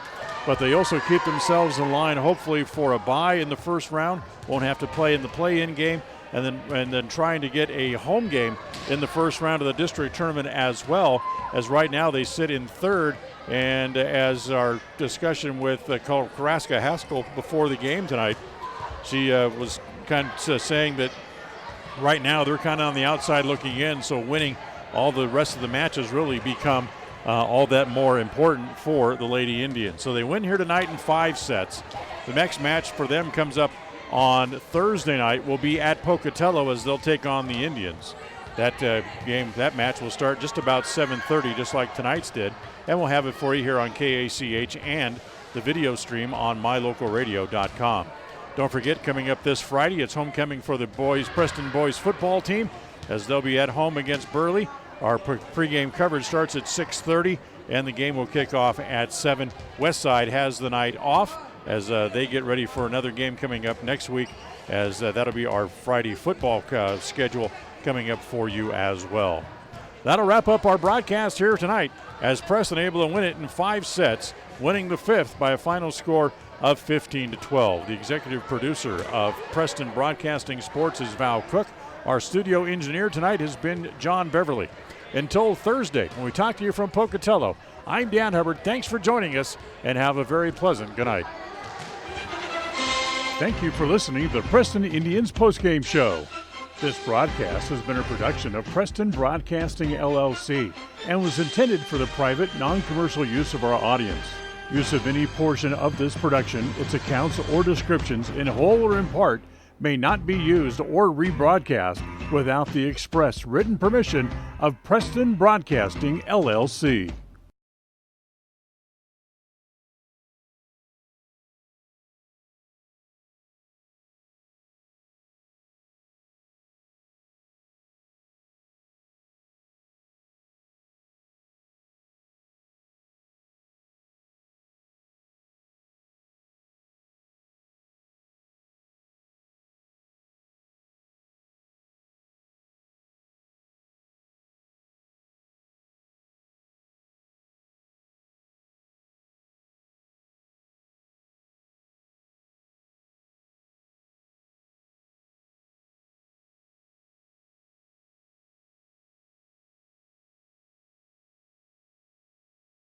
But they also keep themselves in line, hopefully, for a bye in the first round. Won't have to play in the play-in game, and then trying to get a home game in the first round of the district tournament as well, as right now they sit in 3rd. And as our discussion with Karaska Haskell before the game tonight, she was kind of saying that right now they're kind of on the outside looking in, so winning all the rest of the matches really become all that more important for the Lady Indians. So they win here tonight in 5 sets. The next match for them comes up on Thursday night. Will be at Pocatello as they'll take on the Indians. That match will start just about 7:30, just like tonight's did, and we'll have it for you here on KACH and the video stream on MyLocalRadio.com. Don't forget, coming up this Friday, it's homecoming for the Preston boys football team as they'll be at home against Burley. Our pregame coverage starts at 6:30, and the game will kick off at 7. Westside has the night off as they get ready for another game coming up next week, as that'll be our Friday football schedule coming up for you as well. That'll wrap up our broadcast here tonight as Preston able to win it in 5 sets, winning the 5th by a final score of 15-12. The executive producer of Preston Broadcasting Sports is Val Cook. Our studio engineer tonight has been John Beverly. Until Thursday, when we talk to you from Pocatello, I'm Dan Hubbard. Thanks for joining us, and have a very pleasant good night. Thank you for listening to the Preston Indians postgame show. This broadcast has been a production of Preston Broadcasting, LLC, and was intended for the private, non-commercial use of our audience. Use of any portion of this production, its accounts or descriptions, in whole or in part, may not be used or rebroadcast without the express written permission of Preston Broadcasting, LLC.